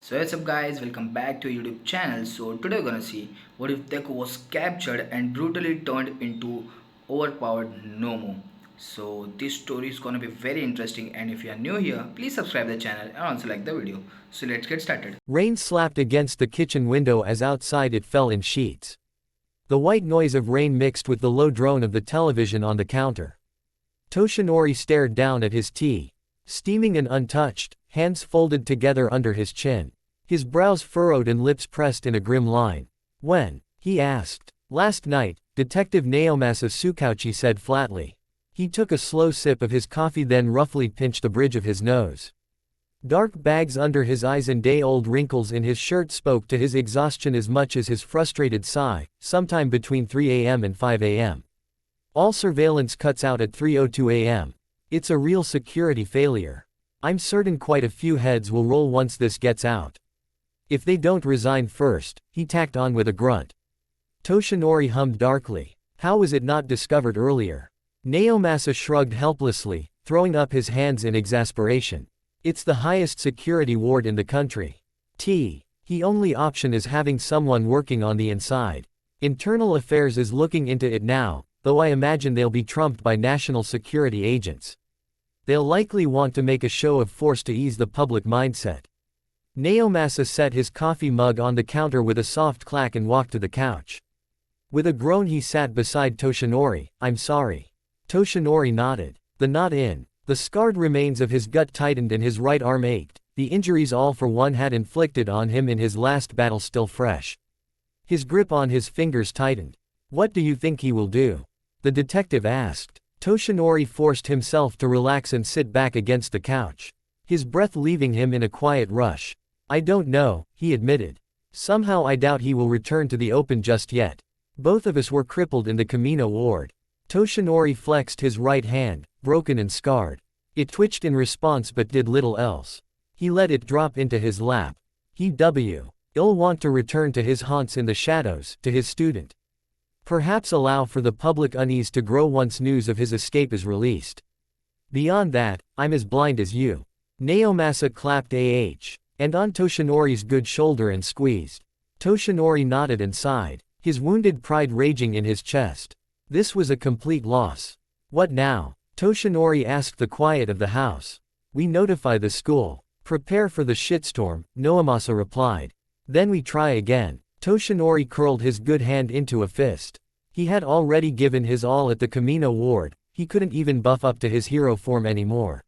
So what's up guys, welcome back to YouTube channel. So today we're gonna see what if Deku was captured and brutally turned into overpowered NOMU. So this story is gonna be very interesting, and if you are new here, please subscribe the channel and also like the video. So let's get started. Rain slapped against the kitchen window as outside it fell in sheets. The white noise of rain mixed with the low drone of the television on the counter. Toshinori stared down at his tea, steaming and untouched, hands folded together under his chin. His brows furrowed and lips pressed in a grim line. "When?" he asked. "Last night," Detective Naomasa Tsukauchi said flatly. He took a slow sip of his coffee, then roughly pinched the bridge of his nose. Dark bags under his eyes and day-old wrinkles in his shirt spoke to his exhaustion as much as his frustrated sigh, sometime between 3 a.m. and 5 a.m. All surveillance cuts out at 3:02 a.m. It's a real security failure. I'm certain quite a few heads will roll once this gets out. If they don't resign first, he tacked on with a grunt. Toshinori hummed darkly. How was it not discovered earlier? Naomasa shrugged helplessly, throwing up his hands in exasperation. It's the highest security ward in the country. The only option is having someone working on the inside. Internal Affairs is looking into it now, though I imagine they'll be trumped by national security agents. They'll likely want to make a show of force to ease the public mindset. Naomasa set his coffee mug on the counter with a soft clack and walked to the couch. With a groan he sat beside Toshinori. "I'm sorry." Toshinori nodded. The knot in. The scarred remains of his gut tightened and his right arm ached, the injuries All for One had inflicted on him in his last battle still fresh. His grip on his fingers tightened. "What do you think he will do?" the detective asked. Toshinori forced himself to relax and sit back against the couch, his breath leaving him in a quiet rush. "I don't know," he admitted. "Somehow I doubt he will return to the open just yet. Both of us were crippled in the Kamino ward." Toshinori flexed his right hand, broken and scarred. It twitched in response but did little else. He let it drop into his lap. He'll want to return to his haunts in the shadows, to his student. Perhaps allow for the public unease to grow once news of his escape is released. Beyond that, I'm as blind as you. Naomasa clapped and on Toshinori's good shoulder and squeezed. Toshinori nodded and sighed, his wounded pride raging in his chest. This was a complete loss. "What now?" Toshinori asked the quiet of the house. "We notify the school. Prepare for the shitstorm," Naomasa replied. "Then we try again." Toshinori curled his good hand into a fist. He had already given his all at the Kamino ward, he couldn't even buff up to his hero form anymore.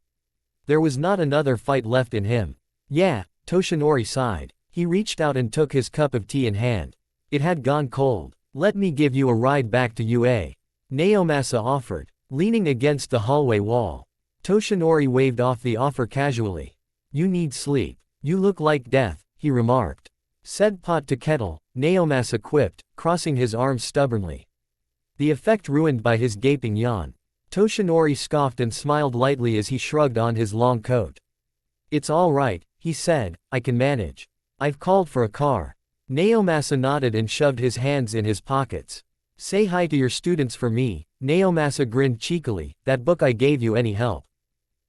There was not another fight left in him. "Yeah," Toshinori sighed. He reached out and took his cup of tea in hand. It had gone cold. "Let me give you a ride back to UA," Naomasa offered, leaning against the hallway wall. Toshinori waved off the offer casually. "You need sleep. You look like death," he remarked. "Said pot to kettle," Naomasa quipped, crossing his arms stubbornly. The effect ruined by his gaping yawn. Toshinori scoffed and smiled lightly as he shrugged on his long coat. "It's all right," he said, "I can manage. I've called for a car." Naomasa nodded and shoved his hands in his pockets. "Say hi to your students for me," Naomasa grinned cheekily. "That book I gave you any help?"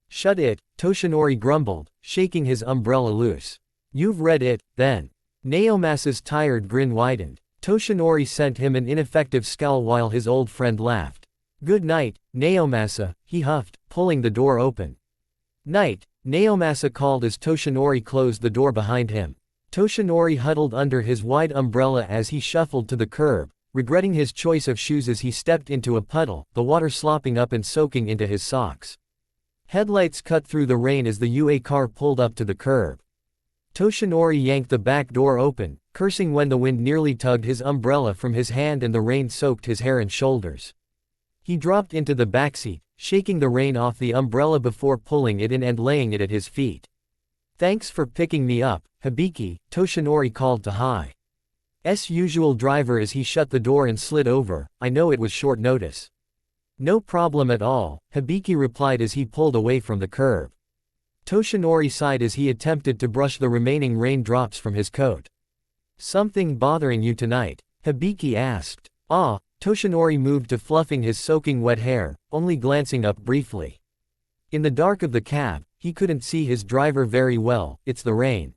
"Shut it," Toshinori grumbled, shaking his umbrella loose. "You've read it, then." Naomasa's tired grin widened. Toshinori sent him an ineffective scowl while his old friend laughed. "Good night, Naomasa," he huffed, pulling the door open. "Night," Naomasa called as Toshinori closed the door behind him. Toshinori huddled under his wide umbrella as he shuffled to the curb, regretting his choice of shoes as he stepped into a puddle, the water slopping up and soaking into his socks. Headlights cut through the rain as the UA car pulled up to the curb. Toshinori yanked the back door open, cursing when the wind nearly tugged his umbrella from his hand and the rain soaked his hair and shoulders. He dropped into the backseat, shaking the rain off the umbrella before pulling it in and laying it at his feet. "Thanks for picking me up, Hibiki," Toshinori called to Hi's usual driver as he shut the door and slid over. "I know it was short notice." "No problem at all," Hibiki replied as he pulled away from the curb. Toshinori sighed as he attempted to brush the remaining raindrops from his coat. "Something bothering you tonight?" Hibiki asked. Toshinori moved to fluffing his soaking wet hair, only glancing up briefly. In the dark of the cab, he couldn't see his driver very well. "It's the rain."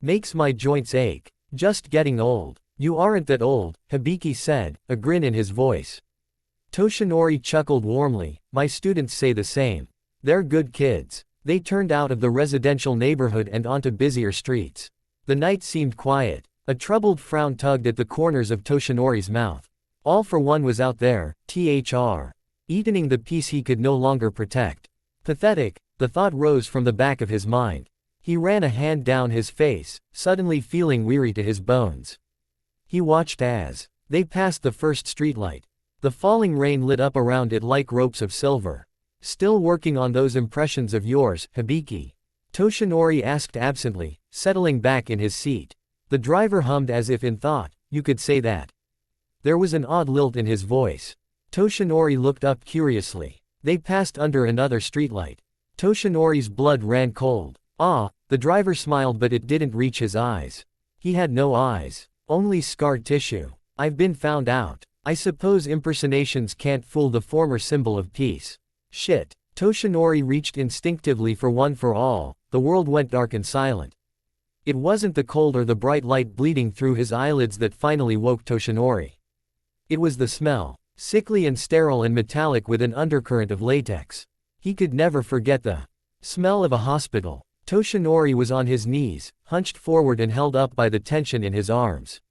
Makes my joints ache. Just getting old. You aren't that old, Hibiki said, a grin in his voice. Toshinori chuckled warmly, my students say the same. They're good kids. They turned out of the residential neighborhood and onto busier streets. The night seemed quiet. A troubled frown tugged at the corners of Toshinori's mouth. All for one was out there, eating the peace he could no longer protect. Pathetic, the thought rose from the back of his mind. He ran a hand down his face, suddenly feeling weary to his bones. He watched as they passed the first streetlight. The falling rain lit up around it like ropes of silver. Still working on those impressions of yours, Hibiki? Toshinori asked absently, settling back in his seat. The driver hummed as if in thought, you could say that. There was an odd lilt in his voice. Toshinori looked up curiously. They passed under another streetlight. Toshinori's blood ran cold. Ah, the driver smiled, but it didn't reach his eyes. He had no eyes. Only scar tissue. I've been found out. I suppose impersonations can't fool the former symbol of peace. Shit. Toshinori reached instinctively for one for all. The world went dark and silent. It wasn't the cold or the bright light bleeding through his eyelids that finally woke Toshinori. It was the smell. Sickly and sterile and metallic with an undercurrent of latex. He could never forget the smell of a hospital. Toshinori was on his knees, hunched forward and held up by the tension in his arms.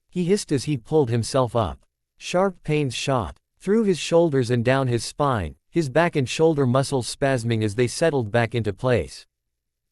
He hissed as he pulled himself up. Sharp pains shot through his shoulders and down his spine, his back and shoulder muscles spasming as they settled back into place.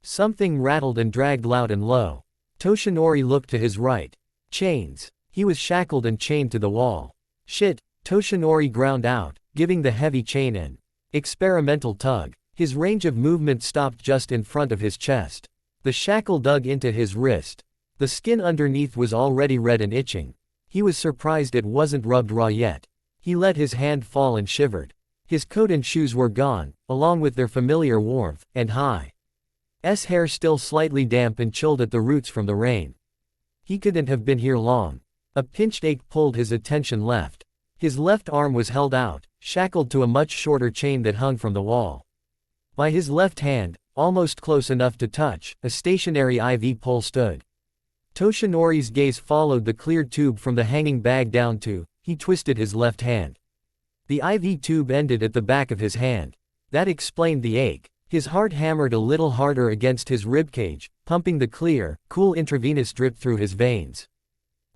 Something rattled and dragged loud and low. Toshinori looked to his right. Chains. He was shackled and chained to the wall. Shit, Toshinori ground out, giving the heavy chain an experimental tug. His range of movement stopped just in front of his chest. The shackle dug into his wrist. The skin underneath was already red and itching. He was surprised it wasn't rubbed raw yet. He let his hand fall and shivered. His coat and shoes were gone, along with their familiar warmth, and his hair still slightly damp and chilled at the roots from the rain. He couldn't have been here long. A pinched ache pulled his attention left. His left arm was held out, shackled to a much shorter chain that hung from the wall. By his left hand, almost close enough to touch, a stationary IV pole stood. Toshinori's gaze followed the clear tube from the hanging bag down to, he twisted his left hand. The IV tube ended at the back of his hand. That explained the ache. His heart hammered a little harder against his ribcage, pumping the clear, cool intravenous drip through his veins.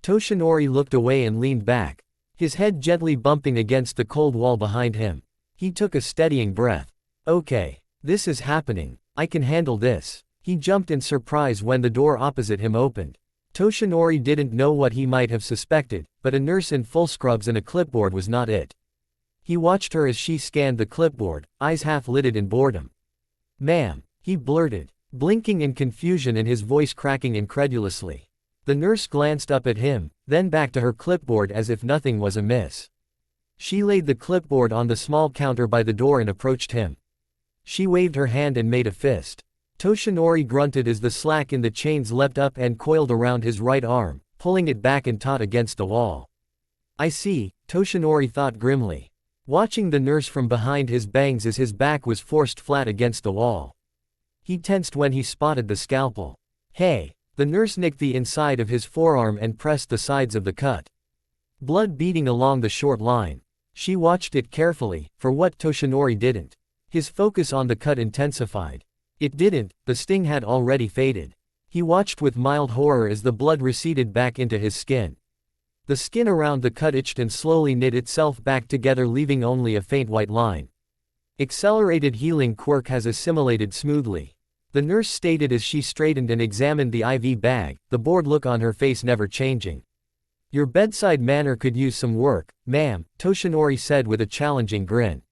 Toshinori looked away and leaned back, his head gently bumping against the cold wall behind him. He took a steadying breath. Okay. This is happening. I can handle this. He jumped in surprise when the door opposite him opened. Toshinori didn't know what he might have suspected, but a nurse in full scrubs and a clipboard was not it. He watched her as she scanned the clipboard, eyes half-lidded in boredom. Ma'am, he blurted, blinking in confusion and his voice cracking incredulously. The nurse glanced up at him, then back to her clipboard as if nothing was amiss. She laid the clipboard on the small counter by the door and approached him. She waved her hand and made a fist. Toshinori grunted as the slack in the chains leapt up and coiled around his right arm, pulling it back and taut against the wall. I see, Toshinori thought grimly, watching the nurse from behind his bangs as his back was forced flat against the wall. He tensed when he spotted the scalpel. Hey! The nurse nicked the inside of his forearm and pressed the sides of the cut. Blood beading along the short line. She watched it carefully, for what Toshinori didn't. His focus on the cut intensified. It didn't, the sting had already faded. He watched with mild horror as the blood receded back into his skin. The skin around the cut itched and slowly knit itself back together, leaving only a faint white line. Accelerated healing quirk has assimilated smoothly. The nurse stated as she straightened and examined the IV bag, the bored look on her face never changing. Your bedside manner could use some work, ma'am, Toshinori said with a challenging grin.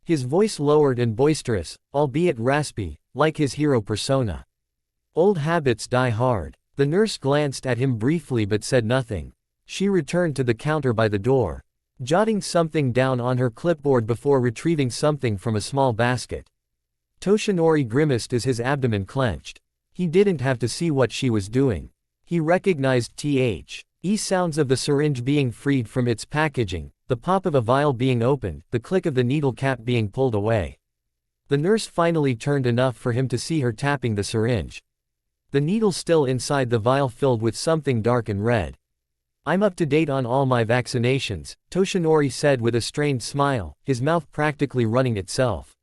His voice lowered and boisterous, albeit raspy, like his hero persona. Old habits die hard. The nurse glanced at him briefly but said nothing. She returned to the counter by the door, jotting something down on her clipboard before retrieving something from a small basket. Toshinori grimaced as his abdomen clenched. He didn't have to see what she was doing. He recognized the sounds of the syringe being freed from its packaging, the pop of a vial being opened, the click of the needle cap being pulled away. The nurse finally turned enough for him to see her tapping the syringe. the needle still inside the vial filled with something dark and red. I'm up to date on all my vaccinations, Toshinori said with a strained smile, his mouth practically running itself.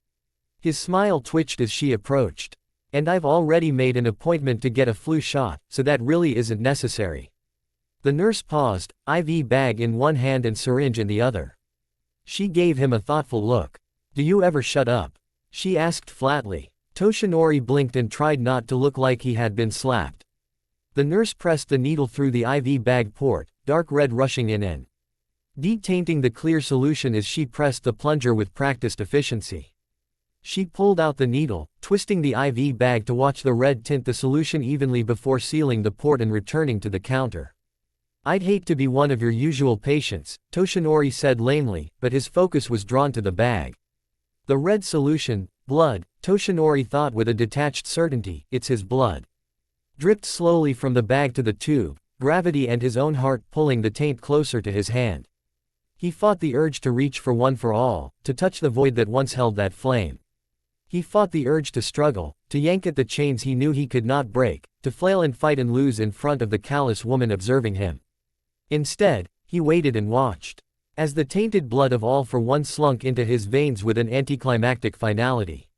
His smile twitched as she approached. And I've already made an appointment to get a flu shot, so that really isn't necessary. The nurse paused, IV bag in one hand and syringe in the other. She gave him a thoughtful look. Do you ever shut up? She asked flatly. Toshinori blinked and tried not to look like he had been slapped. The nurse pressed the needle through the IV bag port, dark red rushing in and detainting the clear solution as she pressed the plunger with practiced efficiency. She pulled out the needle, twisting the IV bag to watch the red tint the solution evenly before sealing the port and returning to the counter. I'd hate to be one of your usual patients, Toshinori said lamely, but his focus was drawn to the bag. The red solution, blood, Toshinori thought with a detached certainty, it's his blood. Dripped slowly from the bag to the tube, gravity and his own heart pulling the taint closer to his hand. He fought the urge to reach for one for all, to touch the void that once held that flame. He fought the urge to struggle, to yank at the chains he knew he could not break, to flail and fight and lose in front of the callous woman observing him. Instead, he waited and watched. As the tainted blood of all for one slunk into his veins with an anticlimactic finality.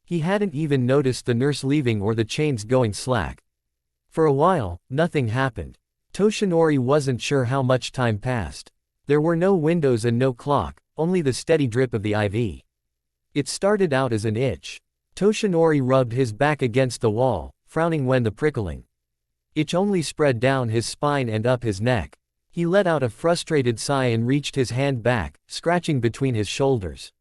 He hadn't even noticed the nurse leaving or the chains going slack. For a while, nothing happened. Toshinori wasn't sure how much time passed. There were no windows and no clock, only the steady drip of the IV. It started out as an itch. Toshinori rubbed his back against the wall, frowning when the prickling itch only spread down his spine and up his neck. He let out a frustrated sigh and reached his hand back, scratching between his shoulders.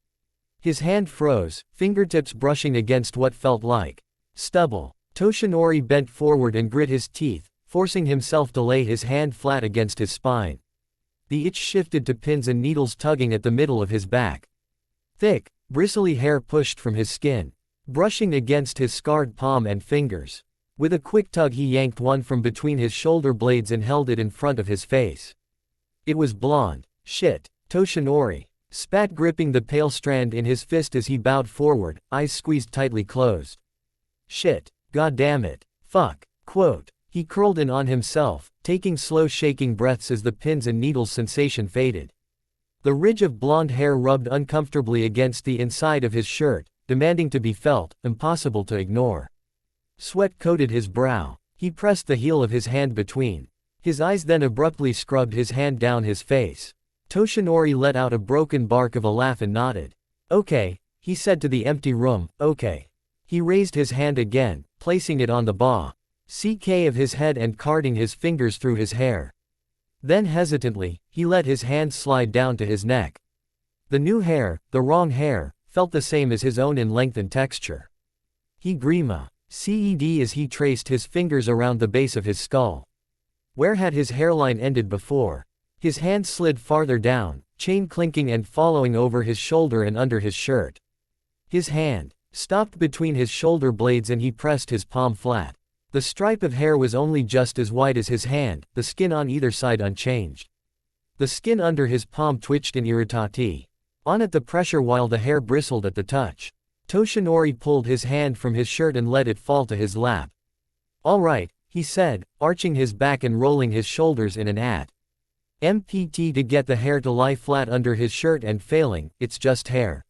His hand froze, fingertips brushing against what felt like stubble. Toshinori bent forward and grit his teeth, forcing himself to lay his hand flat against his spine. The itch shifted to pins and needles tugging at the middle of his back. Thick, bristly hair pushed from his skin, brushing against his scarred palm and fingers. With a quick tug he yanked one from between his shoulder blades and held it in front of his face. It was blonde. Shit, Toshinori spat, gripping the pale strand in his fist as he bowed forward, eyes squeezed tightly closed. Shit, god damn it, fuck, quote. He curled in on himself, taking slow shaking breaths as the pins and needles sensation faded. The ridge of blonde hair rubbed uncomfortably against the inside of his shirt, demanding to be felt, impossible to ignore. Sweat coated his brow. He pressed the heel of his hand between his eyes, then abruptly scrubbed his hand down his face. Toshinori let out a broken bark of a laugh and nodded. Okay, he said to the empty room, okay. He raised his hand again, placing it on the CK of his head and carding his fingers through his hair. Then hesitantly, he let his hand slide down to his neck. The new hair, the wrong hair, felt the same as his own in length and texture. He grima. Ced as he traced his fingers around the base of his skull. Where had his hairline ended before? His hand slid farther down, chain clinking and following over his shoulder and under his shirt. His hand stopped between his shoulder blades and he pressed his palm flat. The stripe of hair was only just as wide as his hand, the skin on either side unchanged. The skin under his palm twitched in irritati. On at the pressure while the hair bristled at the touch. Toshinori pulled his hand from his shirt and let it fall to his lap. All right, he said, arching his back and rolling his shoulders in an MPT to get the hair to lie flat under his shirt and failing, it's just hair.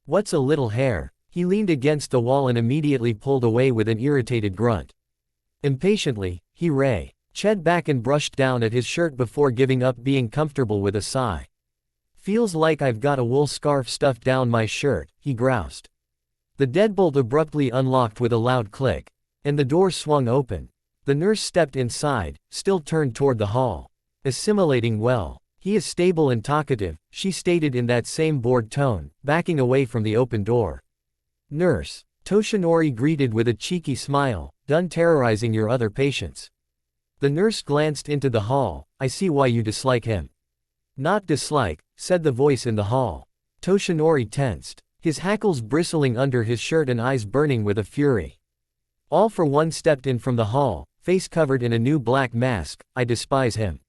What's a little hair? He leaned against the wall and immediately pulled away with an irritated grunt. Impatiently, he ched back and brushed down at his shirt before giving up being comfortable with a sigh. Feels like I've got a wool scarf stuffed down my shirt, he groused. The deadbolt abruptly unlocked with a loud click, and the door swung open. The nurse stepped inside, still turned toward the hall. Assimilating well. He is stable and talkative, she stated in that same bored tone, backing away from the open door. Nurse. Toshinori greeted with a cheeky smile, done terrorizing your other patients. The nurse glanced into the hall. I see why you dislike him. Not dislike, said the voice in the hall. Toshinori tensed. His hackles bristling under his shirt and eyes burning with a fury. All for one stepped in from the hall, face covered in a new black mask. I despise him.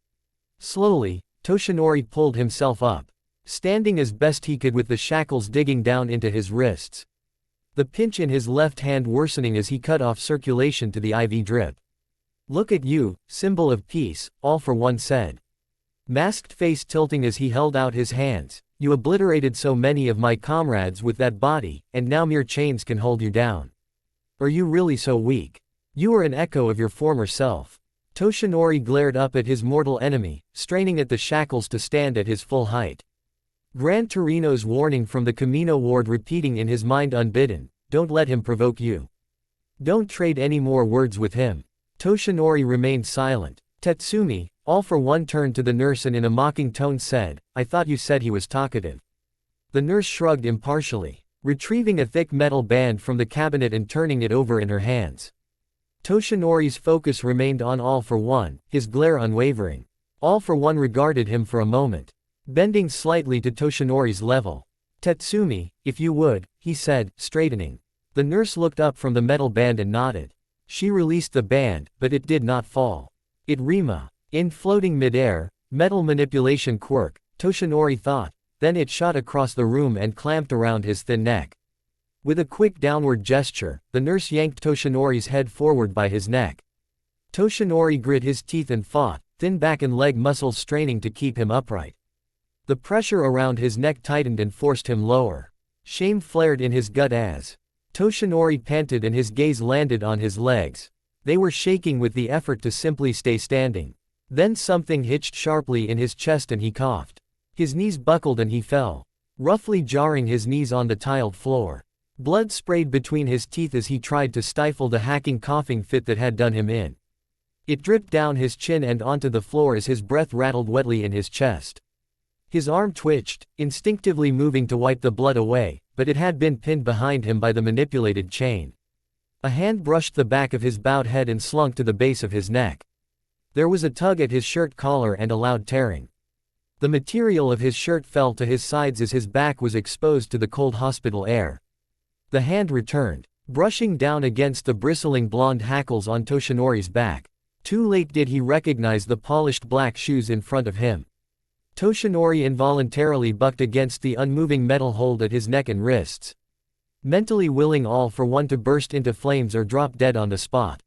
Slowly, Toshinori pulled himself up, standing as best he could with the shackles digging down into his wrists. the pinch in his left hand worsening as he cut off circulation to the IV drip. "Look at you, symbol of peace," All for One said. Masked face tilting as he held out his hands. "You obliterated so many of my comrades with that body, and now mere chains can hold you down. Are you really so weak? You are an echo of your former self." Toshinori glared up at his mortal enemy, straining at the shackles to stand at his full height. Gran Torino's warning from the Camino ward repeating in his mind unbidden, "Don't let him provoke you. Don't trade any more words with him." Toshinori remained silent. Tatsumi, All for One turned to the nurse and in a mocking tone said, "I thought you said he was talkative." The nurse shrugged impartially, retrieving a thick metal band from the cabinet and turning it over in her hands. Toshinori's focus remained on All for One, his glare unwavering. All for One regarded him for a moment, bending slightly to Toshinori's level. "Tatsumi, if you would," he said, straightening. The nurse looked up from the metal band and nodded. She released the band, but it did not fall. It rima. In floating midair, metal manipulation quirk, Toshinori thought, then it shot across the room and clamped around his thin neck. With a quick downward gesture, the nurse yanked Toshinori's head forward by his neck. Toshinori grit his teeth and fought, thin back and leg muscles straining to keep him upright. The pressure around his neck tightened and forced him lower. Shame flared in his gut as Toshinori panted and his gaze landed on his legs. They were shaking with the effort to simply stay standing. Then something hitched sharply in his chest and he coughed. His knees buckled and he fell, roughly jarring his knees on the tiled floor. Blood sprayed between his teeth as he tried to stifle the hacking coughing fit that had done him in. It dripped down his chin and onto the floor as his breath rattled wetly in his chest. His arm twitched, instinctively moving to wipe the blood away, but it had been pinned behind him by the manipulated chain. A hand brushed the back of his bowed head and slunk to the base of his neck. There was a tug at his shirt collar and a loud tearing. The material of his shirt fell to his sides as his back was exposed to the cold hospital air. The hand returned, brushing down against the bristling blonde hackles on Toshinori's back. Too late did he recognize the polished black shoes in front of him. Toshinori involuntarily bucked against the unmoving metal hold at his neck and wrists, mentally willing All for One to burst into flames or drop dead on the spot.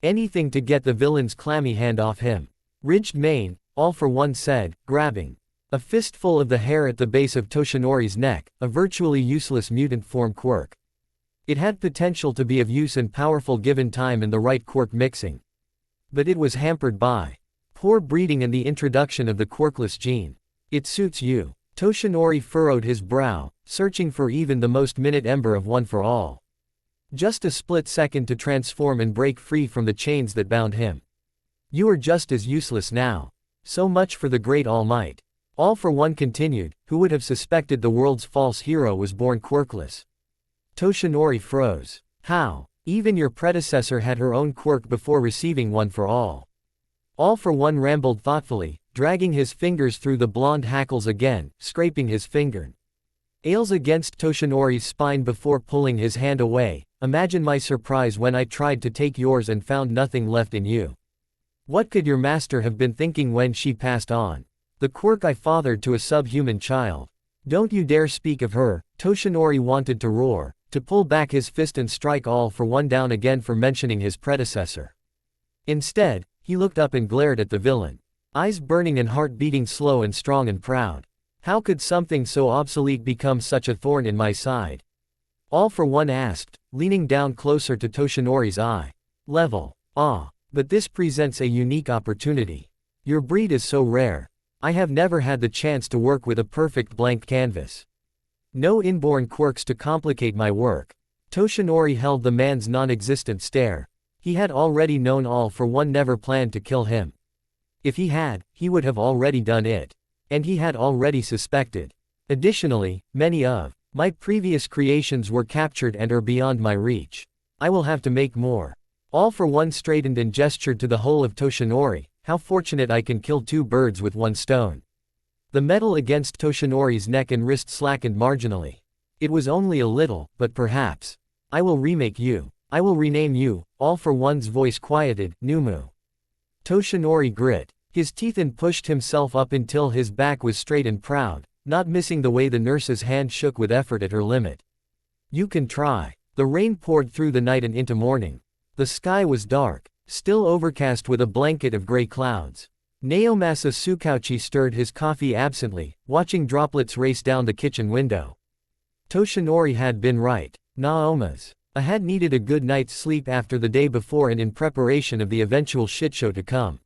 Anything to get the villain's clammy hand off him. "Ridged mane," All for One said, grabbing a fistful of the hair at the base of Toshinori's neck, a virtually useless mutant form quirk. It had potential to be of use and powerful given time and the right quirk mixing. But it was hampered by poor breeding and the introduction of the quirkless gene. "It suits you." Toshinori furrowed his brow, searching for even the most minute ember of One for All. Just a split second to transform and break free from the chains that bound him. "You are just as useless now. So much for the great All Might." All for One continued, who would have suspected the world's false hero was born quirkless? Toshinori froze. "How? Even your predecessor had her own quirk before receiving One for All." All for One rambled thoughtfully, dragging his fingers through the blonde hackles again, scraping his finger nails against Toshinori's spine before pulling his hand away. "Imagine my surprise when I tried to take yours and found nothing left in you. What could your master have been thinking when she passed on? The quirk I fathered to a subhuman child. Don't you dare speak of her." Toshinori wanted to roar, to pull back his fist and strike All for One down again for mentioning his predecessor. Instead, he looked up and glared at the villain, eyes burning and heart beating slow and strong and proud. "How could something so obsolete become such a thorn in my side?" All for One asked, leaning down closer to Toshinori's eye level. "Ah, but this presents a unique opportunity. Your breed is so rare. I have never had the chance to work with a perfect blank canvas. No inborn quirks to complicate my work." Toshinori held the man's non-existent stare. He had already known All for One never planned to kill him. If he had, he would have already done it. And he had already suspected. Additionally, many of my previous creations were captured and are beyond my reach. I will have to make more. All for One straightened and gestured to the whole of Toshinori. "How fortunate I can kill two birds with one stone." The metal against Toshinori's neck and wrist slackened marginally. "It was only a little, but perhaps. I will remake you. I will rename you." All for One's voice quieted, "NOMU." Toshinori grit his teeth and pushed himself up until his back was straight and proud, not missing the way the nurse's hand shook with effort at her limit. "You can try." The rain poured through the night and into morning. The sky was dark, still overcast with a blanket of gray clouds. Naomasa Tsukauchi stirred his coffee absently, watching droplets race down the kitchen window. Toshinori had been right. Naoma's had needed a good night's sleep after the day before and in preparation of the eventual shitshow to come.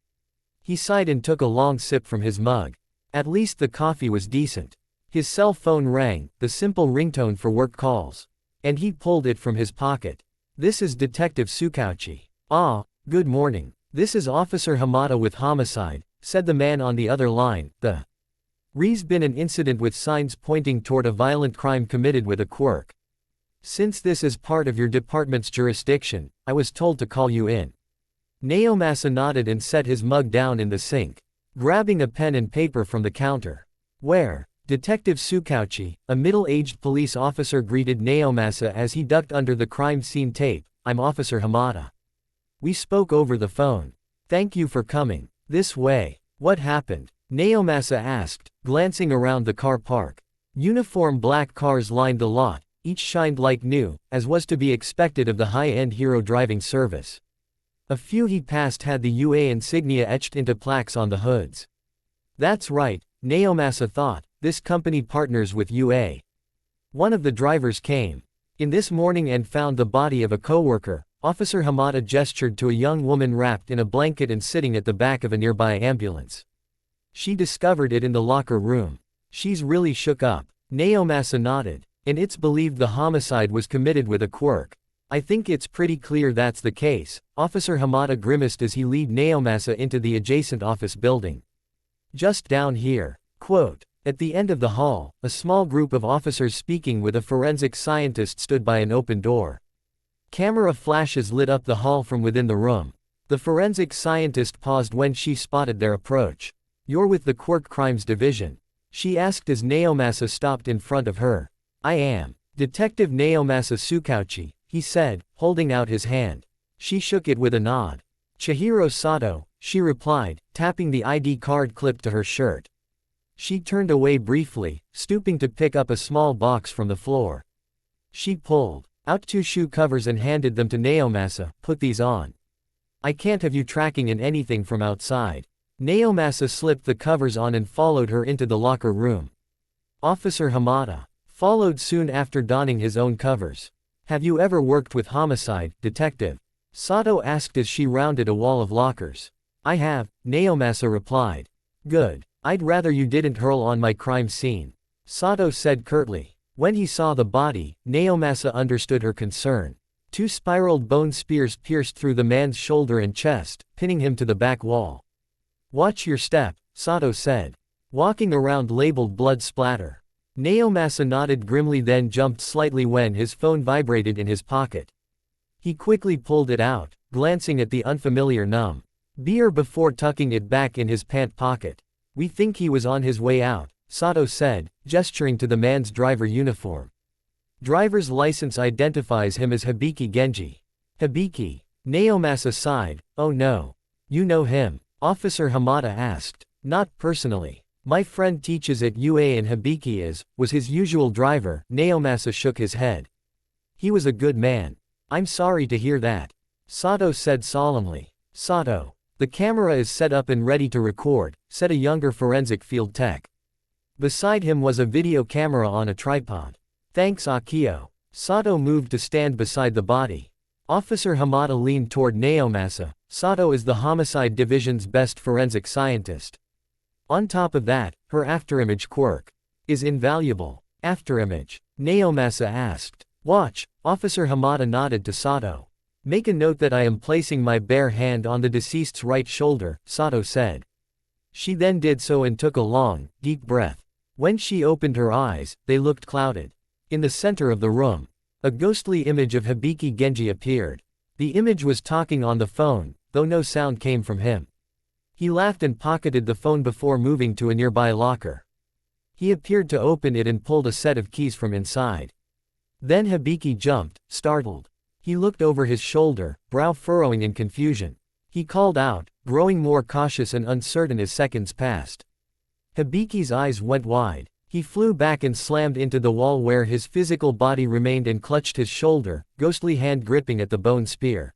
He sighed and took a long sip from his mug. At least the coffee was decent. His cell phone rang, the simple ringtone for work calls. And he pulled it from his pocket. "This is Detective Tsukauchi." "Ah, good morning. This is Officer Hamada with Homicide," said the man on the other line. "There's been an incident with signs pointing toward a violent crime committed with a quirk. Since this is part of your department's jurisdiction, I was told to call you in." Naomasa nodded and set his mug down in the sink, grabbing a pen and paper from the counter. "Where?" Detective Tsukauchi, a middle-aged police officer, greeted Naomasa as he ducked under the crime scene tape. "I'm Officer Hamada. We spoke over the phone. Thank you for coming. This way." "What happened?" Naomasa asked, glancing around the car park. Uniform black cars lined the lot, each shined like new, as was to be expected of the high-end Hero driving service. A few he passed had the UA insignia etched into plaques on the hoods. "That's right," Naomasa thought, "this company partners with UA." One of the drivers came in this morning and found the body of a coworker. Officer Hamada gestured to a young woman wrapped in a blanket and sitting at the back of a nearby ambulance. "She discovered it in the locker room. She's really shook up." Naomasa nodded. "And it's believed the homicide was committed with a quirk." "I think it's pretty clear that's the case." Officer Hamada grimaced as he led Naomasa into the adjacent office building. "Just down here." Quote. At the end of the hall, a small group of officers speaking with a forensic scientist stood by an open door. Camera flashes lit up the hall from within the room. The forensic scientist paused when she spotted their approach. "You're with the Quirk Crimes Division?" she asked as Naomasa stopped in front of her. "I am. Detective Naomasa Tsukauchi," he said, holding out his hand. She shook it with a nod. "Chihiro Sato," she replied, tapping the ID card clipped to her shirt. She turned away briefly, stooping to pick up a small box from the floor. She pulled out 2 shoe covers and handed them to Naomasa. "Put these on. I can't have you tracking in anything from outside." Naomasa slipped the covers on and followed her into the locker room. Officer Hamada followed soon after donning his own covers. "Have you ever worked with Homicide, Detective?" Sato asked as she rounded a wall of lockers. "I have," Naomasa replied. "Good. I'd rather you didn't hurl on my crime scene," Sato said curtly. When he saw the body, Naomasa understood her concern. 2 spiraled bone spears pierced through the man's shoulder and chest, pinning him to the back wall. "Watch your step," Sato said. "Walking around labeled blood splatter." Naomasa nodded grimly, then jumped slightly when his phone vibrated in his pocket. He quickly pulled it out, glancing at the unfamiliar number before tucking it back in his pant pocket. "We think he was on his way out," Sato said, gesturing to the man's driver uniform. "Driver's license identifies him as Hibiki Genji." "Hibiki?" Naomasa sighed. "Oh no. You know him?" Officer Hamada asked. "Not personally. My friend teaches at UA and Hibiki was his usual driver." Naomasa shook his head. "He was a good man." "I'm sorry to hear that," Sato said solemnly. "Sato. The camera is set up and ready to record," said a younger forensic field tech. Beside him was a video camera on a tripod. "Thanks, Akio." Sato moved to stand beside the body. Officer Hamada leaned toward Naomasa. "Sato is the Homicide Division's best forensic scientist. On top of that, her afterimage quirk is invaluable." "Afterimage?" Naomasa asked. "Watch." Officer Hamada nodded to Sato. "Make a note that I am placing my bare hand on the deceased's right shoulder," Sato said. She then did so and took a long, deep breath. When she opened her eyes, they looked clouded. In the center of the room, a ghostly image of Hibiki Genji appeared. The image was talking on the phone, though no sound came from him. He laughed and pocketed the phone before moving to a nearby locker. He appeared to open it and pulled a set of keys from inside. Then Hibiki jumped, startled. He looked over his shoulder, brow furrowing in confusion. He called out, growing more cautious and uncertain as seconds passed. Hibiki's eyes went wide. He flew back and slammed into the wall where his physical body remained and clutched his shoulder, ghostly hand gripping at the bone spear.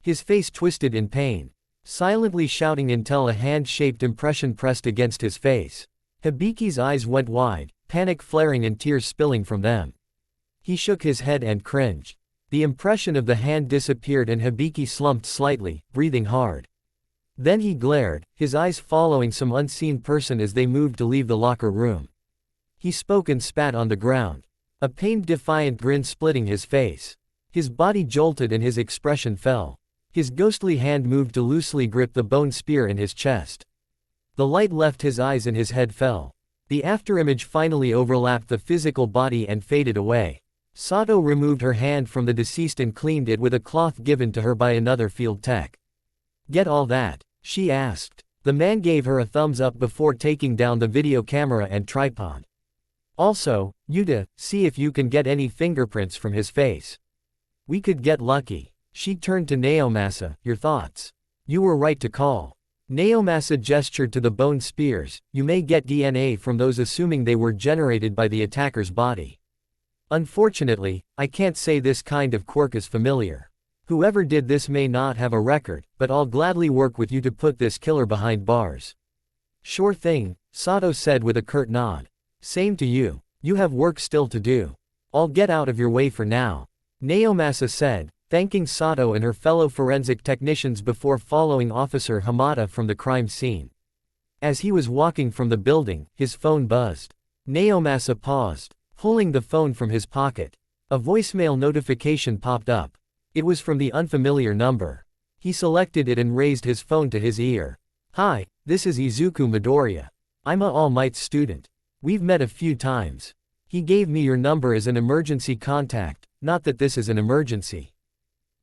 His face twisted in pain, silently shouting until a hand-shaped impression pressed against his face. Hibiki's eyes went wide, panic flaring and tears spilling from them. He shook his head and cringed. The impression of the hand disappeared and Hibiki slumped slightly, breathing hard. Then he glared, his eyes following some unseen person as they moved to leave the locker room. He spoke and spat on the ground, a pained defiant grin splitting his face. His body jolted and his expression fell. His ghostly hand moved to loosely grip the bone spear in his chest. The light left his eyes and his head fell. The afterimage finally overlapped the physical body and faded away. Sato removed her hand from the deceased and cleaned it with a cloth given to her by another field tech. "Get all that?" she asked. The man gave her a thumbs up before taking down the video camera and tripod. "Also, Yuta, see if you can get any fingerprints from his face. We could get lucky." She turned to Naomasa, "Your thoughts?" "You were right to call." Naomasa gestured to the bone spears. "You may get DNA from those assuming they were generated by the attacker's body. Unfortunately, I can't say this kind of quirk is familiar. Whoever did this may not have a record, but I'll gladly work with you to put this killer behind bars." "Sure thing," Sato said with a curt nod. "Same to you. You have work still to do. I'll get out of your way for now," Naomasa said, thanking Sato and her fellow forensic technicians before following Officer Hamada from the crime scene. As he was walking from the building, his phone buzzed. Naomasa paused, pulling the phone from his pocket. A voicemail notification popped up. It was from the unfamiliar number. He selected it and raised his phone to his ear. "Hi, this is Izuku Midoriya. I'm a All Might student. We've met a few times. He gave me your number as an emergency contact, not that this is an emergency.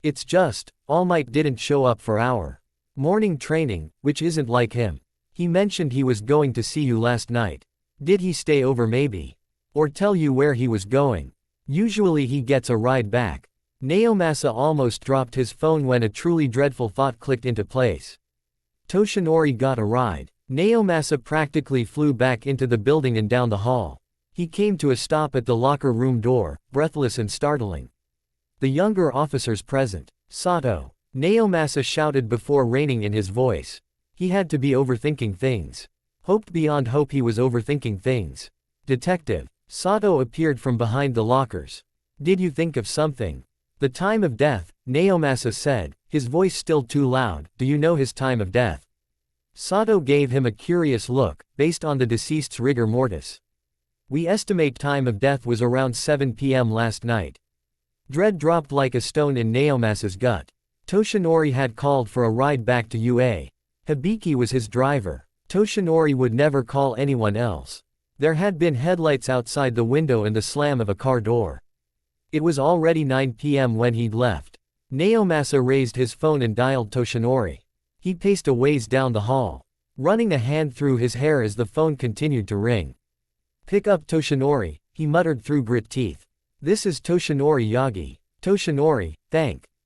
It's just, All Might didn't show up for our morning training, which isn't like him. He mentioned he was going to see you last night. Did he stay over maybe? Or tell you where he was going? Usually he gets a ride back." Naomasa almost dropped his phone when a truly dreadful thought clicked into place. Toshinori got a ride. Naomasa practically flew back into the building and down the hall. He came to a stop at the locker room door, breathless and startling. "The younger officers present. Sato," Naomasa shouted before reining in his voice. He had to be overthinking things. Hoped beyond hope he was overthinking things. "Detective." Sato appeared from behind the lockers. "Did you think of something?" "The time of death," Naomasa said, his voice still too loud. "Do you know his time of death?" Sato gave him a curious look, based on the deceased's rigor mortis. "We estimate time of death was around 7 p.m. last night." Dread dropped like a stone in Naomasa's gut. Toshinori had called for a ride back to UA. Hibiki was his driver. Toshinori would never call anyone else. There had been headlights outside the window and the slam of a car door. It was already 9 p.m. when he'd left. Naomasa raised his phone and dialed Toshinori. He paced a ways down the hall, running a hand through his hair as the phone continued to ring. "Pick up Toshinori," he muttered through grit teeth. "This is Toshinori Yagi." "Toshinori,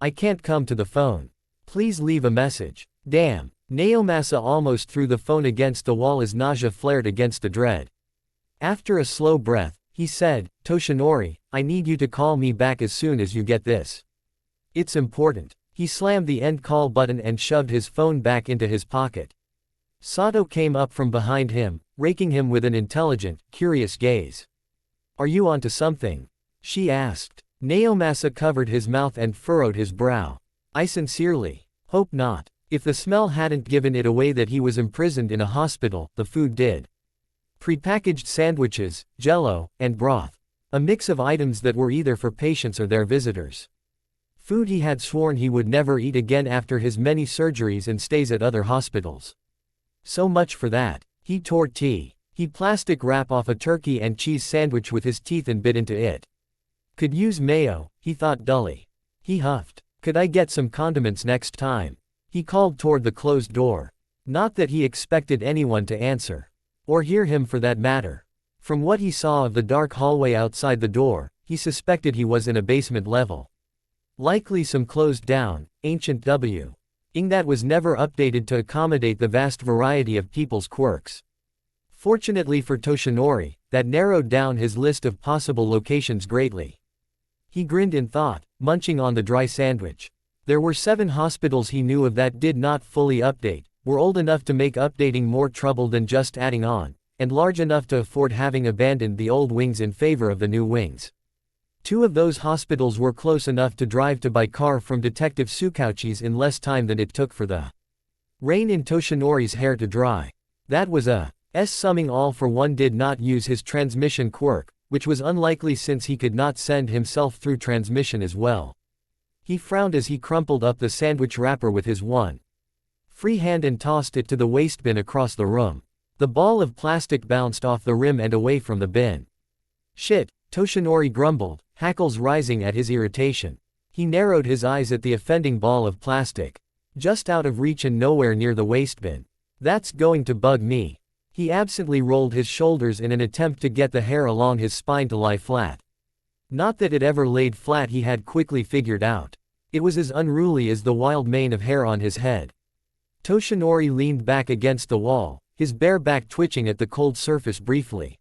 I can't come to the phone. Please leave a message." "Damn." Naomasa almost threw the phone against the wall as nausea flared against the dread. After a slow breath, he said, "Toshinori, I need you to call me back as soon as you get this. It's important." He slammed the end call button and shoved his phone back into his pocket. Sato came up from behind him, raking him with an intelligent, curious gaze. "Are you onto something?" she asked. Naomasa covered his mouth and furrowed his brow. "I sincerely hope not." If the smell hadn't given it away that he was imprisoned in a hospital, the food did. Prepackaged sandwiches, jello, and broth. A mix of items that were either for patients or their visitors. Food he had sworn he would never eat again after his many surgeries and stays at other hospitals. So much for that. He tore tea. He plastic wrap off a turkey and cheese sandwich with his teeth and bit into it. Could use mayo, he thought dully. He huffed. Could I get some condiments next time? He called toward the closed door. Not that he expected anyone to answer. Or hear him for that matter. From what he saw of the dark hallway outside the door, he suspected he was in a basement level. Likely some closed down, ancient ing that was never updated to accommodate the vast variety of people's quirks. Fortunately for Toshinori, that narrowed down his list of possible locations greatly. He grinned in thought, munching on the dry sandwich. There were 7 hospitals he knew of that did not fully update, were old enough to make updating more trouble than just adding on, and large enough to afford having abandoned the old wings in favor of the new wings. 2 of those hospitals were close enough to drive to by car from Detective Tsukauchi's in less time than it took for the rain in Toshinori's hair to dry. That was a summing. All for one did not use his transmission quirk, which was unlikely since he could not send himself through transmission as well. He frowned as he crumpled up the sandwich wrapper with his one free hand and tossed it to the waste bin across the room. The ball of plastic bounced off the rim and away from the bin. Shit, Toshinori grumbled, hackles rising at his irritation. He narrowed his eyes at the offending ball of plastic, just out of reach and nowhere near the waste bin. That's going to bug me. He absently rolled his shoulders in an attempt to get the hair along his spine to lie flat. Not that it ever laid flat, he had quickly figured out. It was as unruly as the wild mane of hair on his head. Toshinori leaned back against the wall, his bare back twitching at the cold surface briefly.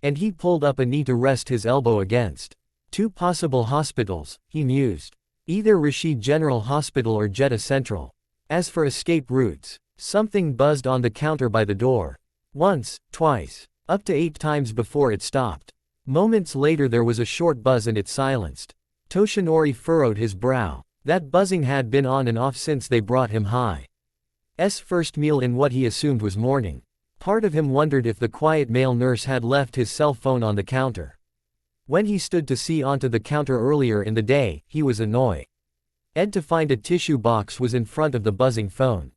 And he pulled up a knee to rest his elbow against. 2 possible hospitals, he mused. Either Rashid General Hospital or Jeddah Central. As for escape routes, something buzzed on the counter by the door. Once, twice, up to 8 times before it stopped. Moments later there was a short buzz and it silenced. Toshinori furrowed his brow. That buzzing had been on and off since they brought him Hi's first meal in what he assumed was morning. Part of him wondered if the quiet male nurse had left his cell phone on the counter. When he stood to see onto the counter earlier in the day, he was annoyed to find a tissue box was in front of the buzzing phone.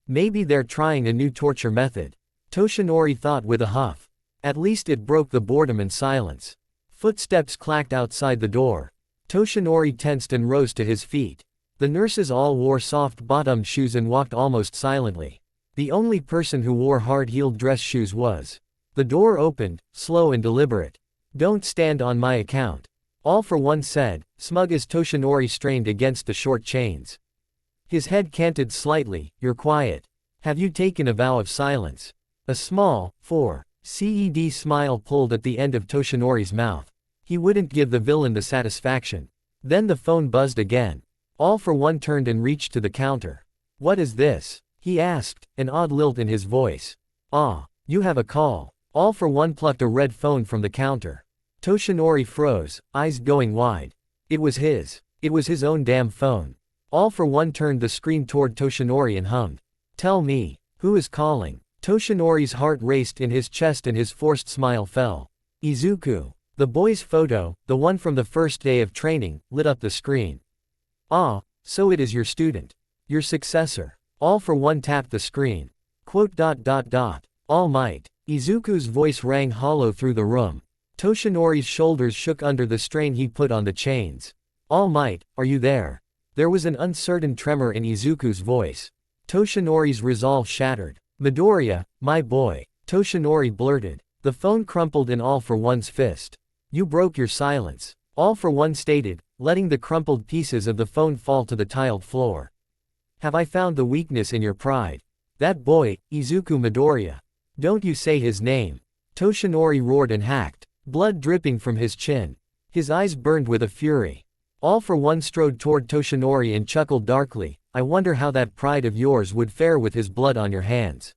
Maybe they're trying a new torture method, Toshinori thought with a huff. At least it broke the boredom and silence. Footsteps clacked outside the door. Toshinori tensed and rose to his feet. The nurses all wore soft-bottomed shoes and walked almost silently. The only person who wore hard-heeled dress shoes was. The door opened, slow and deliberate. "Don't stand on my account," All for One said, smug as Toshinori strained against the short chains. His head canted slightly. "You're quiet. Have you taken a vow of silence?" A small, 4-ced smile pulled at the end of Toshinori's mouth. He wouldn't give the villain the satisfaction. Then the phone buzzed again. All for One turned and reached to the counter. "What is this?" he asked, an odd lilt in his voice. "Ah, you have a call." All for One plucked a red phone from the counter. Toshinori froze, eyes going wide. It was his own damn phone. All for One turned the screen toward Toshinori and hummed. "Tell me, who is calling?" Toshinori's heart raced in his chest and his forced smile fell. Izuku. The boy's photo, the one from the first day of training, lit up the screen. "Ah, so it is your student. Your successor." All for One tapped the screen. All Might. Izuku's voice rang hollow through the room. Toshinori's shoulders shook under the strain he put on the chains. "All Might, are you there?" There was an uncertain tremor in Izuku's voice. Toshinori's resolve shattered. "Midoriya, my boy," Toshinori blurted. The phone crumpled in All for One's fist. "You broke your silence," All for One stated, letting the crumpled pieces of the phone fall to the tiled floor. "Have I found the weakness in your pride? That boy, Izuku Midoriya. Don't you say his name." Toshinori roared and hacked, blood dripping from his chin. His eyes burned with a fury. All for One strode toward Toshinori and chuckled darkly. "I wonder how that pride of yours would fare with his blood on your hands."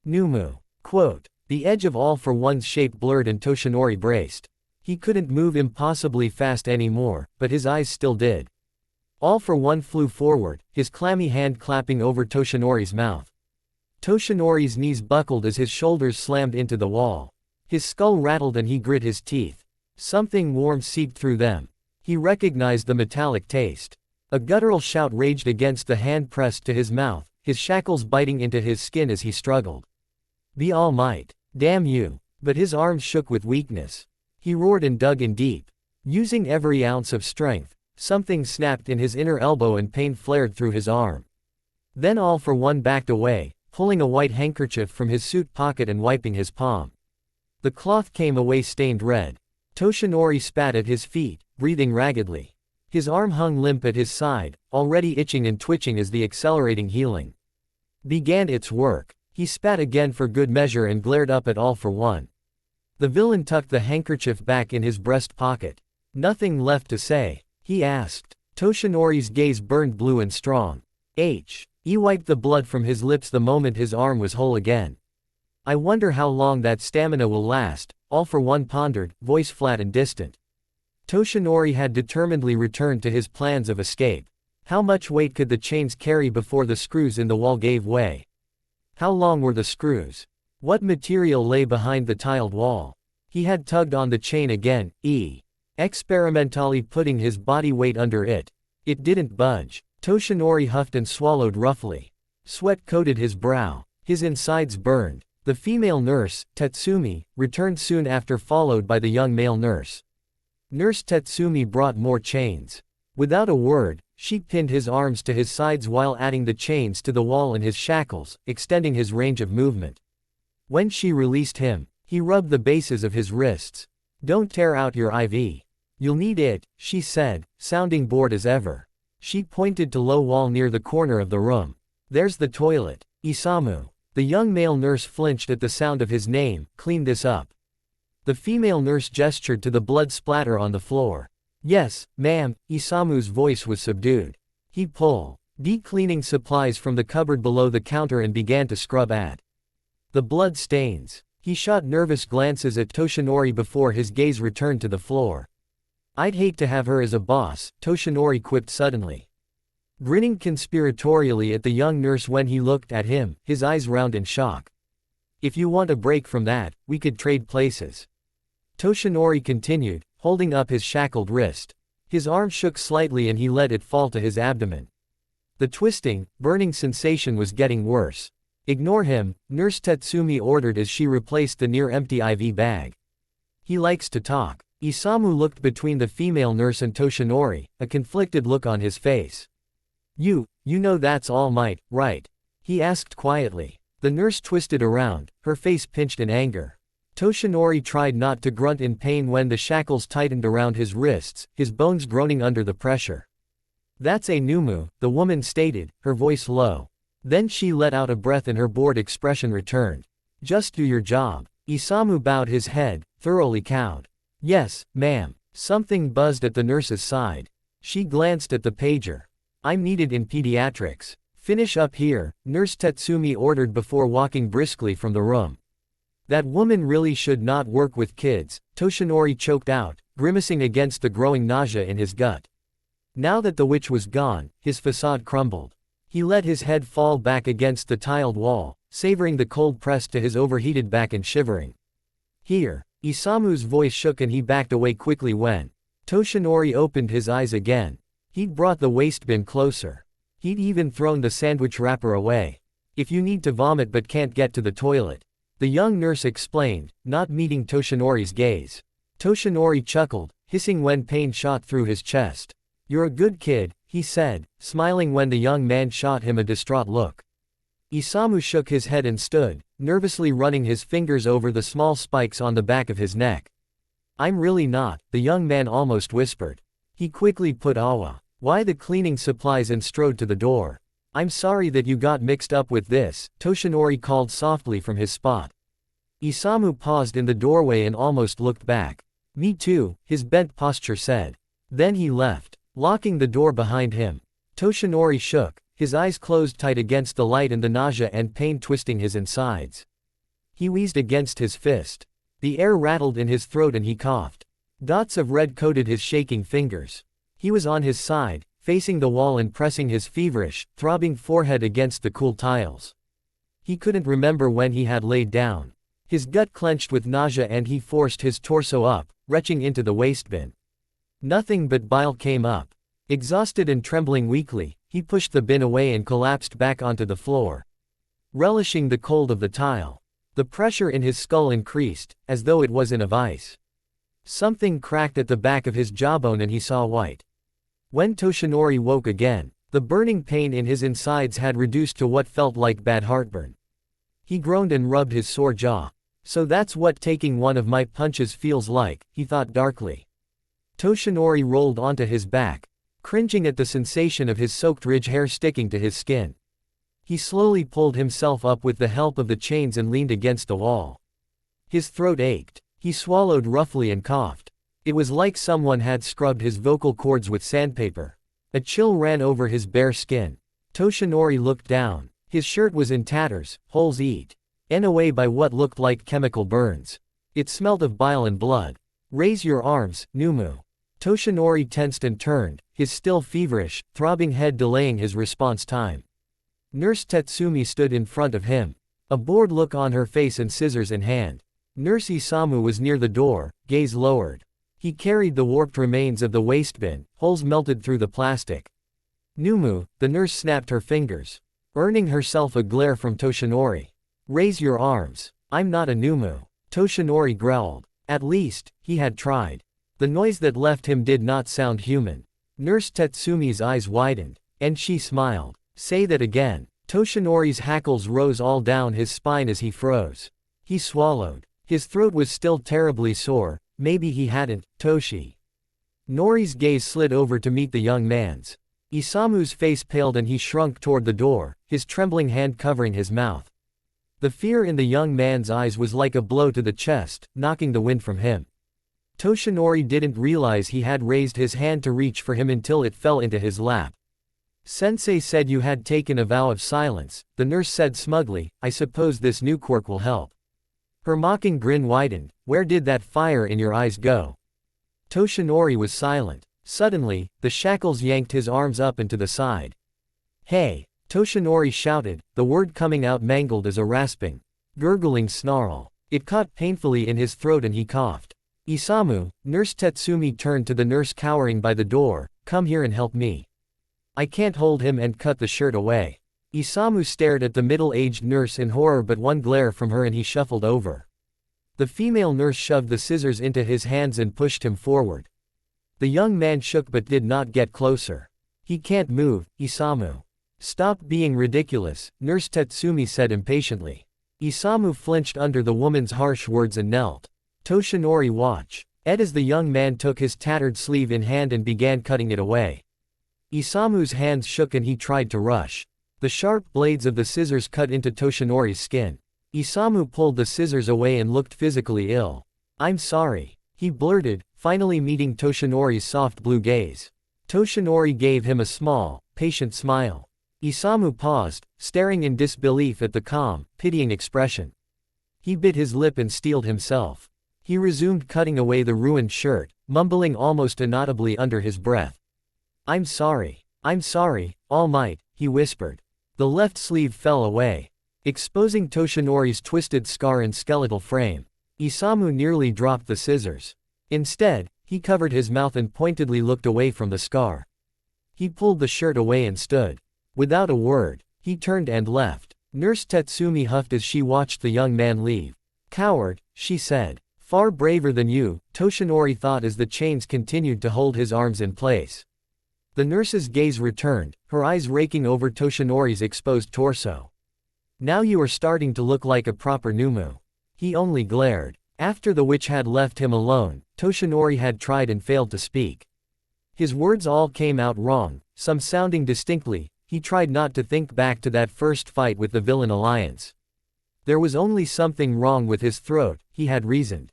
NOMU. Quote. The edge of All for One's shape blurred and Toshinori braced. He couldn't move impossibly fast anymore, but his eyes still did. All for One flew forward, his clammy hand clapping over Toshinori's mouth. Toshinori's knees buckled as his shoulders slammed into the wall. His skull rattled and he grit his teeth. Something warm seeped through them. He recognized the metallic taste. A guttural shout raged against the hand pressed to his mouth, his shackles biting into his skin as he struggled. "The All Might. Damn you." But his arms shook with weakness. He roared and dug in deep. Using every ounce of strength, something snapped in his inner elbow and pain flared through his arm. Then All for One backed away, pulling a white handkerchief from his suit pocket and wiping his palm. The cloth came away stained red. Toshinori spat at his feet, breathing raggedly. His arm hung limp at his side, already itching and twitching as the accelerating healing began its work. He spat again for good measure and glared up at All for One. The villain tucked the handkerchief back in his breast pocket. Nothing left to say, he asked. Toshinori's gaze burned blue and strong. He wiped the blood from his lips the moment his arm was whole again. I wonder how long that stamina will last, All for One pondered, voice flat and distant. Toshinori had determinedly returned to his plans of escape. How much weight could the chains carry before the screws in the wall gave way? How long were the screws? What material lay behind the tiled wall? He had tugged on the chain again, experimentally putting his body weight under it. It didn't budge. Toshinori huffed and swallowed roughly. Sweat coated his brow. His insides burned. The female nurse, Tetsumi, returned soon after, followed by the young male nurse. Nurse Tetsumi brought more chains. Without a word, she pinned his arms to his sides while adding the chains to the wall and his shackles, extending his range of movement. When she released him, he rubbed the bases of his wrists. Don't tear out your IV. You'll need it, she said, sounding bored as ever. She pointed to low wall near the corner of the room. There's the toilet. Isamu. The young male nurse flinched at the sound of his name. Clean this up. The female nurse gestured to the blood splatter on the floor. Yes, ma'am. Isamu's voice was subdued. He pulled cleaning supplies from the cupboard below the counter and began to scrub at the blood stains. He shot nervous glances at Toshinori before his gaze returned to the floor. I'd hate to have her as a boss, Toshinori quipped suddenly. Grinning conspiratorially at the young nurse when he looked at him, his eyes round in shock. If you want a break from that, we could trade places. Toshinori continued, holding up his shackled wrist. His arm shook slightly and he let it fall to his abdomen. The twisting, burning sensation was getting worse. Ignore him, Nurse Tetsumi ordered as she replaced the near-empty IV bag. He likes to talk. Isamu looked between the female nurse and Toshinori, a conflicted look on his face. You know that's All Might, right? He asked quietly. The nurse twisted around, her face pinched in anger. Toshinori tried not to grunt in pain when the shackles tightened around his wrists, his bones groaning under the pressure. That's a NOMU, the woman stated, her voice low. Then she let out a breath and her bored expression returned. Just do your job. Isamu bowed his head, thoroughly cowed. Yes, ma'am. Something buzzed at the nurse's side. She glanced at the pager. I'm needed in pediatrics. Finish up here, Nurse Tetsumi ordered before walking briskly from the room. That woman really should not work with kids, Toshinori choked out, grimacing against the growing nausea in his gut. Now that the witch was gone, his facade crumbled. He let his head fall back against the tiled wall, savoring the cold pressed to his overheated back and shivering. Here. Isamu's voice shook and he backed away quickly when Toshinori opened his eyes again. He'd brought the wastebin closer. He'd even thrown the sandwich wrapper away. If you need to vomit but can't get to the toilet, the young nurse explained, not meeting Toshinori's gaze. Toshinori chuckled, hissing when pain shot through his chest. You're a good kid, he said, smiling when the young man shot him a distraught look. Isamu shook his head and stood, nervously running his fingers over the small spikes on the back of his neck. I'm really not, the young man almost whispered. He quickly put awa. Why the cleaning supplies and strode to the door. I'm sorry that you got mixed up with this, Toshinori called softly from his spot. Isamu paused in the doorway and almost looked back. Me too, his bent posture said. Then he left, locking the door behind him. Toshinori shook, his eyes closed tight against the light and the nausea and pain twisting his insides. He wheezed against his fist. The air rattled in his throat and he coughed. Dots of red coated his shaking fingers. He was on his side, facing the wall and pressing his feverish, throbbing forehead against the cool tiles. He couldn't remember when he had laid down. His gut clenched with nausea and he forced his torso up, retching into the wastebin. Nothing but bile came up. Exhausted and trembling weakly, he pushed the bin away and collapsed back onto the floor. Relishing the cold of the tile. The pressure in his skull increased, as though it was in a vice. Something cracked at the back of his jawbone and he saw white. When Toshinori woke again, the burning pain in his insides had reduced to what felt like bad heartburn. He groaned and rubbed his sore jaw. So that's what taking one of my punches feels like, he thought darkly. Toshinori rolled onto his back, cringing at the sensation of his soaked ridge hair sticking to his skin. He slowly pulled himself up with the help of the chains and leaned against the wall. His throat ached. He swallowed roughly and coughed. It was like someone had scrubbed his vocal cords with sandpaper. A chill ran over his bare skin. Toshinori looked down. His shirt was in tatters, holes eaten away by what looked like chemical burns. It smelt of bile and blood. "Raise your arms, NOMU." Toshinori tensed and turned, his still feverish, throbbing head delaying his response time. Nurse Tetsumi stood in front of him. A bored look on her face and scissors in hand. Nurse Isamu was near the door, gaze lowered. He carried the warped remains of the waste bin, holes melted through the plastic. "NOMU," the nurse snapped her fingers, earning herself a glare from Toshinori. "Raise your arms." "I'm not a NOMU." Toshinori growled. At least, he had tried. The noise that left him did not sound human. Nurse Tetsumi's eyes widened, and she smiled. "Say that again." Toshinori's hackles rose all down his spine as he froze. He swallowed. His throat was still terribly sore. Maybe he hadn't. Toshi. Nori's gaze slid over to meet the young man's. Isamu's face paled and he shrunk toward the door, his trembling hand covering his mouth. The fear in the young man's eyes was like a blow to the chest, knocking the wind from him. Toshinori didn't realize he had raised his hand to reach for him until it fell into his lap. "Sensei said you had taken a vow of silence," the nurse said smugly. "I suppose this new quirk will help." Her mocking grin widened. "Where did that fire in your eyes go?" Toshinori was silent. Suddenly, the shackles yanked his arms up and to the side. "Hey!" Toshinori shouted, the word coming out mangled as a rasping, gurgling snarl. It caught painfully in his throat and he coughed. "Isamu," Nurse Tetsumi turned to the nurse cowering by the door, "come here and help me." "I can't hold him," and cut the shirt away. Isamu stared at the middle-aged nurse in horror, but one glare from her and he shuffled over. The female nurse shoved the scissors into his hands and pushed him forward. The young man shook but did not get closer. "He can't move, Isamu." "Stop being ridiculous," Nurse Tetsumi said impatiently. Isamu flinched under the woman's harsh words and knelt. Toshinori watched as the young man took his tattered sleeve in hand and began cutting it away. Isamu's hands shook and he tried to rush. The sharp blades of the scissors cut into Toshinori's skin. Isamu pulled the scissors away and looked physically ill. "I'm sorry," he blurted, finally meeting Toshinori's soft blue gaze. Toshinori gave him a small, patient smile. Isamu paused, staring in disbelief at the calm, pitying expression. He bit his lip and steeled himself. He resumed cutting away the ruined shirt, mumbling almost inaudibly under his breath. I'm sorry, All Might," he whispered. The left sleeve fell away, exposing Toshinori's twisted scar and skeletal frame. Isamu nearly dropped the scissors. Instead, he covered his mouth and pointedly looked away from the scar. He pulled the shirt away and stood. Without a word, he turned and left. Nurse Tetsumi huffed as she watched the young man leave. "Coward," she said. "Far braver than you," Toshinori thought as the chains continued to hold his arms in place. The nurse's gaze returned, her eyes raking over Toshinori's exposed torso. "Now you are starting to look like a proper NOMU." He only glared. After the witch had left him alone, Toshinori had tried and failed to speak. His words all came out wrong, some sounding distinctly. He tried not to think back to that first fight with the villain alliance. There was only something wrong with his throat, he had reasoned.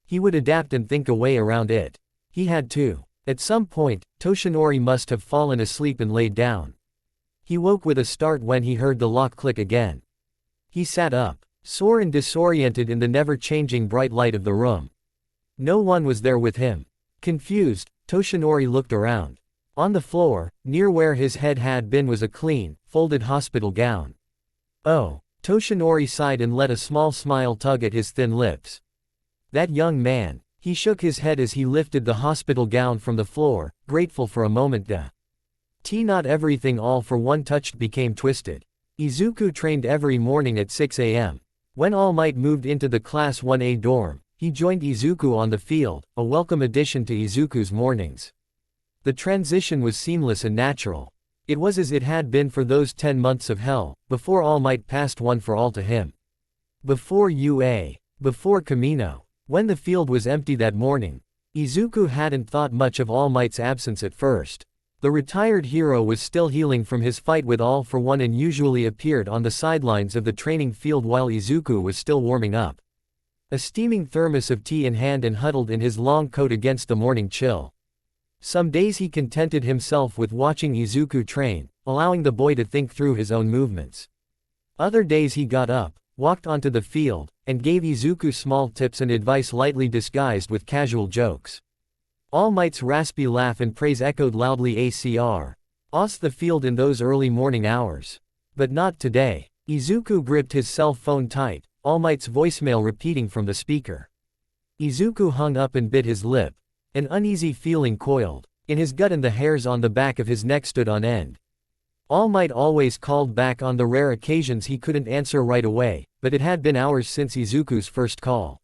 He would adapt and think a way around it. He had to. At some point, Toshinori must have fallen asleep and laid down. He woke with a start when he heard the lock click again. He sat up, sore and disoriented in the never-changing bright light of the room. No one was there with him. Confused, Toshinori looked around. On the floor, near where his head had been, was a clean, folded hospital gown. "Oh," Toshinori sighed and let a small smile tug at his thin lips. That young man. He shook his head as he lifted the hospital gown from the floor, grateful for a moment. Not everything all for one touched became twisted. Izuku trained every morning at 6 a.m. When All Might moved into the Class 1A dorm, he joined Izuku on the field, a welcome addition to Izuku's mornings. The transition was seamless and natural. It was as it had been for those 10 months of hell, before All Might passed one for all to him. Before UA. Before Kamino. When the field was empty that morning, Izuku hadn't thought much of All Might's absence at first. The retired hero was still healing from his fight with All for One and usually appeared on the sidelines of the training field while Izuku was still warming up. A steaming thermos of tea in hand and huddled in his long coat against the morning chill. Some days he contented himself with watching Izuku train, allowing the boy to think through his own movements. Other days he got up, walked onto the field, and gave Izuku small tips and advice lightly disguised with casual jokes. All Might's raspy laugh and praise echoed loudly across the field in those early morning hours. But not today. Izuku gripped his cell phone tight, All Might's voicemail repeating from the speaker. Izuku hung up and bit his lip. An uneasy feeling coiled in his gut and the hairs on the back of his neck stood on end. All Might always called back on the rare occasions he couldn't answer right away, but it had been hours since Izuku's first call.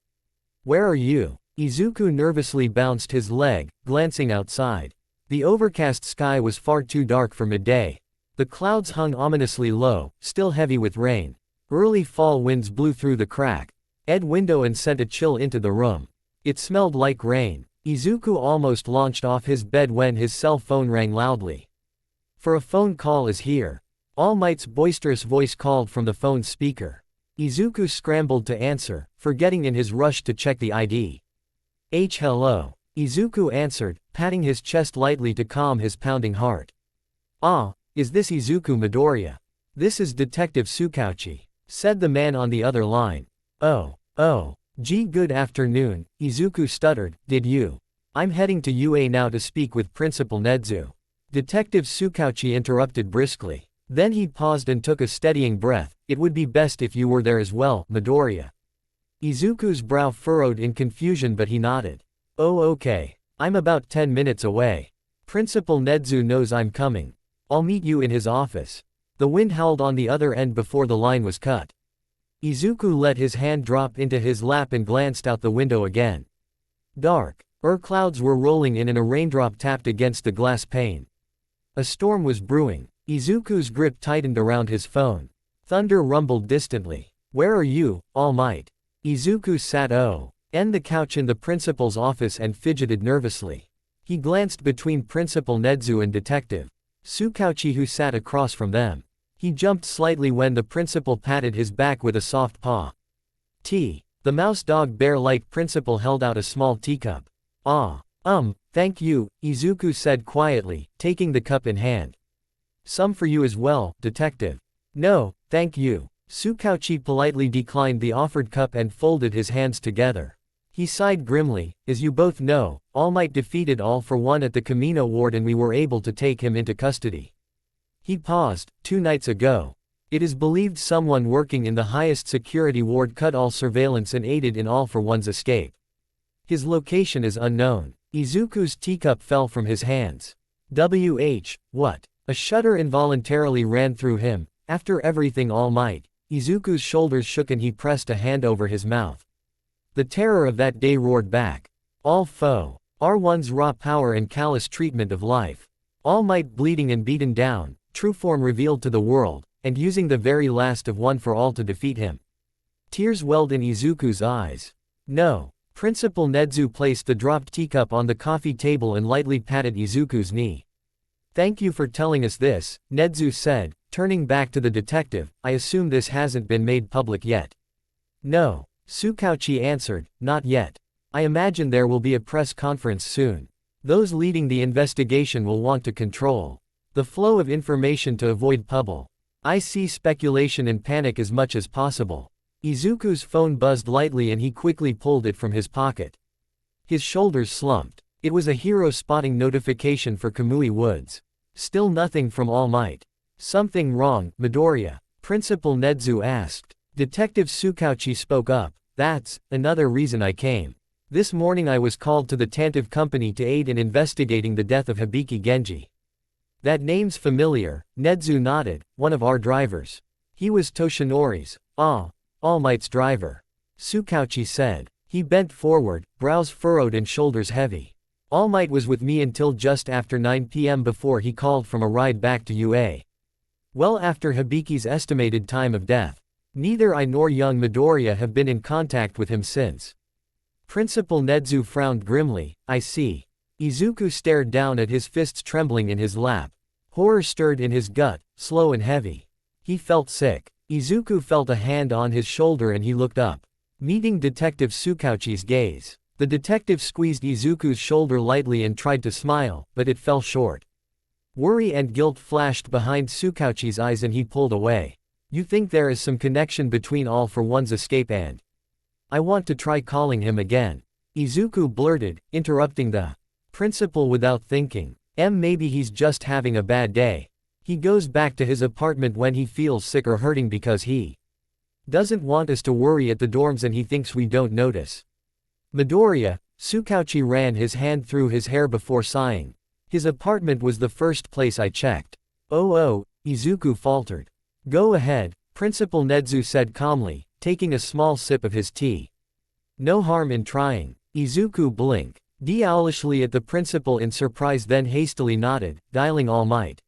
"Where are you?" Izuku nervously bounced his leg, glancing outside. The overcast sky was far too dark for midday. The clouds hung ominously low, still heavy with rain. Early fall winds blew through the cracked window and sent a chill into the room. It smelled like rain. Izuku almost launched off his bed when his cell phone rang loudly. "For a phone call is here." All Might's boisterous voice called from the phone speaker. Izuku scrambled to answer, forgetting in his rush to check the ID. Hello." Izuku answered, patting his chest lightly to calm his pounding heart. "Ah, is this Izuku Midoriya?" "This is Detective Tsukauchi," said the man on the other line. Oh, gee, good afternoon," Izuku stuttered. "Did you?" "I'm heading to UA now to speak with Principal Nedzu." Detective Tsukauchi interrupted briskly. Then he paused and took a steadying breath. "It would be best if you were there as well, Midoriya." Izuku's brow furrowed in confusion but he nodded. "Oh, okay. I'm about 10 minutes away. Principal Nedzu knows I'm coming. I'll meet you in his office." The wind howled on the other end before the line was cut. Izuku let his hand drop into his lap and glanced out the window again. Dark clouds were rolling in and a raindrop tapped against the glass pane. A storm was brewing. Izuku's grip tightened around his phone. Thunder rumbled distantly. "Where are you, All Might?" Izuku sat on the couch in the principal's office and fidgeted nervously. He glanced between Principal Nedzu and Detective Tsukauchi who sat across from them. He jumped slightly when the principal patted his back with a soft paw. "Tea." The mouse-dog bear-like principal held out a small teacup. Thank you," Izuku said quietly, taking the cup in hand. "Some for you as well, Detective." "No, thank you." Tsukauchi politely declined the offered cup and folded his hands together. He sighed grimly. "As you both know, All Might defeated All for One at the Camino Ward and we were able to take him into custody." He paused. 2 nights ago. It is believed someone working in the highest security ward cut all surveillance and aided in All for One's escape. His location is unknown." Izuku's teacup fell from his hands. What? A shudder involuntarily ran through him. After everything All Might, Izuku's shoulders shook and he pressed a hand over his mouth. The terror of that day roared back. All foe. R1's raw power and callous treatment of life. All Might bleeding and beaten down, true form revealed to the world, and using the very last of One for All to defeat him. Tears welled in Izuku's eyes. "No." Principal Nedzu placed the dropped teacup on the coffee table and lightly patted Izuku's knee. "Thank you for telling us this," Nedzu said, turning back to the detective. "I assume this hasn't been made public yet." "No," Tsukauchi answered, "not yet. I imagine there will be a press conference soon. Those leading the investigation will want to control the flow of information to avoid speculation and panic as much as possible." Izuku's phone buzzed lightly and he quickly pulled it from his pocket. His shoulders slumped. It was a hero spotting notification for Kamui Woods. Still nothing from All Might. "Something wrong, Midoriya?" Principal Nedzu asked. Detective Tsukauchi spoke up. "That's another reason I came. This morning I was called to the Tantive Company to aid in investigating the death of Hibiki Genji." "That name's familiar," Nedzu nodded. "One of our drivers. He was Toshinori's, All Might's driver," Tsukauchi said. He bent forward, brows furrowed and shoulders heavy. "All Might was with me until just after 9 p.m. before he called from a ride back to UA. Well after Hibiki's estimated time of death. Neither I nor young Midoriya have been in contact with him since." Principal Nedzu frowned grimly. "I see. Izuku stared down at his fists trembling in his lap. Horror stirred in his gut, slow and heavy. He felt sick. Izuku felt a hand on his shoulder and he looked up, meeting Detective Tsukauchi's gaze. The detective squeezed Izuku's shoulder lightly and tried to smile, but it fell short. Worry and guilt flashed behind Tsukauchi's eyes and he pulled away. You think there is some connection between All for One's escape and I want to try calling him again. Izuku blurted, interrupting the principal without thinking. Maybe he's just having a bad day. He goes back to his apartment when he feels sick or hurting because he doesn't want us to worry at the dorms and he thinks we don't notice. Midoriya, Tsukauchi ran his hand through his hair before sighing. His apartment was the first place I checked. Oh, Izuku faltered. Go ahead, Principal Nedzu said calmly, taking a small sip of his tea. No harm in trying. Izuku blinked owlishly at the principal in surprise then hastily nodded, dialing All Might.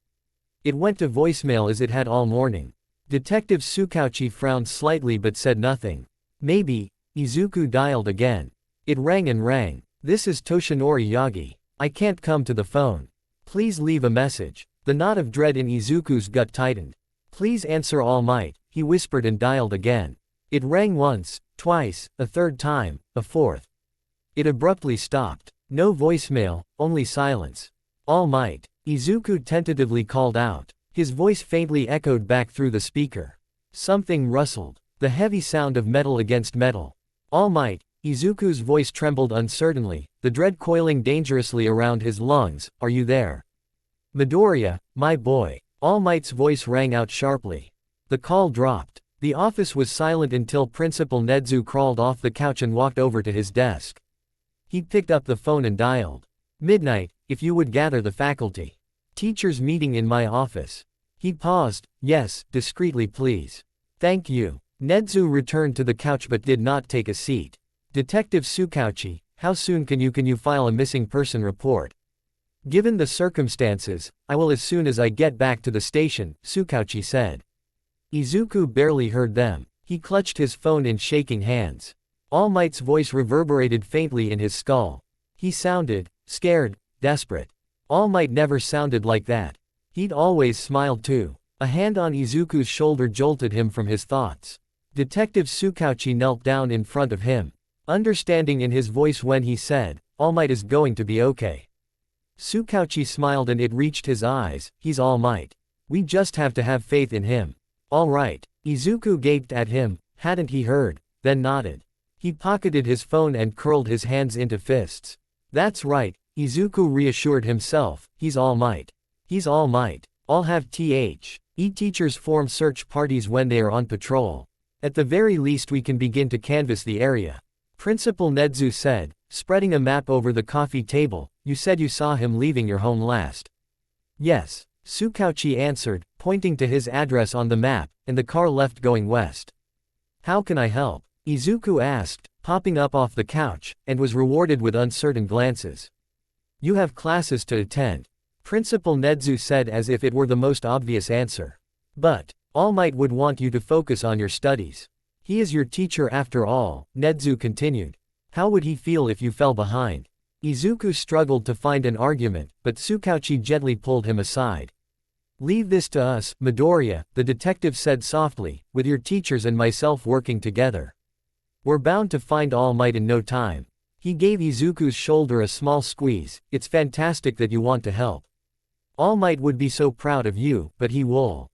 It went to voicemail as it had all morning. Detective Tsukauchi frowned slightly but said nothing. Maybe. Izuku dialed again. It rang and rang. This is Toshinori Yagi. I can't come to the phone. Please leave a message. The knot of dread in Izuku's gut tightened. Please answer All Might, he whispered and dialed again. It rang once, twice, a third time, a fourth. It abruptly stopped. No voicemail, only silence. All Might. Izuku tentatively called out. His voice faintly echoed back through the speaker. Something rustled. The heavy sound of metal against metal. All Might. Izuku's voice trembled uncertainly, the dread coiling dangerously around his lungs. Are you there? Midoriya, my boy. All Might's voice rang out sharply. The call dropped. The office was silent until Principal Nedzu crawled off the couch and walked over to his desk. He picked up the phone and dialed. Midnight, if you would gather the faculty. Teachers meeting in my office. He paused. Yes, discreetly please. Thank you. Nedzu returned to the couch but did not take a seat. Detective Tsukauchi, how soon can you file a missing person report? Given the circumstances, I will as soon as I get back to the station, Tsukauchi said. Izuku barely heard them. He clutched his phone in shaking hands. All Might's voice reverberated faintly in his skull. He sounded scared, desperate. All Might never sounded like that. He'd always smiled too. A hand on Izuku's shoulder jolted him from his thoughts. Detective Tsukauchi knelt down in front of him, understanding in his voice when he said, All Might is going to be okay. Tsukauchi smiled and it reached his eyes. He's All Might. We just have to have faith in him. All right. Izuku gaped at him. Hadn't he heard? Then nodded. He pocketed his phone and curled his hands into fists. That's right, Izuku reassured himself. He's All Might. He's All Might. All have teachers form search parties when they are on patrol. At the very least we can begin to canvass the area. Principal Nedzu said, spreading a map over the coffee table. You said you saw him leaving your home last. Yes, Tsukauchi answered, pointing to his address on the map, and the car left going west. How can I help? Izuku asked, popping up off the couch, and was rewarded with uncertain glances. You have classes to attend. Principal Nedzu said as if it were the most obvious answer. But, All Might would want you to focus on your studies. He is your teacher after all, Nedzu continued. How would he feel if you fell behind? Izuku struggled to find an argument, but Tsukauchi gently pulled him aside. Leave this to us, Midoriya, the detective said softly, with your teachers and myself working together. We're bound to find All Might in no time. He gave Izuku's shoulder a small squeeze. It's fantastic that you want to help. All Might would be so proud of you, but he will.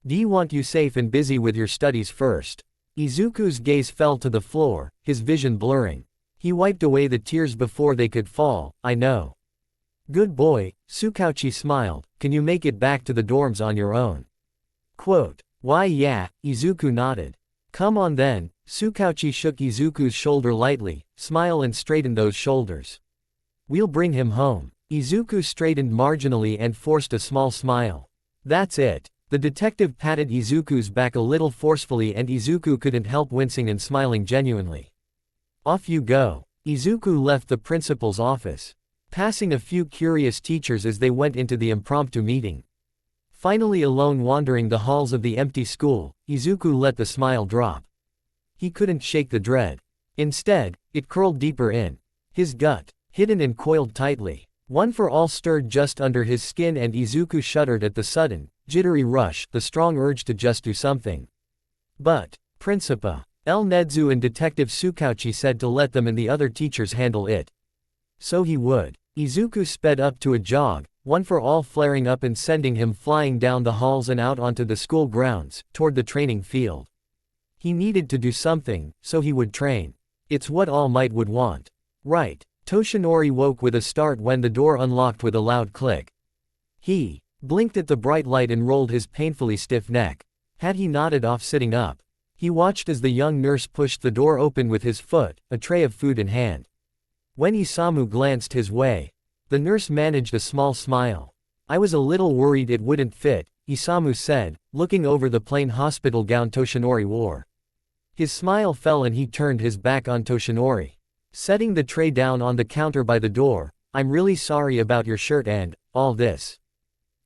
Do want you safe and busy with your studies first. Izuku's gaze fell to the floor, his vision blurring. He wiped away the tears before they could fall. I know. Good boy, Tsukauchi smiled. Can you make it back to the dorms on your own? Quote. Why yeah, Izuku nodded. Come on then. Tsukauchi shook Izuku's shoulder lightly. Smile and straighten those shoulders. We'll bring him home. Izuku straightened marginally and forced a small smile. That's it. The detective patted Izuku's back a little forcefully and Izuku couldn't help wincing and smiling genuinely. Off you go. Izuku left the principal's office, passing a few curious teachers as they went into the impromptu meeting. Finally alone wandering the halls of the empty school, Izuku let the smile drop. He couldn't shake the dread. Instead, it curled deeper in his gut. hidden and coiled tightly. One for all stirred just under his skin and Izuku shuddered at the sudden, jittery rush, the strong urge to just do something. But, Principal El Nedzu and Detective Tsukauchi said to let them and the other teachers handle it. So he would. Izuku sped up to a jog, one for all flaring up and sending him flying down the halls and out onto the school grounds, toward the training field. He needed to do something, so he would train. It's what All Might would want. Right. Toshinori woke with a start when the door unlocked with a loud click. He blinked at the bright light and rolled his painfully stiff neck. Had he nodded off sitting up? He watched as the young nurse pushed the door open with his foot, a tray of food in hand. When Isamu glanced his way, the nurse managed a small smile. I was a little worried it wouldn't fit, Isamu said, looking over the plain hospital gown Toshinori wore. His smile fell and he turned his back on Toshinori. Setting the tray down on the counter by the door, I'm really sorry about your shirt and all this.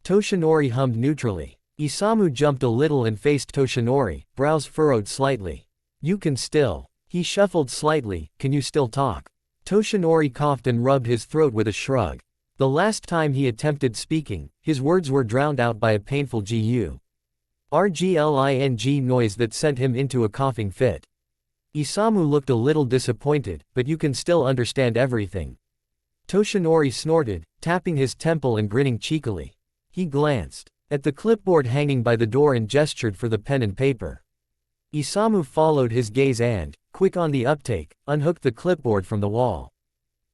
Toshinori hummed neutrally. Isamu jumped a little and faced Toshinori, brows furrowed slightly. You can still. He shuffled slightly, can you still talk? Toshinori coughed and rubbed his throat with a shrug. The last time he attempted speaking, his words were drowned out by a painful rgling noise that sent him into a coughing fit. Isamu looked a little disappointed, but you can still understand everything. Toshinori snorted, tapping his temple and grinning cheekily. He glanced at the clipboard hanging by the door and gestured for the pen and paper. Isamu followed his gaze and, quick on the uptake, unhooked the clipboard from the wall.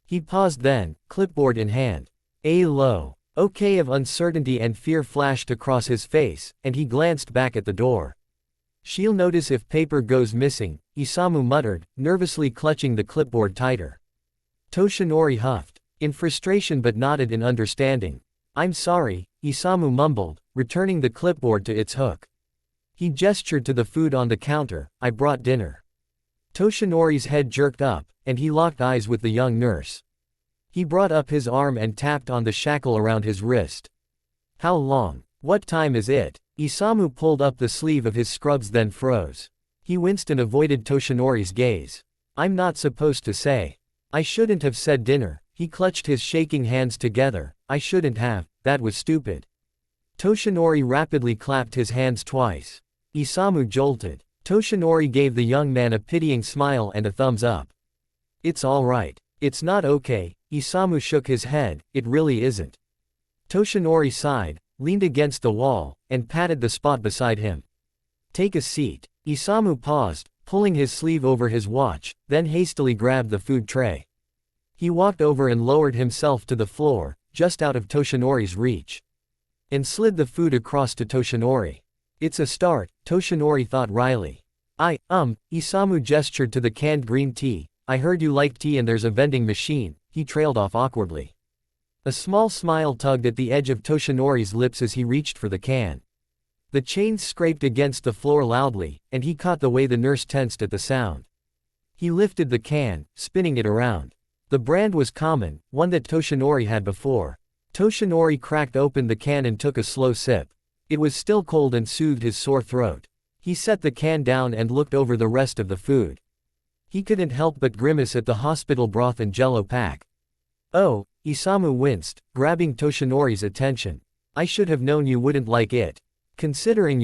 He paused then, clipboard in hand. A low okay of uncertainty and fear flashed across his face, and he glanced back at the door. She'll notice if paper goes missing, Isamu muttered, nervously clutching the clipboard tighter. Toshinori huffed, in frustration but nodded in understanding. I'm sorry, Isamu mumbled, returning the clipboard to its hook. He gestured to the food on the counter, I brought dinner. Toshinori's head jerked up, and he locked eyes with the young nurse. He brought up his arm and tapped on the shackle around his wrist. How long? What time is it? Isamu pulled up the sleeve of his scrubs then froze. He winced and avoided Toshinori's gaze. I'm not supposed to say. I shouldn't have said dinner. He clutched his shaking hands together. I shouldn't have, that was stupid. Toshinori rapidly clapped his hands twice. Isamu jolted. Toshinori gave the young man a pitying smile and a thumbs up. It's all right. It's not okay. Isamu shook his head, it really isn't. Toshinori sighed, leaned against the wall, and patted the spot beside him. Take a seat. Isamu paused, pulling his sleeve over his watch, then hastily grabbed the food tray. He walked over and lowered himself to the floor, just out of Toshinori's reach. And slid the food across to Toshinori. It's a start, Toshinori thought wryly. Isamu gestured to the canned green tea. I heard you like tea and there's a vending machine. He trailed off awkwardly. A small smile tugged at the edge of Toshinori's lips as he reached for the can. The chains scraped against the floor loudly, and he caught the way the nurse tensed at the sound. He lifted the can, spinning it around. The brand was common, one that Toshinori had before. Toshinori cracked open the can and took a slow sip. It was still cold and soothed his sore throat. He set the can down and looked over the rest of the food. He couldn't help but grimace at the hospital broth and jello pack. Oh, Isamu winced, grabbing Toshinori's attention. I should have known you wouldn't like it. Considering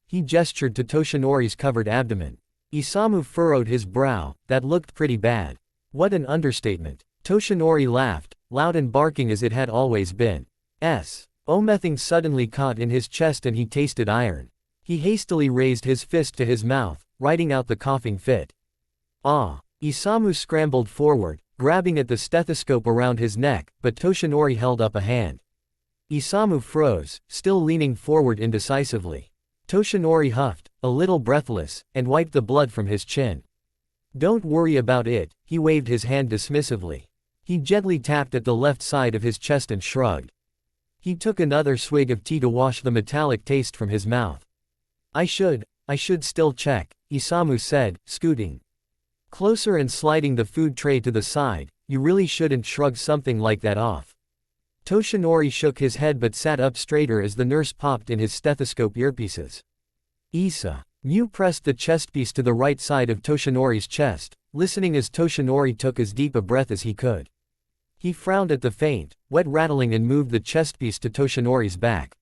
he gestured to Toshinori's covered abdomen. Isamu furrowed his brow, that looked pretty bad. What an understatement. Toshinori laughed, loud and barking as it had always been. Omething suddenly caught in his chest and he tasted iron. He hastily raised his fist to his mouth, riding out the coughing fit. Isamu scrambled forward, grabbing at the stethoscope around his neck, but Toshinori held up a hand. Isamu froze, still leaning forward indecisively. Toshinori huffed, a little breathless, and wiped the blood from his chin. Don't worry about it, he waved his hand dismissively. He gently tapped at the left side of his chest and shrugged. He took another swig of tea to wash the metallic taste from his mouth. I should still check, Isamu said, scooting closer and sliding the food tray to the side. You really shouldn't shrug something like that off. Toshinori shook his head but sat up straighter as the nurse popped in his stethoscope earpieces. Isamu pressed the chestpiece to the right side of Toshinori's chest, listening as Toshinori took as deep a breath as he could. He frowned at the faint, wet rattling and moved the chestpiece to Toshinori's back.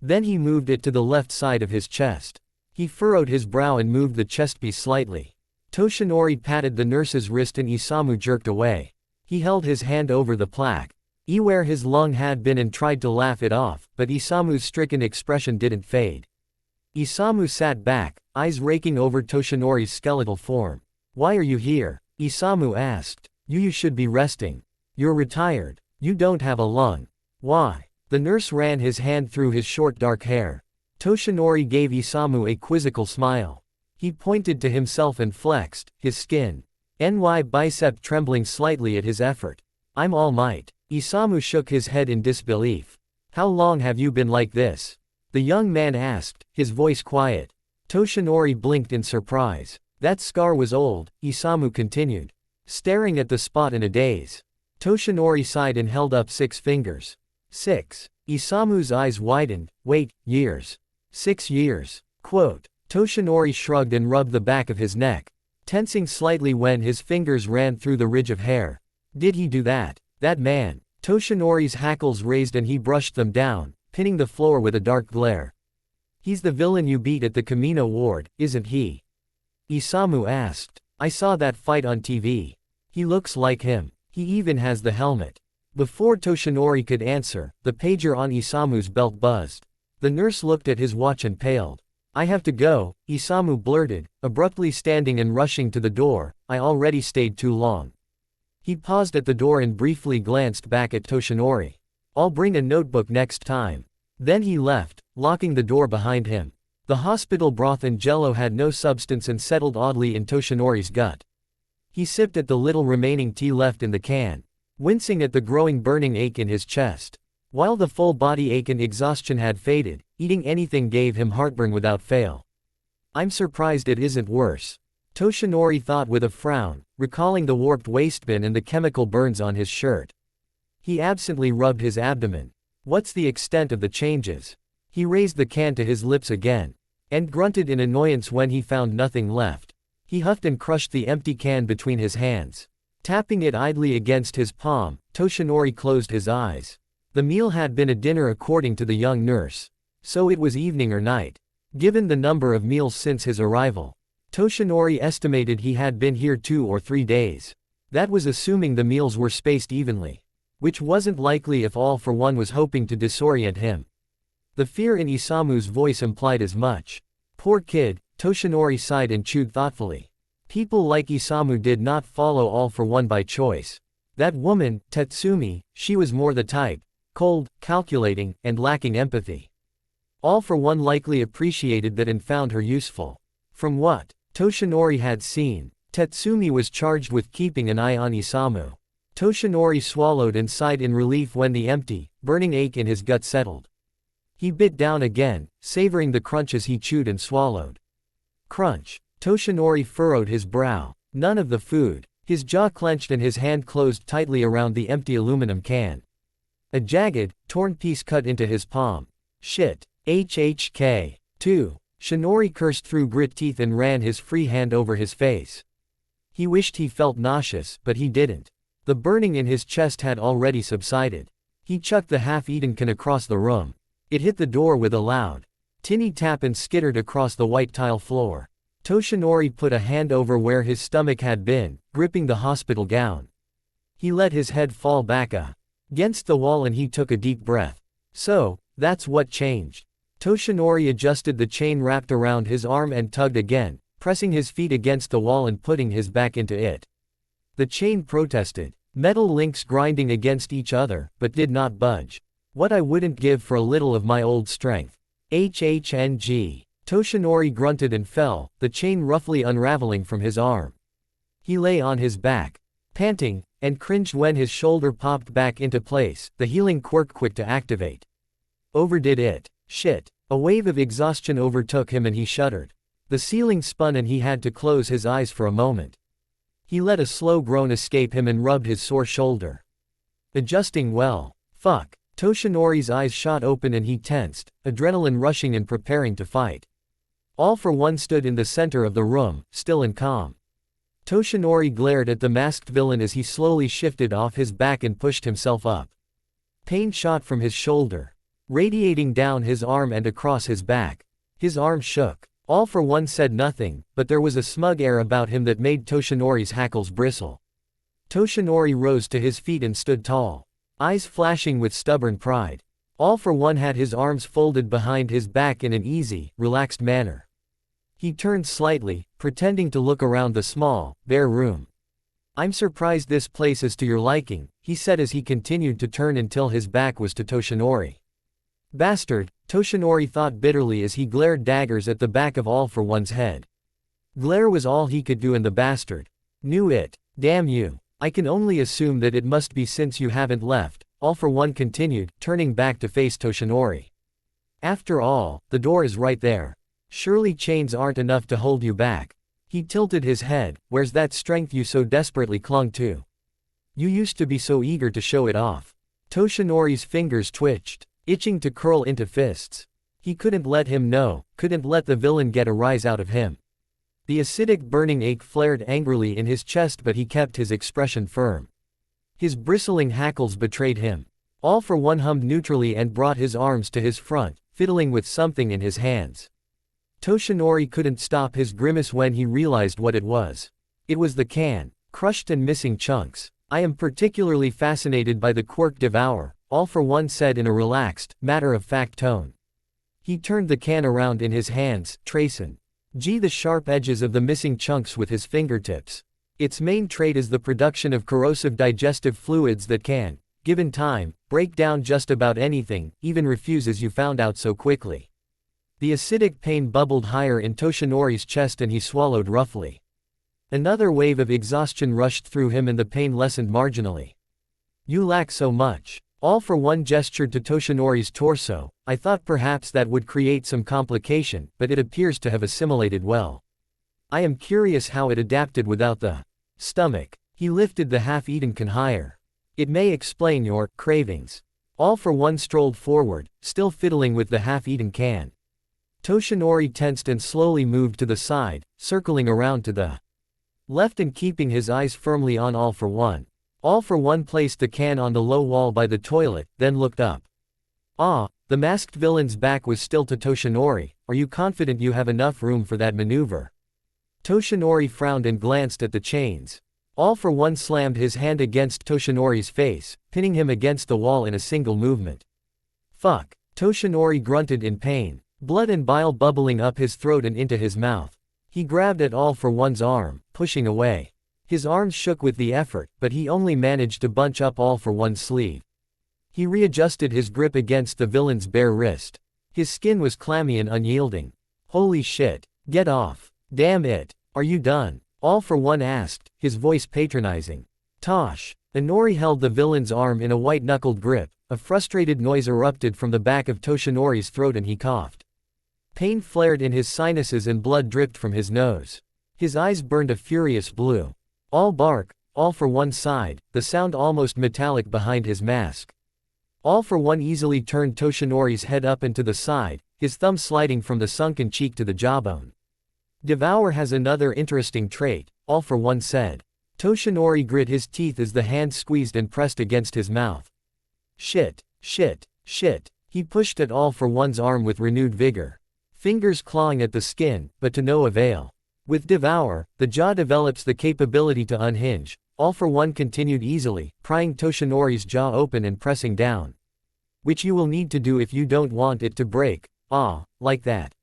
Then he moved it to the left side of his chest. He furrowed his brow and moved the chestpiece slightly. Toshinori patted the nurse's wrist and Isamu jerked away. He held his hand over the plaque. Where his lung had been and tried to laugh it off, but Isamu's stricken expression didn't fade. Isamu sat back, eyes raking over Toshinori's skeletal form. "Why are you here?" Isamu asked. You should be resting. You're retired. You don't have a lung." "Why?" The nurse ran his hand through his short dark hair. Toshinori gave Isamu a quizzical smile. He pointed to himself and flexed, his skin. NY bicep trembling slightly at his effort. "I'm all might." Isamu shook his head in disbelief. "How long have you been like this?" the young man asked, his voice quiet. Toshinori blinked in surprise. "That scar was old," Isamu continued, staring at the spot in a daze. Toshinori sighed and held up 6 fingers. 6. Isamu's eyes widened. "Wait, years." 6 years. Quote. Toshinori shrugged and rubbed the back of his neck, tensing slightly when his fingers ran through the ridge of hair. "Did he do that? That man?" Toshinori's hackles raised and he brushed them down, pinning the floor with a dark glare. "He's the villain you beat at the Camino ward, isn't he?" Isamu asked. "I saw that fight on TV. He looks like him. He even has the helmet." Before Toshinori could answer, the pager on Isamu's belt buzzed. The nurse looked at his watch and paled. "I have to go," Isamu blurted, abruptly standing and rushing to the door. "I already stayed too long." He paused at the door and briefly glanced back at Toshinori. "I'll bring a notebook next time." Then he left, locking the door behind him. The hospital broth and jello had no substance and settled oddly in Toshinori's gut. He sipped at the little remaining tea left in the can, wincing at the growing burning ache in his chest. While the full body ache and exhaustion had faded, eating anything gave him heartburn without fail. "I'm surprised it isn't worse," Toshinori thought with a frown, recalling the warped waistband and the chemical burns on his shirt. He absently rubbed his abdomen. What's the extent of the changes? He raised the can to his lips again, and grunted in annoyance when he found nothing left. He huffed and crushed the empty can between his hands. Tapping it idly against his palm, Toshinori closed his eyes. The meal had been a dinner according to the young nurse. So it was evening or night. Given the number of meals since his arrival, Toshinori estimated he had been here 2 or 3 days. That was assuming the meals were spaced evenly, which wasn't likely if All for One was hoping to disorient him. The fear in Isamu's voice implied as much. Poor kid, Toshinori sighed and chewed thoughtfully. People like Isamu did not follow All for One by choice. That woman, Tetsumi, she was more the type, cold, calculating, and lacking empathy. All for One likely appreciated that and found her useful. From what Toshinori had seen, Tetsumi was charged with keeping an eye on Isamu. Toshinori swallowed and sighed in relief when the empty, burning ache in his gut settled. He bit down again, savoring the crunch as he chewed and swallowed. Crunch. Toshinori furrowed his brow. None of the food. His jaw clenched and his hand closed tightly around the empty aluminum can. A jagged, torn piece cut into his palm. Shit. HHK. 2. Shinori cursed through grit teeth and ran his free hand over his face. He wished he felt nauseous, but he didn't. The burning in his chest had already subsided. He chucked the half-eaten can across the room. It hit the door with a loud, tinny tap and skittered across the white tile floor. Toshinori put a hand over where his stomach had been, gripping the hospital gown. He let his head fall back against the wall and he took a deep breath. So, that's what changed. Toshinori adjusted the chain wrapped around his arm and tugged again, pressing his feet against the wall and putting his back into it. The chain protested, metal links grinding against each other, but did not budge. What I wouldn't give for a little of my old strength. HHNG. Toshinori grunted and fell, the chain roughly unraveling from his arm. He lay on his back, panting, and cringed when his shoulder popped back into place, the healing quirk quick to activate. Overdid it. Shit. A wave of exhaustion overtook him and he shuddered. The ceiling spun and he had to close his eyes for a moment. He let a slow groan escape him and rubbed his sore shoulder. Adjusting well. Fuck. Toshinori's eyes shot open and he tensed, adrenaline rushing and preparing to fight. All for One stood in the center of the room, still and calm. Toshinori glared at the masked villain as he slowly shifted off his back and pushed himself up. Pain shot from his shoulder, radiating down his arm and across his back. His arm shook. All for One said nothing, but there was a smug air about him that made Toshinori's hackles bristle. Toshinori rose to his feet and stood tall, eyes flashing with stubborn pride. All for One had his arms folded behind his back in an easy, relaxed manner. He turned slightly, pretending to look around the small, bare room. "I'm surprised this place is to your liking," he said as he continued to turn until his back was to Toshinori. "Bastard," Toshinori thought bitterly as he glared daggers at the back of All for One's head. Glare was all he could do and the bastard knew it. "Damn you. I can only assume that it must be since you haven't left," All for One continued, turning back to face Toshinori. "After all, the door is right there. Surely chains aren't enough to hold you back." He tilted his head. "Where's that strength you so desperately clung to? You used to be so eager to show it off." Toshinori's fingers twitched, itching to curl into fists. He couldn't let him know, couldn't let the villain get a rise out of him. The acidic burning ache flared angrily in his chest, but he kept his expression firm. His bristling hackles betrayed him. All for One hummed neutrally and brought his arms to his front, fiddling with something in his hands. Toshinori couldn't stop his grimace when he realized what it was. It was the can, crushed and missing chunks. "I am particularly fascinated by the quirk Devour," All for One said in a relaxed, matter-of-fact tone. He turned the can around in his hands, tracing the sharp edges of the missing chunks with his fingertips. Its main trait is the production of corrosive digestive fluids that can, given time, break down just about anything, even refuses. "You found out so quickly." The acidic pain bubbled higher in Toshinori's chest and he swallowed roughly. Another wave of exhaustion rushed through him and the pain lessened marginally. "You lack so much." All for One gestured to Toshinori's torso. "I thought perhaps that would create some complication, but it appears to have assimilated well. I am curious how it adapted without the stomach." He lifted the half-eaten can higher. "It may explain your cravings." All for One strolled forward, still fiddling with the half-eaten can. Toshinori tensed and slowly moved to the side, circling around to the left and keeping his eyes firmly on All for One. All for One placed the can on the low wall by the toilet, then looked up. The masked villain's back was still to Toshinori. "Are you confident you have enough room for that maneuver?" Toshinori frowned and glanced at the chains. All for One slammed his hand against Toshinori's face, pinning him against the wall in a single movement. "Fuck." Toshinori grunted in pain, blood and bile bubbling up his throat and into his mouth. He grabbed at All for One's arm, pushing away. His arms shook with the effort, but he only managed to bunch up All for One's sleeve. He readjusted his grip against the villain's bare wrist. His skin was clammy and unyielding. "Holy shit. Get off. Damn it. Are you done?" All for One asked, his voice patronizing. "Tosh." Inori held the villain's arm in a white-knuckled grip. A frustrated noise erupted from the back of Toshinori's throat and he coughed. Pain flared in his sinuses and blood dripped from his nose. His eyes burned a furious blue. "All bark." All for One sighed, the sound almost metallic behind his mask. All for One easily turned Toshinori's head up and to the side, his thumb sliding from the sunken cheek to the jawbone. "Devour has another interesting trait," All for One said. Toshinori grit his teeth as the hand squeezed and pressed against his mouth. "Shit, shit, shit." He pushed at All for One's arm with renewed vigor. Fingers clawing at the skin, but to no avail. With Devour, the jaw develops the capability to unhinge. All for One continued easily, prying Toshinori's jaw open and pressing down. "Which you will need to do if you don't want it to break. Like that."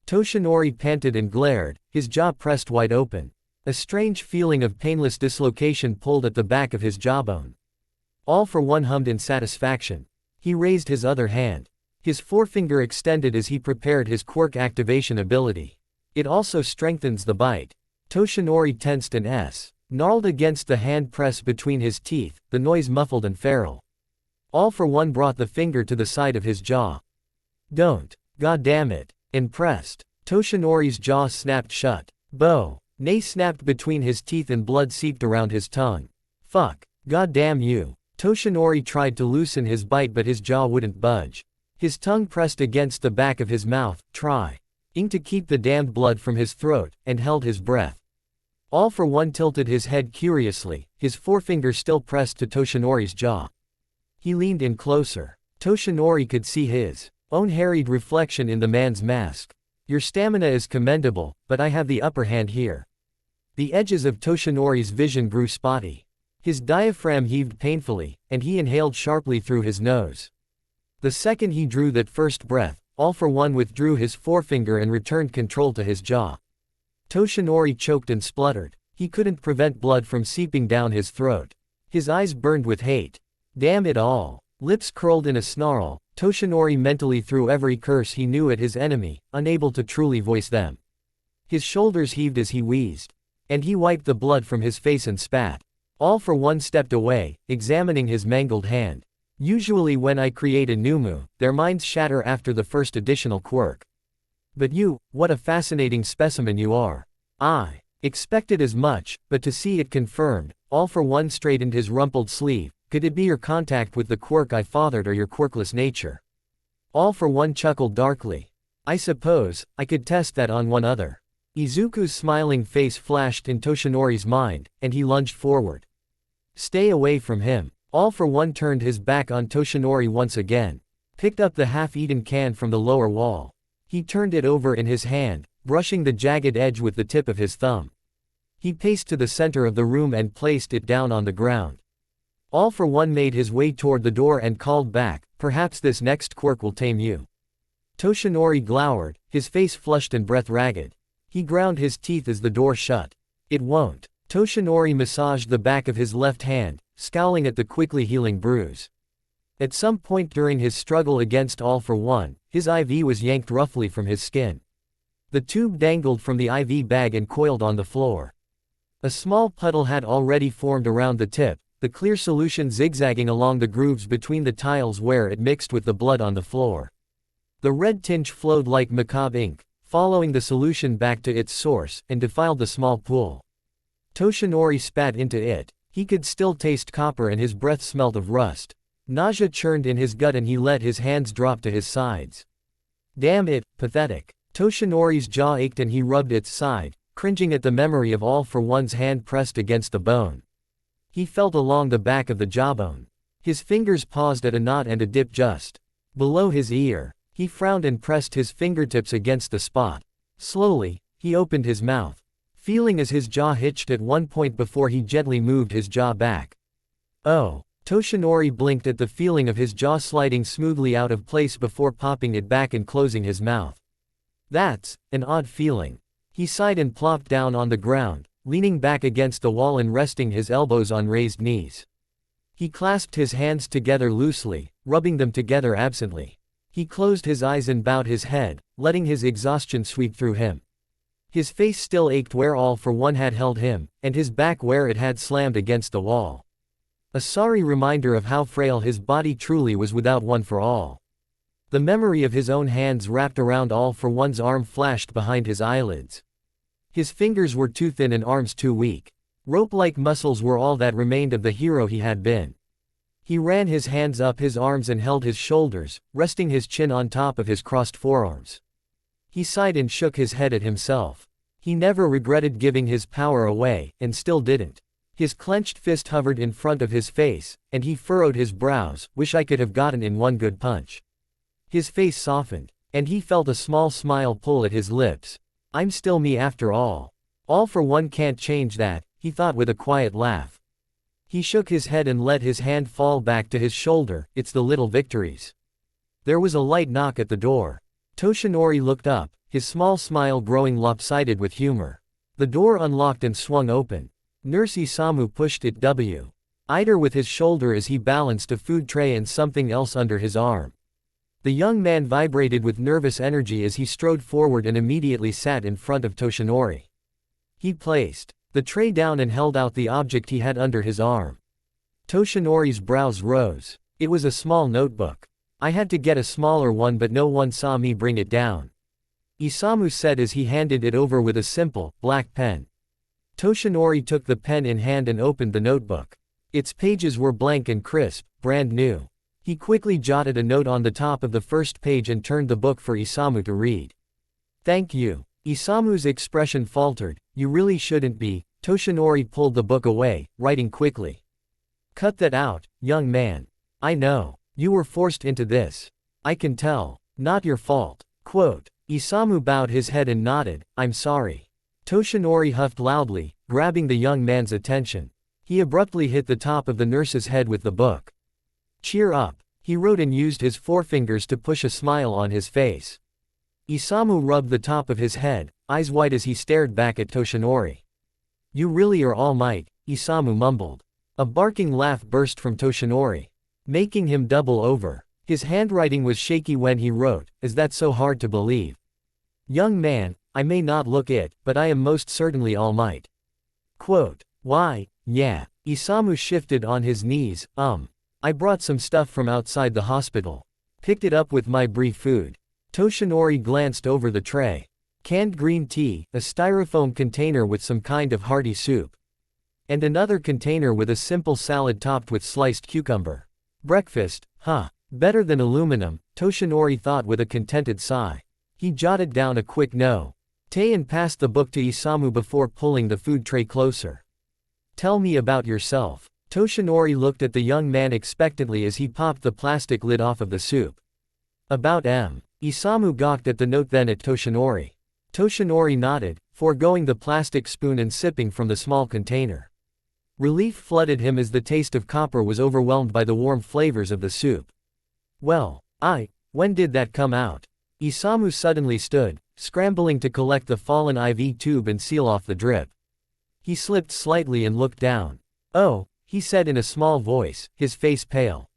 Toshinori panted and glared, his jaw pressed wide open. A strange feeling of painless dislocation pulled at the back of his jawbone. All for One hummed in satisfaction. He raised his other hand. His forefinger extended as he prepared his quirk activation ability. "It also strengthens the bite." Toshinori tensed and gnarled against the hand press between his teeth, the noise muffled and feral. All for One brought the finger to the side of his jaw. "Don't. God damn it." And pressed. Toshinori's jaw snapped shut. "Bo." Nay snapped between his teeth and blood seeped around his tongue. "Fuck. God damn you." Toshinori tried to loosen his bite but his jaw wouldn't budge. His tongue pressed against the back of his mouth, trying to keep the damned blood from his throat, and held his breath. All for One tilted his head curiously, his forefinger still pressed to Toshinori's jaw. He leaned in closer. Toshinori could see his own harried reflection in the man's mask. Your stamina is commendable, but I have the upper hand here. The edges of Toshinori's vision grew spotty. His diaphragm heaved painfully, and he inhaled sharply through his nose. The second he drew that first breath, All for One withdrew his forefinger and returned control to his jaw. Toshinori choked and spluttered. He couldn't prevent blood from seeping down his throat. His eyes burned with hate. Damn it all. Lips curled in a snarl, Toshinori mentally threw every curse he knew at his enemy, unable to truly voice them. His shoulders heaved as he wheezed. And he wiped the blood from his face and spat. All for One stepped away, examining his mangled hand. Usually when I create a NOMU, their minds shatter after the first additional quirk. But you, what a fascinating specimen you are. I expected as much, but to see it confirmed, All for One straightened his rumpled sleeve. Could it be your contact with the quirk I fathered or your quirkless nature? All for One chuckled darkly. I suppose, I could test that on one other. Izuku's smiling face flashed in Toshinori's mind, and he lunged forward. Stay away from him. All for One turned his back on Toshinori once again. Picked up the half-eaten can from the lower wall. He turned it over in his hand, brushing the jagged edge with the tip of his thumb. He paced to the center of the room and placed it down on the ground. All for One made his way toward the door and called back, perhaps this next quirk will tame you. Toshinori glowered, his face flushed and breath ragged. He ground his teeth as the door shut. It won't. Toshinori massaged the back of his left hand, scowling at the quickly healing bruise. At some point during his struggle against All for One, his IV was yanked roughly from his skin. The tube dangled from the IV bag and coiled on the floor. A small puddle had already formed around the tip, the clear solution zigzagging along the grooves between the tiles where it mixed with the blood on the floor. The red tinge flowed like macabre ink, following the solution back to its source, and defiled the small pool. Toshinori spat into it. He could still taste copper and his breath smelled of rust. Nausea churned in his gut and he let his hands drop to his sides. Damn it, pathetic. Toshinori's jaw ached and he rubbed its side, cringing at the memory of All for One's hand pressed against the bone. He felt along the back of the jawbone. His fingers paused at a knot and a dip just below his ear. He frowned and pressed his fingertips against the spot. Slowly, he opened his mouth, feeling as his jaw hitched at one point before he gently moved his jaw back. Oh. Toshinori blinked at the feeling of his jaw sliding smoothly out of place before popping it back and closing his mouth. That's an odd feeling. He sighed and plopped down on the ground, leaning back against the wall and resting his elbows on raised knees. He clasped his hands together loosely, rubbing them together absently. He closed his eyes and bowed his head, letting his exhaustion sweep through him. His face still ached where All for One had held him, and his back where it had slammed against the wall. A sorry reminder of how frail his body truly was without one for all. The memory of his own hands wrapped around All for One's arm flashed behind his eyelids. His fingers were too thin and arms too weak. Rope-like muscles were all that remained of the hero he had been. He ran his hands up his arms and held his shoulders, resting his chin on top of his crossed forearms. He sighed and shook his head at himself. He never regretted giving his power away, and still didn't. His clenched fist hovered in front of his face, and he furrowed his brows, wish I could have gotten in one good punch. His face softened, and he felt a small smile pull at his lips. I'm still me after all. All for One can't change that, he thought with a quiet laugh. He shook his head and let his hand fall back to his shoulder. It's the little victories. There was a light knock at the door. Toshinori looked up, his small smile growing lopsided with humor. The door unlocked and swung open. Nurse Isamu pushed it wide with his shoulder as he balanced a food tray and something else under his arm. The young man vibrated with nervous energy as he strode forward and immediately sat in front of Toshinori. He placed the tray down and held out the object he had under his arm. Toshinori's brows rose. It was a small notebook. I had to get a smaller one but no one saw me bring it down. Isamu said as he handed it over with a simple, black pen. Toshinori took the pen in hand and opened the notebook. Its pages were blank and crisp, brand new. He quickly jotted a note on the top of the first page and turned the book for Isamu to read. Thank you. Isamu's expression faltered. You really shouldn't be. Toshinori pulled the book away, writing quickly. Cut that out, young man. I know. You were forced into this. I can tell. Not your fault. Quote. Isamu bowed his head and nodded, I'm sorry. Toshinori huffed loudly, grabbing the young man's attention. He abruptly hit the top of the nurse's head with the book. Cheer up, he wrote and used his forefingers to push a smile on his face. Isamu rubbed the top of his head, eyes wide as he stared back at Toshinori. You really are all might, Isamu mumbled. A barking laugh burst from Toshinori, making him double over. His handwriting was shaky when he wrote, is that so hard to believe? Young man, I may not look it, but I am most certainly all might. Quote. Why, yeah. Isamu shifted on his knees, I brought some stuff from outside the hospital. Picked it up with my brief food. Toshinori glanced over the tray. Canned green tea, a styrofoam container with some kind of hearty soup. And another container with a simple salad topped with sliced cucumber. Breakfast, huh? Better than aluminum, Toshinori thought with a contented sigh. He jotted down a quick no. Teian passed the book to Isamu before pulling the food tray closer. Tell me about yourself. Toshinori looked at the young man expectantly as he popped the plastic lid off of the soup. About M. Isamu gawked at the note then at Toshinori. Toshinori nodded, foregoing the plastic spoon and sipping from the small container. Relief flooded him as the taste of copper was overwhelmed by the warm flavors of the soup. Well, when did that come out? Isamu suddenly stood, scrambling to collect the fallen IV tube and seal off the drip. He slipped slightly and looked down. Oh, he said in a small voice, his face pale.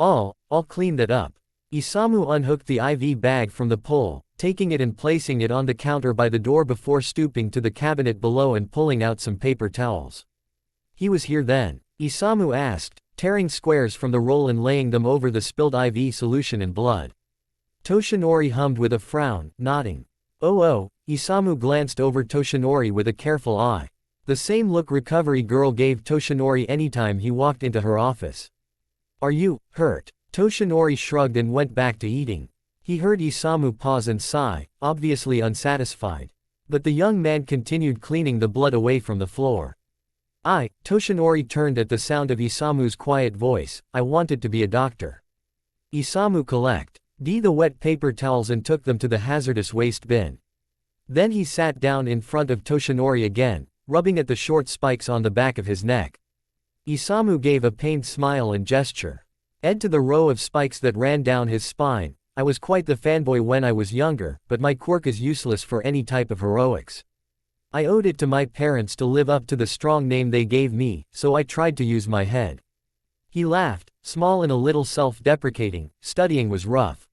I'll clean that up. Isamu unhooked the IV bag from the pole, taking it and placing it on the counter by the door before stooping to the cabinet below and pulling out some paper towels. He was here then? Isamu asked, tearing squares from the roll and laying them over the spilled IV solution in blood. Toshinori hummed with a frown, nodding. Oh, Isamu glanced over Toshinori with a careful eye. The same look recovery girl gave Toshinori anytime he walked into her office. Are you hurt? Toshinori shrugged and went back to eating. He heard Isamu pause and sigh, obviously unsatisfied. But the young man continued cleaning the blood away from the floor. Toshinori turned at the sound of Isamu's quiet voice, I wanted to be a doctor. Isamu collected the wet paper towels and took them to the hazardous waste bin. Then he sat down in front of Toshinori again, rubbing at the short spikes on the back of his neck. Isamu gave a pained smile and gesture. Add to the row of spikes that ran down his spine, I was quite the fanboy when I was younger, but my quirk is useless for any type of heroics. I owed it to my parents to live up to the strong name they gave me, so I tried to use my head. He laughed, small and a little self-deprecating. Studying was rough.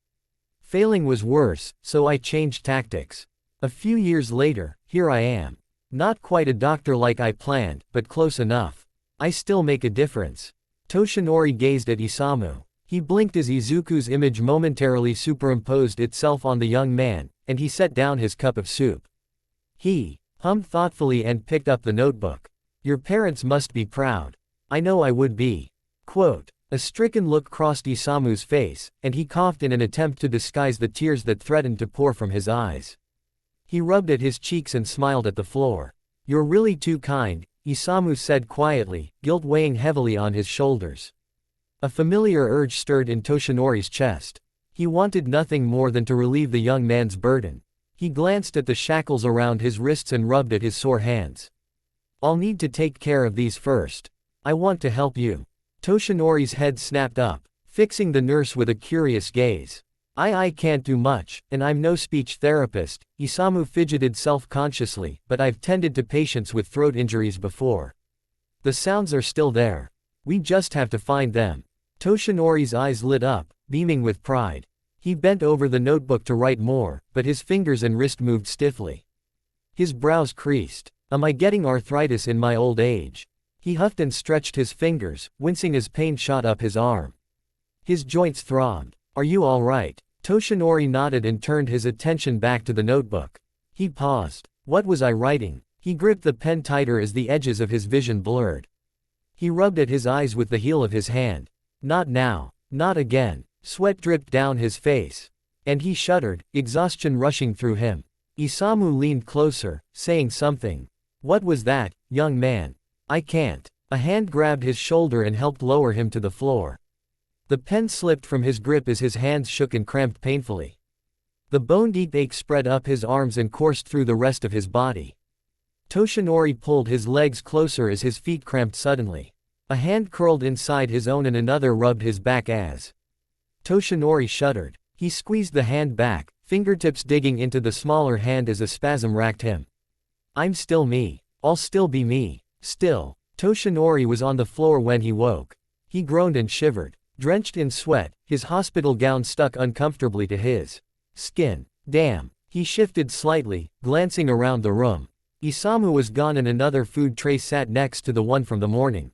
Failing was worse, so I changed tactics. A few years later, here I am. Not quite a doctor like I planned, but close enough. I still make a difference. Toshinori gazed at Isamu. He blinked as Izuku's image momentarily superimposed itself on the young man, and he set down his cup of soup. He hummed thoughtfully and picked up the notebook. Your parents must be proud. I know I would be. Quote. A stricken look crossed Isamu's face, and he coughed in an attempt to disguise the tears that threatened to pour from his eyes. He rubbed at his cheeks and smiled at the floor. You're really too kind, Isamu said quietly, guilt weighing heavily on his shoulders. A familiar urge stirred in Toshinori's chest. He wanted nothing more than to relieve the young man's burden. He glanced at the shackles around his wrists and rubbed at his sore hands. I'll need to take care of these first. I want to help you. Toshinori's head snapped up, fixing the nurse with a curious gaze. I can't do much, and I'm no speech therapist, Isamu fidgeted self-consciously, but I've tended to patients with throat injuries before. The sounds are still there. We just have to find them. Toshinori's eyes lit up, beaming with pride. He bent over the notebook to write more, but his fingers and wrist moved stiffly. His brows creased. Am I getting arthritis in my old age? He huffed and stretched his fingers, wincing as pain shot up his arm. His joints throbbed. Are you all right? Toshinori nodded and turned his attention back to the notebook. He paused. What was I writing? He gripped the pen tighter as the edges of his vision blurred. He rubbed at his eyes with the heel of his hand. Not now. Not again. Sweat dripped down his face. And he shuddered, exhaustion rushing through him. Isamu leaned closer, saying something. What was that, young man? I can't. A hand grabbed his shoulder and helped lower him to the floor. The pen slipped from his grip as his hands shook and cramped painfully. The bone-deep ache spread up his arms and coursed through the rest of his body. Toshinori pulled his legs closer as his feet cramped suddenly. A hand curled inside his own and another rubbed his back as. Toshinori shuddered. He squeezed the hand back, fingertips digging into the smaller hand as a spasm racked him. I'm still me. I'll still be me. Still. Toshinori was on the floor when he woke. He groaned and shivered. Drenched in sweat, his hospital gown stuck uncomfortably to his skin. Damn. He shifted slightly, glancing around the room. Isamu was gone and another food tray sat next to the one from the morning.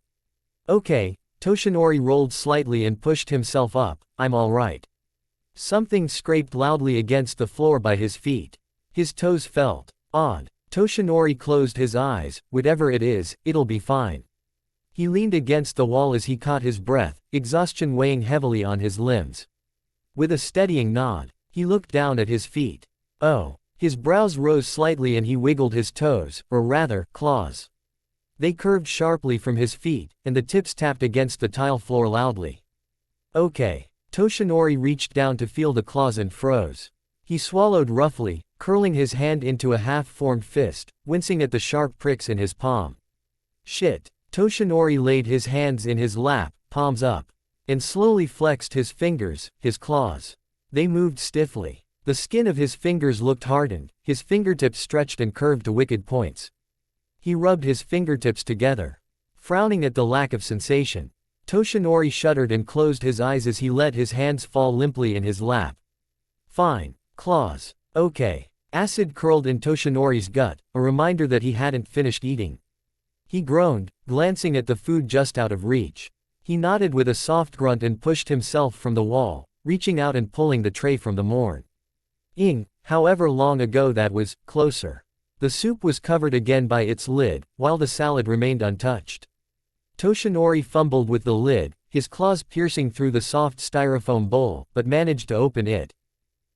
Okay, Toshinori rolled slightly and pushed himself up. I'm alright. Something scraped loudly against the floor by his feet. His toes felt odd. Toshinori closed his eyes. Whatever it is, it'll be fine. He leaned against the wall as he caught his breath, exhaustion weighing heavily on his limbs. With a steadying nod, he looked down at his feet. Oh. His brows rose slightly and he wiggled his toes, or rather, claws. They curved sharply from his feet, and the tips tapped against the tile floor loudly. Okay. Toshinori reached down to feel the claws and froze. He swallowed roughly, curling his hand into a half-formed fist, wincing at the sharp pricks in his palm. Shit. Toshinori laid his hands in his lap, palms up, and slowly flexed his fingers, his claws. They moved stiffly. The skin of his fingers looked hardened, his fingertips stretched and curved to wicked points. He rubbed his fingertips together. Frowning at the lack of sensation, Toshinori shuddered and closed his eyes as he let his hands fall limply in his lap. Fine. Claws. Okay. Acid curled in Toshinori's gut, a reminder that he hadn't finished eating. He groaned, glancing at the food just out of reach. He nodded with a soft grunt and pushed himself from the wall, reaching out and pulling the tray from the morn. However long ago that was, closer. The soup was covered again by its lid, while the salad remained untouched. Toshinori fumbled with the lid, his claws piercing through the soft styrofoam bowl, but managed to open it.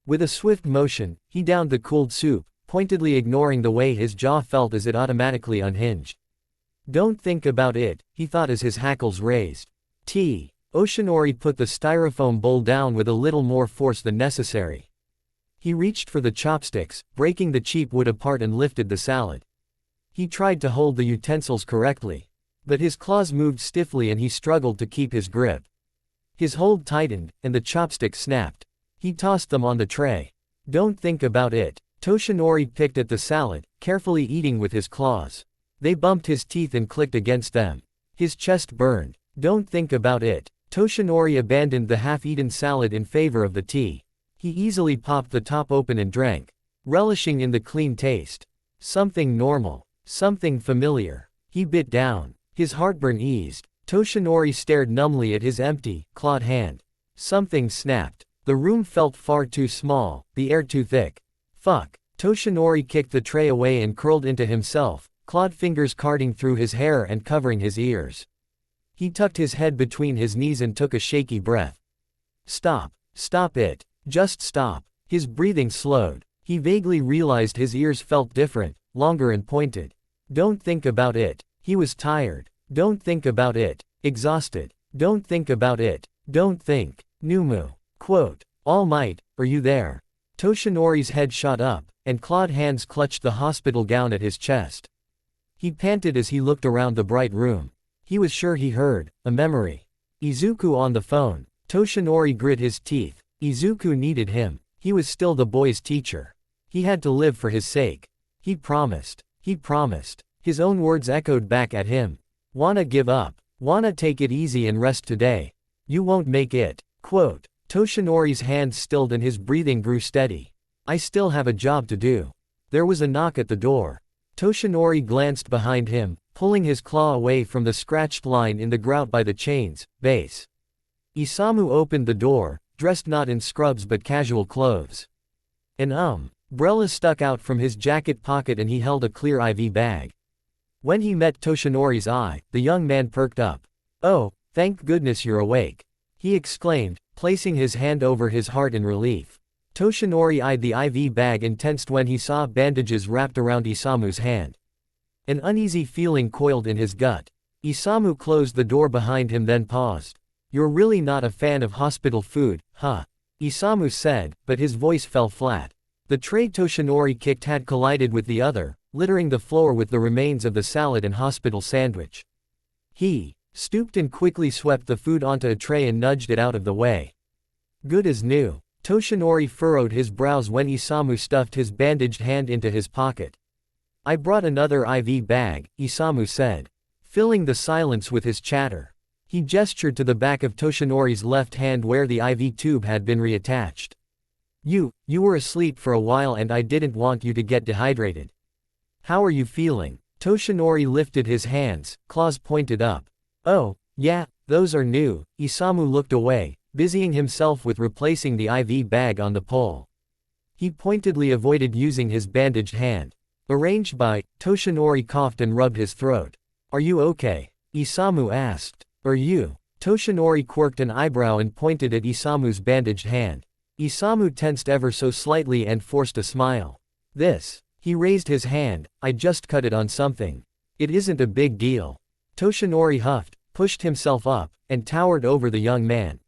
With a swift motion, he downed the cooled soup, pointedly ignoring the way his jaw felt as it automatically unhinged. Don't think about it, he thought as his hackles raised. Oshinori put the styrofoam bowl down with a little more force than necessary. He reached for the chopsticks, breaking the cheap wood apart and lifted the salad. He tried to hold the utensils correctly. But his claws moved stiffly and he struggled to keep his grip. His hold tightened, and the chopsticks snapped. He tossed them on the tray. Don't think about it. Toshinori picked at the salad, carefully eating with his claws. They bumped his teeth and clicked against them. His chest burned. Don't think about it. Toshinori abandoned the half-eaten salad in favor of the tea. He easily popped the top open and drank, relishing in the clean taste. Something normal. Something familiar. He bit down. His heartburn eased. Toshinori stared numbly at his empty, clawed hand. Something snapped. The room felt far too small, the air too thick. Fuck. Toshinori kicked the tray away and curled into himself, clawed fingers carding through his hair and covering his ears. He tucked his head between his knees and took a shaky breath. Stop. Stop it. Just stop. His breathing slowed. He vaguely realized his ears felt different, longer and pointed. Don't think about it. He was tired. Don't think about it. Exhausted. Don't think about it. Don't think. NOMU. Quote. All Might, are you there? Toshinori's head shot up, and clawed hands clutched the hospital gown at his chest. He panted as he looked around the bright room. He was sure he heard a memory. Izuku on the phone. Toshinori grit his teeth. Izuku needed him. He was still the boy's teacher. He had to live for his sake. He promised. He promised. His own words echoed back at him. Wanna give up. Wanna take it easy and rest today. You won't make it. Quote. Toshinori's hands stilled and his breathing grew steady. I still have a job to do. There was a knock at the door. Toshinori glanced behind him, pulling his claw away from the scratched line in the grout by the chains, base. Isamu opened the door, dressed not in scrubs but casual clothes. An umbrella stuck out from his jacket pocket and he held a clear IV bag. When he met Toshinori's eye, the young man perked up. Oh, thank goodness you're awake, he exclaimed, placing his hand over his heart in relief. Toshinori eyed the IV bag and tensed when he saw bandages wrapped around Isamu's hand. An uneasy feeling coiled in his gut. Isamu closed the door behind him then paused. You're really not a fan of hospital food, huh? Isamu said, but his voice fell flat. The tray Toshinori kicked had collided with the other, littering the floor with the remains of the salad and hospital sandwich. He stooped and quickly swept the food onto a tray and nudged it out of the way. Good as new. Toshinori furrowed his brows when Isamu stuffed his bandaged hand into his pocket. I brought another IV bag, Isamu said, filling the silence with his chatter. He gestured to the back of Toshinori's left hand where the IV tube had been reattached. You were asleep for a while and I didn't want you to get dehydrated. How are you feeling? Toshinori lifted his hands, claws pointed up. Oh, yeah, those are new. Isamu looked away, busying himself with replacing the IV bag on the pole. He pointedly avoided using his bandaged hand. Arranged by, Toshinori coughed and rubbed his throat. Are you okay? Isamu asked. Are you? Toshinori quirked an eyebrow and pointed at Isamu's bandaged hand. Isamu tensed ever so slightly and forced a smile. This. He raised his hand, I just cut it on something. It isn't a big deal. Toshinori huffed, pushed himself up, and towered over the young man.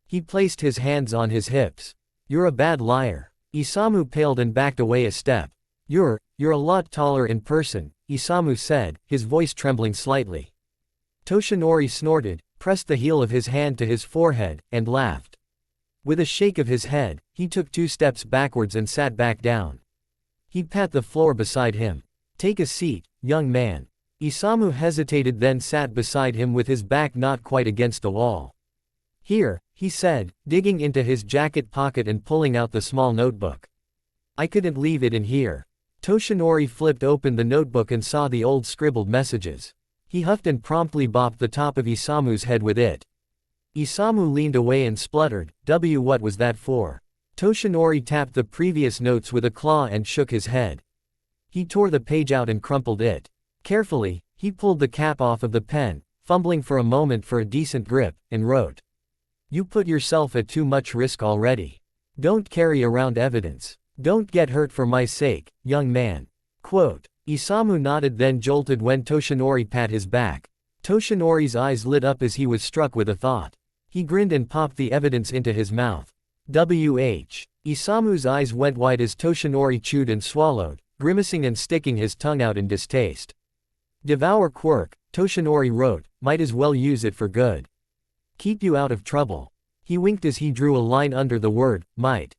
He placed his hands on his hips. You're a bad liar. Isamu paled and backed away a step. You're a lot taller in person, Isamu said, his voice trembling slightly. Toshinori snorted, pressed the heel of his hand to his forehead, and laughed. With a shake of his head, he took 2 steps backwards and sat back down. He pat the floor beside him. Take a seat, young man. Isamu hesitated then sat beside him with his back not quite against the wall. Here, he said, digging into his jacket pocket and pulling out the small notebook. I couldn't leave it in here. Toshinori flipped open the notebook and saw the old scribbled messages. He huffed and promptly bopped the top of Isamu's head with it. Isamu leaned away and spluttered, what was that for? Toshinori tapped the previous notes with a claw and shook his head. He tore the page out and crumpled it. Carefully, he pulled the cap off of the pen, fumbling for a moment for a decent grip, and wrote. You put yourself at too much risk already. Don't carry around evidence. Don't get hurt for my sake, young man. Quote. Isamu nodded then jolted when Toshinori pat his back. Toshinori's eyes lit up as he was struck with a thought. He grinned and popped the evidence into his mouth. Isamu's eyes went wide as Toshinori chewed and swallowed, grimacing and sticking his tongue out in distaste. Devour quirk, Toshinori wrote, might as well use it for good. Keep you out of trouble. He winked as he drew a line under the word, might.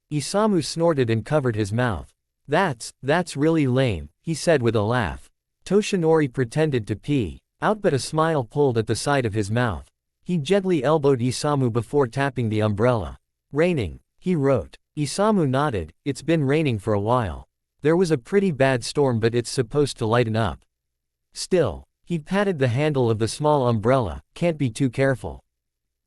Isamu snorted and covered his mouth. That's really lame, he said with a laugh. Toshinori pretended to pee out but a smile pulled at the side of his mouth. He gently elbowed Isamu before tapping the umbrella. Raining, he wrote. Isamu nodded, it's been raining for a while. There was a pretty bad storm but it's supposed to lighten up. Still, he patted the handle of the small umbrella, can't be too careful.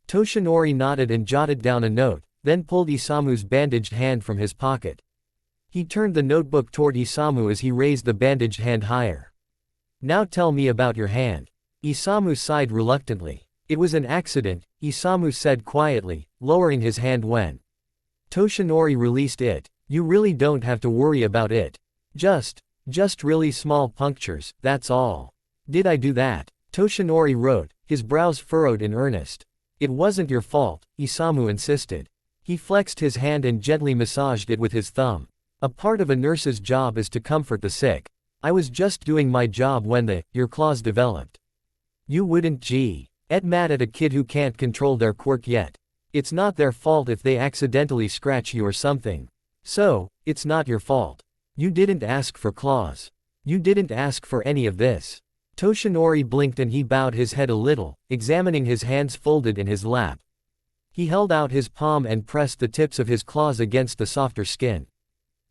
Toshinori nodded and jotted down a note, then pulled Isamu's bandaged hand from his pocket. He turned the notebook toward Isamu as he raised the bandaged hand higher. Now tell me about your hand. Isamu sighed reluctantly. It was an accident, Isamu said quietly, lowering his hand when Toshinori released it. You really don't have to worry about it. Just really small punctures, that's all. Did I do that? Toshinori wrote, his brows furrowed in earnest. It wasn't your fault, Isamu insisted. He flexed his hand and gently massaged it with his thumb. A part of a nurse's job is to comfort the sick. I was just doing my job when your claws developed. You wouldn't get mad at a kid who can't control their quirk yet. It's not their fault if they accidentally scratch you or something. So, it's not your fault. You didn't ask for claws. You didn't ask for any of this. Toshinori blinked and he bowed his head a little, examining his hands folded in his lap. He held out his palm and pressed the tips of his claws against the softer skin.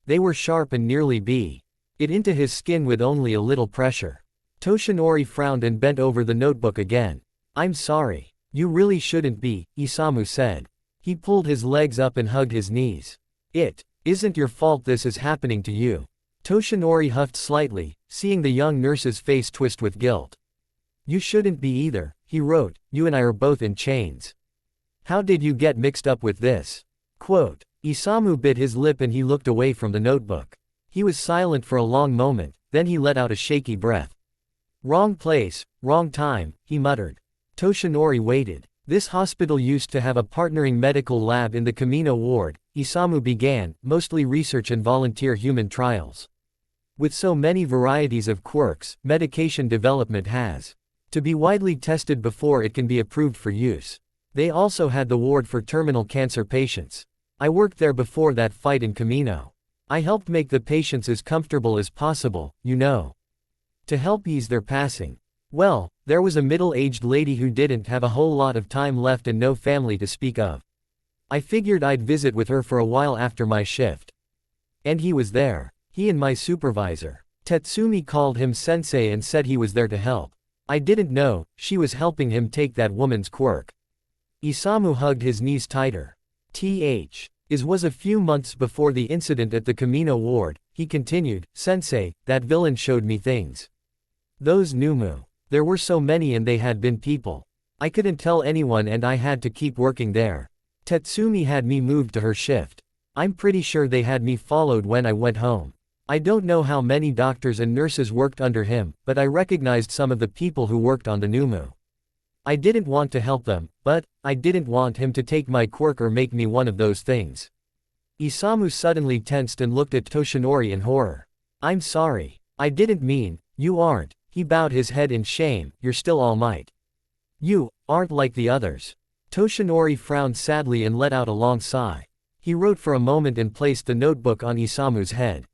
They were sharp and nearly bit into his skin with only a little pressure. Toshinori frowned and bent over the notebook again. I'm sorry. You really shouldn't be, Isamu said. He pulled his legs up and hugged his knees. It isn't your fault this is happening to you. Toshinori huffed slightly, seeing the young nurse's face twist with guilt. You shouldn't be either, he wrote, you and I are both in chains. How did you get mixed up with this? Quote. Isamu bit his lip and he looked away from the notebook. He was silent for a long moment, then he let out a shaky breath. Wrong place, wrong time, he muttered. Toshinori waited. This hospital used to have a partnering medical lab in the Kamino ward, Isamu began, mostly research and volunteer human trials. With so many varieties of quirks, medication development has to be widely tested before it can be approved for use. They also had the ward for terminal cancer patients. I worked there before that fight in Kamino. I helped make the patients as comfortable as possible, you know, to help ease their passing. Well, there was a middle-aged lady who didn't have a whole lot of time left and no family to speak of. I figured I'd visit with her for a while after my shift. And he was there. He and my supervisor. Tetsumi called him sensei and said he was there to help. I didn't know, she was helping him take that woman's quirk. Isamu hugged his knees tighter. It was a few months before the incident at the Kamino ward, he continued, Sensei, that villain showed me things. Those NOMU. There were so many and they had been people. I couldn't tell anyone and I had to keep working there. Tetsumi had me moved to her shift. I'm pretty sure they had me followed when I went home. I don't know how many doctors and nurses worked under him, but I recognized some of the people who worked on the NOMU. I didn't want to help them, but I didn't want him to take my quirk or make me one of those things. Isamu suddenly tensed and looked at Toshinori in horror. I'm sorry. I didn't mean, you aren't. He bowed his head in shame, you're still All Might. You aren't like the others. Toshinori frowned sadly and let out a long sigh. He wrote for a moment and placed the notebook on Isamu's head.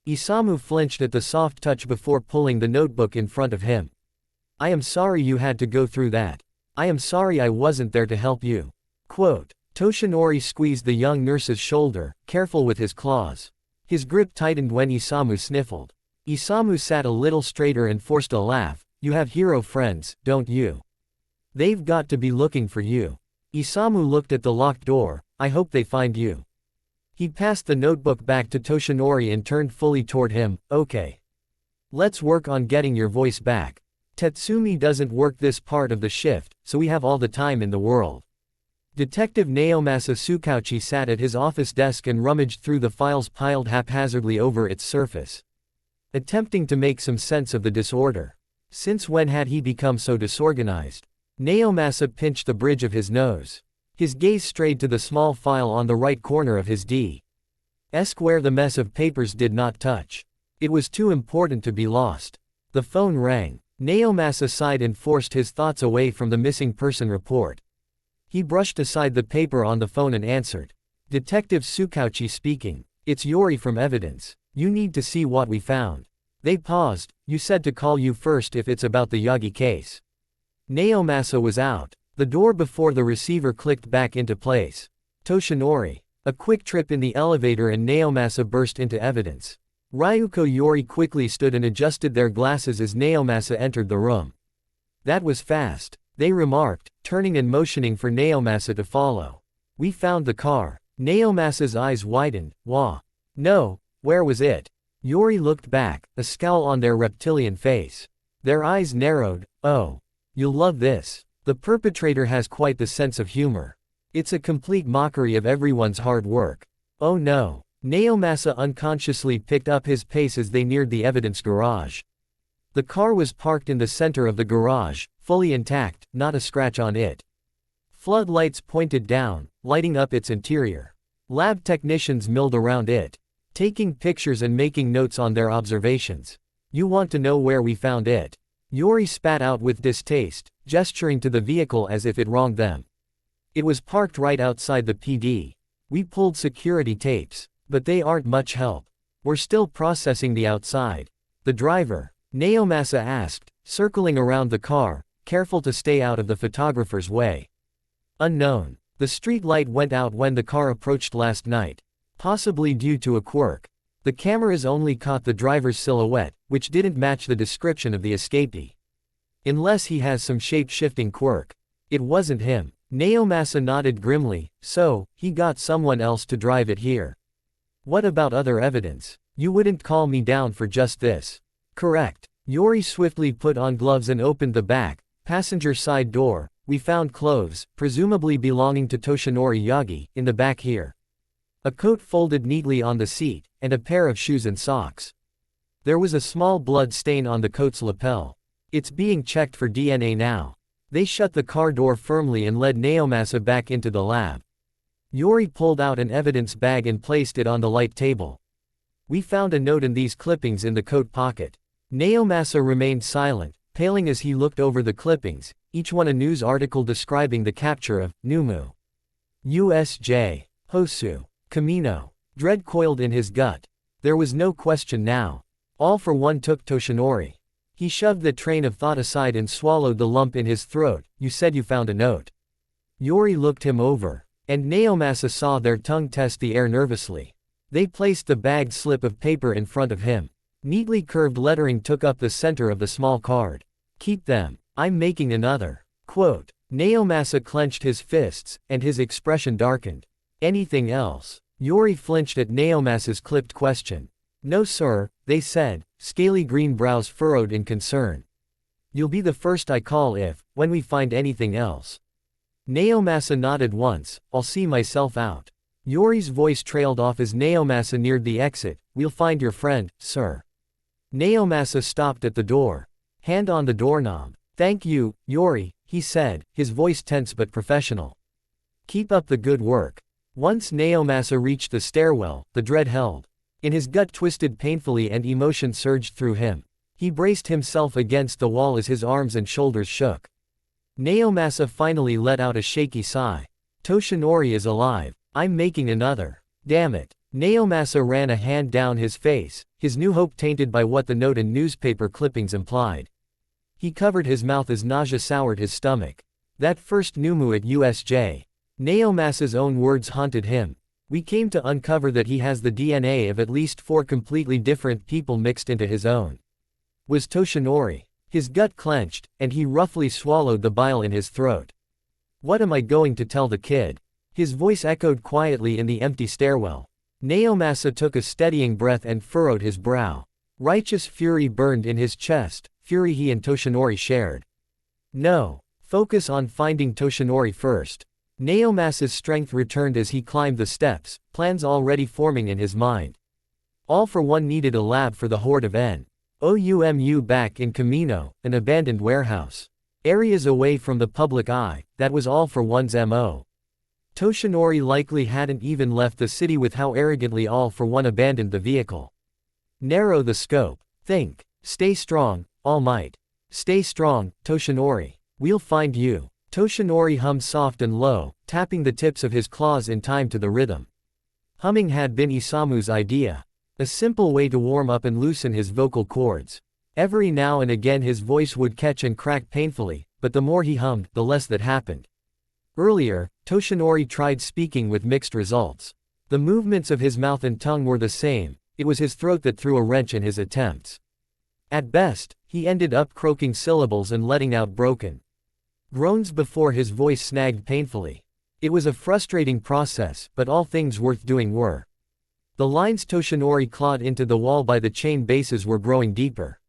Isamu flinched at the soft touch before pulling the notebook in front of him. I am sorry you had to go through that. I am sorry I wasn't there to help you. Quote. Toshinori squeezed the young nurse's shoulder, careful with his claws. His grip tightened when Isamu sniffled. Isamu sat a little straighter and forced a laugh. You have hero friends, don't you? They've got to be looking for you. Isamu looked at the locked door. I hope they find you. He passed the notebook back to Toshinori and turned fully toward him. Okay. Let's work on getting your voice back. Tetsumi doesn't work this part of the shift, so we have all the time in the world. Detective Naomasa Tsukauchi sat at his office desk and rummaged through the files piled haphazardly over its surface, attempting to make some sense of the disorder. Since when had he become so disorganized? Naomasa pinched the bridge of his nose. His gaze strayed to the small file on the right corner of his desk where the mess of papers did not touch. It was too important to be lost. The phone rang. Naomasa sighed and forced his thoughts away from the missing person report. He brushed aside the paper on the phone and answered. Detective Tsukauchi speaking. It's Yori from Evidence. You need to see what we found. They paused. You said to call you first if it's about the Yagi case. Naomasa was out. The door before the receiver clicked back into place. Toshinori. A quick trip in the elevator and Naomasa burst into Evidence. Ryuko Yori quickly stood and adjusted their glasses as Naomasa entered the room. That was fast, they remarked, turning and motioning for Naomasa to follow. We found the car. Naomasa's eyes widened. Wah. No, where was it? Yori looked back, a scowl on their reptilian face. Their eyes narrowed. Oh. You'll love this. The perpetrator has quite the sense of humor. It's a complete mockery of everyone's hard work. Oh no. Naomasa unconsciously picked up his pace as they neared the evidence garage. The car was parked in the center of the garage, fully intact, not a scratch on it. Floodlights pointed down, lighting up its interior. Lab technicians milled around it, taking pictures and making notes on their observations. You want to know where we found it? Yori spat out with distaste, gesturing to the vehicle as if it wronged them. It was parked right outside the PD. We pulled security tapes, but they aren't much help. We're still processing the outside. The driver? Naomasa asked, circling around the car, careful to stay out of the photographer's way. Unknown. The street light went out when the car approached last night. Possibly due to a quirk. The cameras only caught the driver's silhouette, which didn't match the description of the escapee. Unless he has some shape-shifting quirk. It wasn't him. Naomasa nodded grimly. So, he got someone else to drive it here. What about other evidence? You wouldn't call me down for just this. Correct. Yori swiftly put on gloves and opened the back, passenger side door. We found clothes, presumably belonging to Toshinori Yagi, in the back here. A coat folded neatly on the seat, and a pair of shoes and socks. There was a small blood stain on the coat's lapel. It's being checked for DNA now. They shut the car door firmly and led Naomasa back into the lab. Yori pulled out an evidence bag and placed it on the light table. We found a note in these clippings in the coat pocket. Naomasa remained silent, paling as he looked over the clippings, each one a news article describing the capture of NOMU. USJ. Hosu. Kamino. Dread coiled in his gut. There was no question now. All for one took Toshinori. He shoved the train of thought aside and swallowed the lump in his throat. You said you found a note. Yori looked him over, and Naomasa saw their tongue test the air nervously. They placed the bagged slip of paper in front of him. Neatly curved lettering took up the center of the small card. Keep them. I'm making another. Quote. Naomasa clenched his fists, and his expression darkened. Anything else? Yori flinched at Naomasa's clipped question. No sir, they said, scaly green brows furrowed in concern. You'll be the first I call if, when we find anything else. Naomasa nodded once. I'll see myself out. Yori's voice trailed off as Naomasa neared the exit. We'll find your friend, sir. Naomasa stopped at the door. Hand on the doorknob. Thank you, Yori, he said, his voice tense but professional. Keep up the good work. Once Naomasa reached the stairwell, the dread held. In his gut twisted painfully and emotion surged through him. He braced himself against the wall as his arms and shoulders shook. Naomasa finally let out a shaky sigh. Toshinori is alive. I'm making another. Damn it. Naomasa ran a hand down his face, his new hope tainted by what the note and newspaper clippings implied. He covered his mouth as nausea soured his stomach. That first NOMU at USJ. Naomasa's own words haunted him. We came to uncover that he has the DNA of at least 4 completely different people mixed into his own. Was Toshinori. His gut clenched, and he roughly swallowed the bile in his throat. What am I going to tell the kid? His voice echoed quietly in the empty stairwell. Naomasa took a steadying breath and furrowed his brow. Righteous fury burned in his chest, fury he and Toshinori shared. No. Focus on finding Toshinori first. Naomasa's strength returned as he climbed the steps, plans already forming in his mind. All for one needed a lab for the horde of NOMU back in Kamino, an abandoned warehouse. Areas away from the public eye, that was all for one's MO. Toshinori likely hadn't even left the city with how arrogantly all for one abandoned the vehicle. Narrow the scope. Think. Stay strong, All Might. Stay strong, Toshinori. We'll find you. Toshinori hummed soft and low, tapping the tips of his claws in time to the rhythm. Humming had been Isamu's idea. A simple way to warm up and loosen his vocal cords. Every now and again his voice would catch and crack painfully, but the more he hummed, the less that happened. Earlier, Toshinori tried speaking with mixed results. The movements of his mouth and tongue were the same, it was his throat that threw a wrench in his attempts. At best, he ended up croaking syllables and letting out broken groans before his voice snagged painfully. It was a frustrating process, but all things worth doing were. The lines Toshinori clawed into the wall by the chain bases were growing deeper.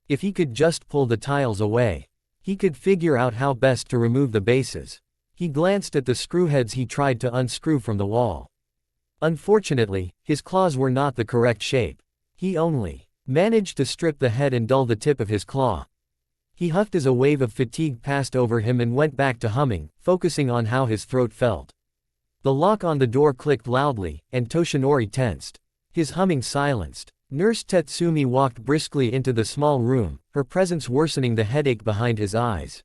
If he could just pull the tiles away, he could figure out how best to remove the bases. He glanced at the screwheads he tried to unscrew from the wall. Unfortunately, his claws were not the correct shape. He only managed to strip the head and dull the tip of his claw. He huffed as a wave of fatigue passed over him and went back to humming, focusing on how his throat felt. The lock on the door clicked loudly, and Toshinori tensed. His humming silenced. Nurse Tetsumi walked briskly into the small room, her presence worsening the headache behind his eyes.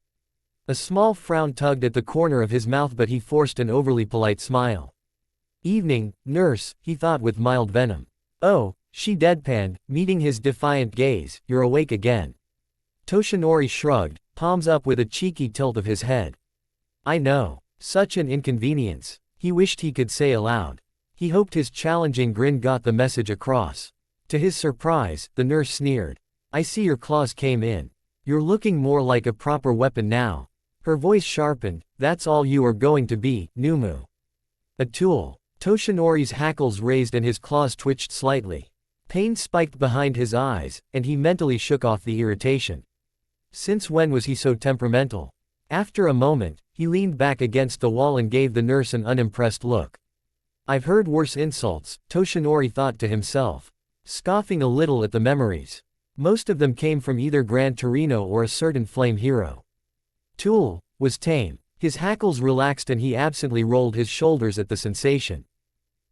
A small frown tugged at the corner of his mouth, but he forced an overly polite smile. Evening, nurse, he thought with mild venom. Oh, she deadpanned, meeting his defiant gaze, you're awake again. Toshinori shrugged, palms up with a cheeky tilt of his head. I know. Such an inconvenience. He wished he could say aloud. He hoped his challenging grin got the message across. To his surprise, the nurse sneered. I see your claws came in. You're looking more like a proper weapon now. Her voice sharpened. That's all you are going to be, NOMU. A tool. Toshinori's hackles raised and his claws twitched slightly. Pain spiked behind his eyes, and he mentally shook off the irritation. Since when was he so temperamental? After a moment, he leaned back against the wall and gave the nurse an unimpressed look. I've heard worse insults, Toshinori thought to himself. scoffing a little at the memories. Most of them came from either Gran Torino or a certain flame hero. Tool was tame. His hackles relaxed and he absently rolled his shoulders at the sensation.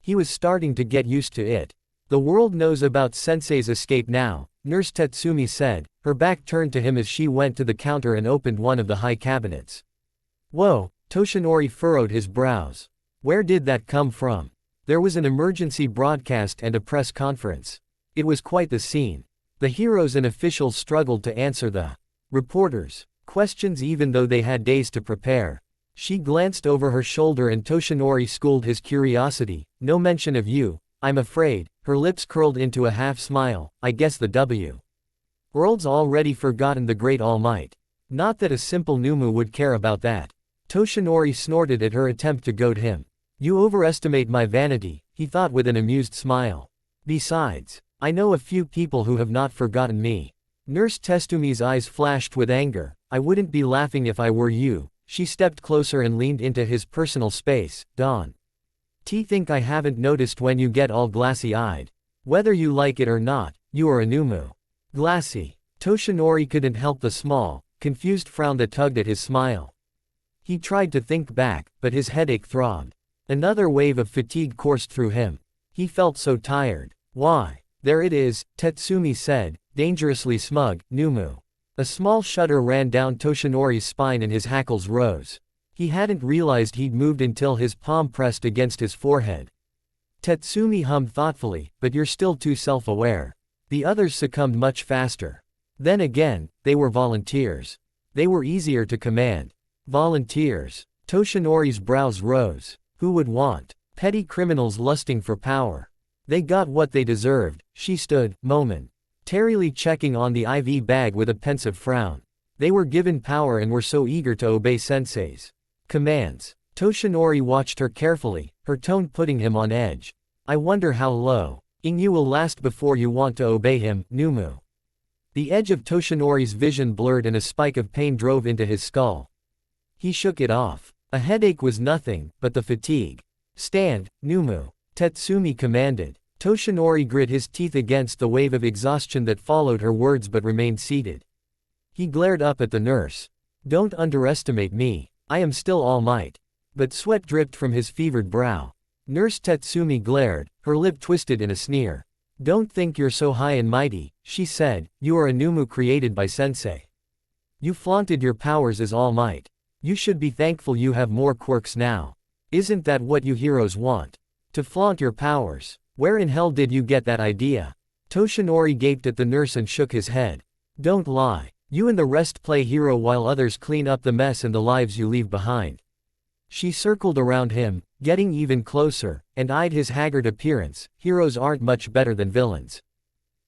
He was starting to get used to it. The world knows about Sensei's escape now, Nurse Tetsumi said, her back turned to him as she went to the counter and opened one of the high cabinets. Whoa, Toshinori furrowed his brows. Where did that come from? There was an emergency broadcast and a press conference. It was quite the scene. The heroes and officials struggled to answer the reporters' questions even though they had days to prepare. She glanced over her shoulder and Toshinori schooled his curiosity. No mention of you, I'm afraid. Her lips curled into a half smile. I guess the W. World's already forgotten the great All Might. Not that a simple NOMU would care about that. Toshinori snorted at her attempt to goad him. You overestimate my vanity, he thought with an amused smile. Besides, I know a few people who have not forgotten me. Nurse Tetsumi's eyes flashed with anger. I wouldn't be laughing if I were you. She stepped closer and leaned into his personal space. Dawn. Think I haven't noticed when you get all glassy-eyed. Whether you like it or not, you are a NOMU. Glassy. Toshinori couldn't help the small, confused frown that tugged at his smile. He tried to think back, but his headache throbbed. Another wave of fatigue coursed through him. He felt so tired. Why? There it is, Tetsumi said, dangerously smug, NOMU. A small shudder ran down Toshinori's spine and his hackles rose. He hadn't realized he'd moved until his palm pressed against his forehead. Tetsumi hummed thoughtfully, but you're still too self-aware. The others succumbed much faster. Then again, they were volunteers. They were easier to command. Volunteers. Toshinori's brows rose. Who would want petty criminals lusting for power? They got what they deserved. She stood, momentarily checking on the IV bag with a pensive frown. They were given power and were so eager to obey Sensei's commands. Toshinori watched her carefully, her tone putting him on edge. I wonder how long you will last before you want to obey him, NOMU. The edge of Toshinori's vision blurred and a spike of pain drove into his skull. He shook it off. A headache was nothing, but the fatigue. Stand, NOMU. Tetsumi commanded. Toshinori grit his teeth against the wave of exhaustion that followed her words but remained seated. He glared up at the nurse. Don't underestimate me. I am still All Might. But sweat dripped from his fevered brow. Nurse Tetsumi glared, her lip twisted in a sneer. Don't think you're so high and mighty, she said. You are a NOMU created by Sensei. You flaunted your powers as All Might. You should be thankful you have more quirks now. Isn't that what you heroes want? To flaunt your powers. Where in hell did you get that idea? Toshinori gaped at the nurse and shook his head. Don't lie. You and the rest play hero while others clean up the mess and the lives you leave behind. She circled around him, getting even closer, and eyed his haggard appearance. Heroes aren't much better than villains.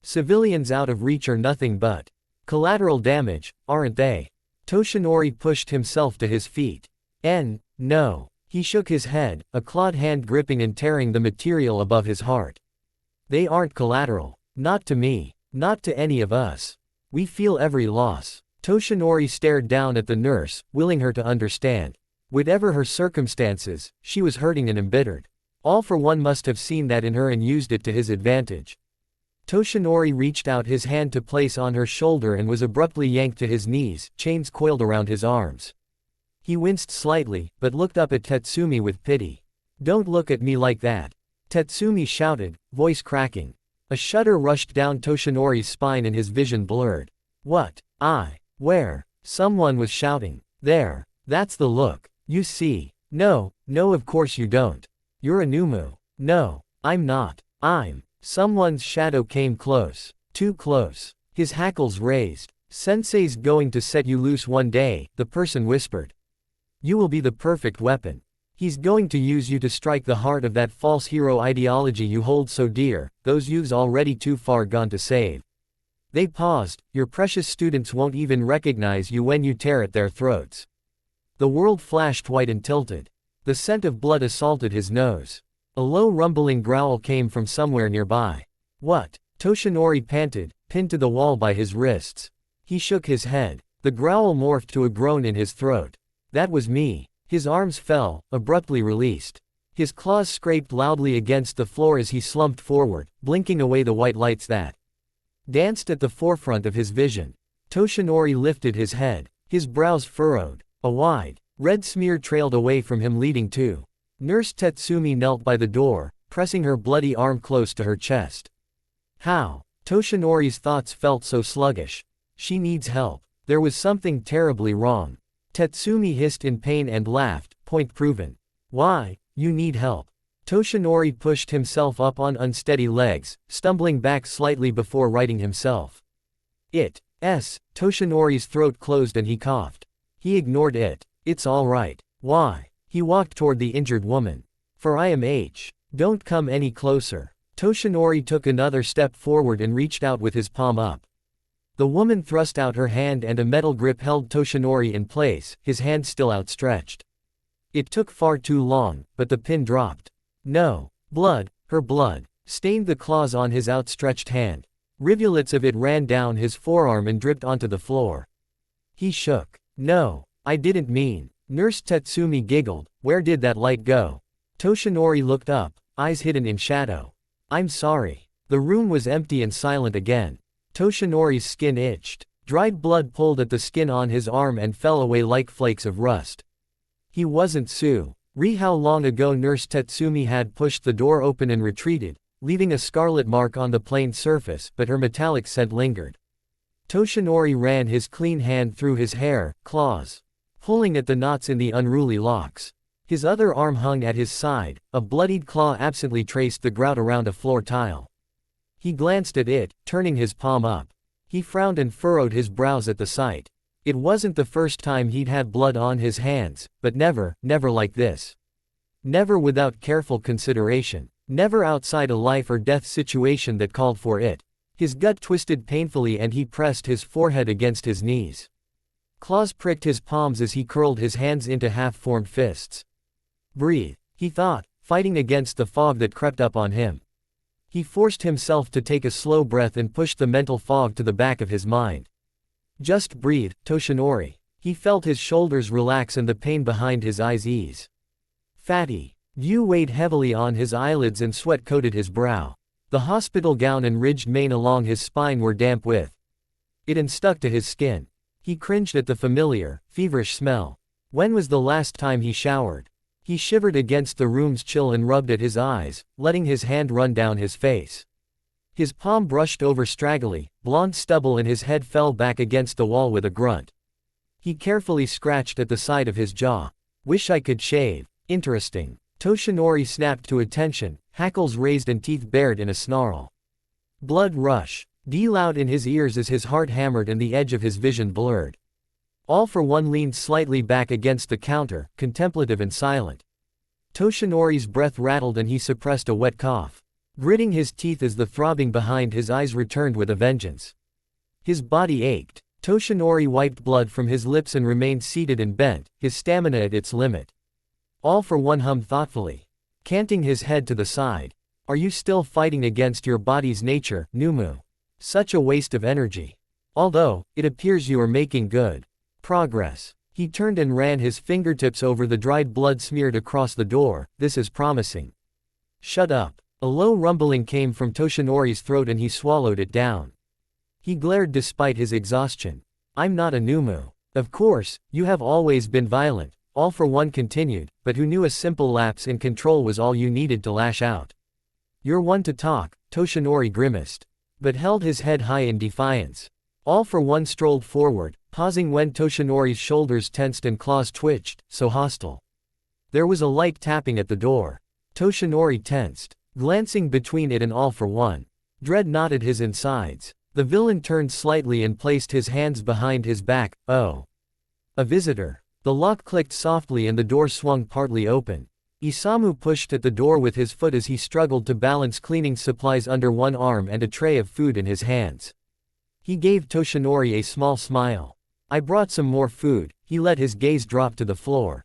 Civilians out of reach are nothing but collateral damage, aren't they? Toshinori pushed himself to his feet. No. He shook his head, a clawed hand gripping and tearing the material above his heart. They aren't collateral. Not to me. Not to any of us. We feel every loss. Toshinori stared down at the nurse, willing her to understand. Whatever her circumstances, she was hurting and embittered. All for One must have seen that in her and used it to his advantage. Toshinori reached out his hand to place on her shoulder and was abruptly yanked to his knees, chains coiled around his arms. He winced slightly, but looked up at Tetsumi with pity. Don't look at me like that. Tetsumi shouted, voice cracking. A shudder rushed down Toshinori's spine and his vision blurred. What? Where? Someone was shouting. There. That's the look. You see. No, of course you don't. You're a NOMU. No, I'm not. Someone's shadow came close. Too close. His hackles raised. Sensei's going to set you loose one day, the person whispered. You will be the perfect weapon. He's going to use you to strike the heart of that false hero ideology you hold so dear, those youths already too far gone to save. They paused. Your precious students won't even recognize you when you tear at their throats. The world flashed white and tilted. The scent of blood assaulted his nose. A low rumbling growl came from somewhere nearby. What? Toshinori panted, pinned to the wall by his wrists. He shook his head. The growl morphed to a groan in his throat. That was me. His arms fell, abruptly released. His claws scraped loudly against the floor as he slumped forward, blinking away the white lights that danced at the forefront of his vision. Toshinori lifted his head, his brows furrowed. A wide, red smear trailed away from him leading to. Nurse Tetsumi knelt by the door, pressing her bloody arm close to her chest. How? Toshinori's thoughts felt so sluggish. She needs help. There was something terribly wrong. Tetsumi hissed in pain and laughed, point proven. Why? You need help. Toshinori pushed himself up on unsteady legs, stumbling back slightly before righting himself. Toshinori's throat closed and he coughed. He ignored it. It's all right. Why? He walked toward the injured woman. For I am H. Don't come any closer. Toshinori took another step forward and reached out with his palm up. The woman thrust out her hand and a metal grip held Toshinori in place, his hand still outstretched. It took far too long, but the pin dropped. No. Blood, her blood, stained the claws on his outstretched hand. Rivulets of it ran down his forearm and dripped onto the floor. He shook. No, I didn't mean. Nurse Tetsumi giggled. Where did that light go? Toshinori looked up, eyes hidden in shadow. I'm sorry. The room was empty and silent again. Toshinori's skin itched. Dried blood pulled at the skin on his arm and fell away like flakes of rust. He wasn't Sue. How long ago Nurse Tetsumi had pushed the door open and retreated, leaving a scarlet mark on the plain surface, but her metallic scent lingered. Toshinori ran his clean hand through his hair, claws, pulling at the knots in the unruly locks. His other arm hung at his side, a bloodied claw absently traced the grout around a floor tile. He glanced at it, turning his palm up. He frowned and furrowed his brows at the sight. It wasn't the first time he'd had blood on his hands, but never like this. Never without careful consideration. Never outside a life or death situation that called for it. His gut twisted painfully and he pressed his forehead against his knees. Claws pricked his palms as he curled his hands into half-formed fists. Breathe, he thought, fighting against the fog that crept up on him. He forced himself to take a slow breath and pushed the mental fog to the back of his mind. Just breathe, Toshinori. He felt his shoulders relax and the pain behind his eyes ease. Fatty. View weighed heavily on his eyelids and sweat coated his brow. The hospital gown and ridged mane along his spine were damp with it and stuck to his skin. He cringed at the familiar, feverish smell. When was the last time he showered? He shivered against the room's chill and rubbed at his eyes, letting his hand run down his face. His palm brushed over straggly, blonde stubble and his head fell back against the wall with a grunt. He carefully scratched at the side of his jaw. Wish I could shave. Interesting. Toshinori snapped to attention, hackles raised and teeth bared in a snarl. Blood rush. Loud in his ears as his heart hammered and the edge of his vision blurred. All for One leaned slightly back against the counter, contemplative and silent. Toshinori's breath rattled and he suppressed a wet cough, gritting his teeth as the throbbing behind his eyes returned with a vengeance. His body ached. Toshinori wiped blood from his lips and remained seated and bent, his stamina at its limit. All for One hummed thoughtfully, canting his head to the side. Are you still fighting against your body's nature, NOMU? Such a waste of energy. Although, it appears you are making good progress. He turned and ran his fingertips over the dried blood smeared across the door. This is promising. Shut up. A low rumbling came from Toshinori's throat and he swallowed it down. He glared despite his exhaustion. I'm not a NOMU. Of course, you have always been violent, All for One continued, but who knew a simple lapse in control was all you needed to lash out. You're one to talk, Toshinori grimaced, but held his head high in defiance. All for One strolled forward, pausing when Toshinori's shoulders tensed and claws twitched, so hostile. There was a light tapping at the door. Toshinori tensed, glancing between it and All for One. Dread knotted his insides. The villain turned slightly and placed his hands behind his back. Oh. A visitor. The lock clicked softly and the door swung partly open. Isamu pushed at the door with his foot as he struggled to balance cleaning supplies under one arm and a tray of food in his hands. He gave Toshinori a small smile. I brought some more food. He let his gaze drop to the floor,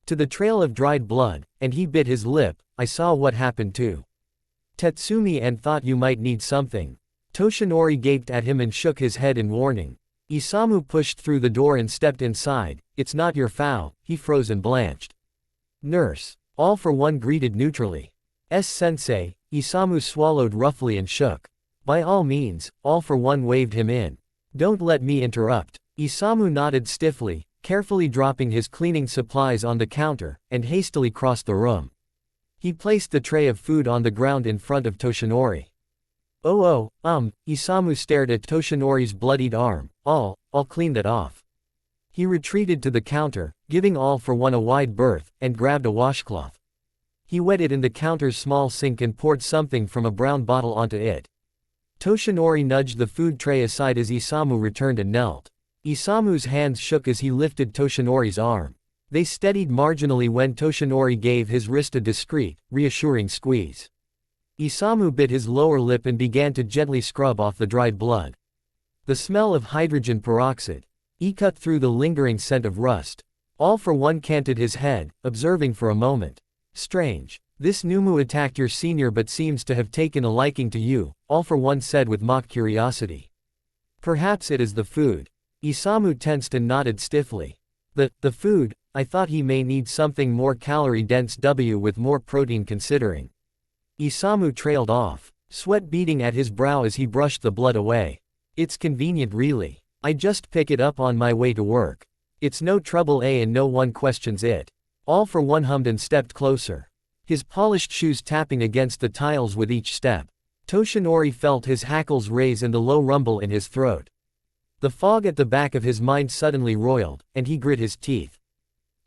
to the trail of dried blood, and he bit his lip. I saw what happened too, Tetsumi, and thought you might need something. Toshinori gaped at him and shook his head in warning. Isamu pushed through the door and stepped inside. It's not your foul. He froze and blanched. Nurse. All for one greeted neutrally. Sensei, Isamu swallowed roughly and shook. By all means, all for one waved him in. Don't let me interrupt. Isamu nodded stiffly, carefully dropping his cleaning supplies on the counter, and hastily crossed the room. He placed the tray of food on the ground in front of Toshinori. Isamu stared at Toshinori's bloodied arm. I'll clean that off. He retreated to the counter, giving all for one a wide berth, and grabbed a washcloth. He wet it in the counter's small sink and poured something from a brown bottle onto it. Toshinori nudged the food tray aside as Isamu returned and knelt. Isamu's hands shook as he lifted Toshinori's arm. They steadied marginally when Toshinori gave his wrist a discreet, reassuring squeeze. Isamu bit his lower lip and began to gently scrub off the dried blood. The smell of hydrogen peroxide cut through the lingering scent of rust. All for one canted his head, observing for a moment. Strange. This NOMU attacked your senior but seems to have taken a liking to you, all for one said with mock curiosity. Perhaps it is the food. Isamu tensed and nodded stiffly. The food, I thought he may need something more calorie-dense with more protein considering. Isamu trailed off, sweat beading at his brow as he brushed the blood away. It's convenient really. I just pick it up on my way to work. It's no trouble and no one questions it. All for one hummed and stepped closer. His polished shoes tapping against the tiles with each step. Toshinori felt his hackles raise and the low rumble in his throat. The fog at the back of his mind suddenly roiled, and he grit his teeth.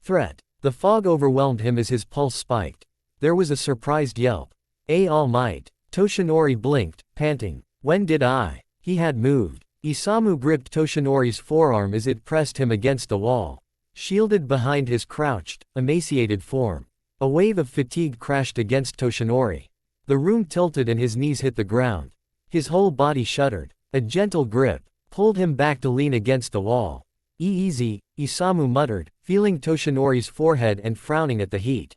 Threat. The fog overwhelmed him as his pulse spiked. There was a surprised yelp. All might. Toshinori blinked, panting. When did I? He had moved. Isamu gripped Toshinori's forearm as it pressed him against the wall. Shielded behind his crouched, emaciated form. A wave of fatigue crashed against Toshinori. The room tilted and his knees hit the ground. His whole body shuddered. A gentle grip pulled him back to lean against the wall. Easy, Isamu muttered, feeling Toshinori's forehead and frowning at the heat.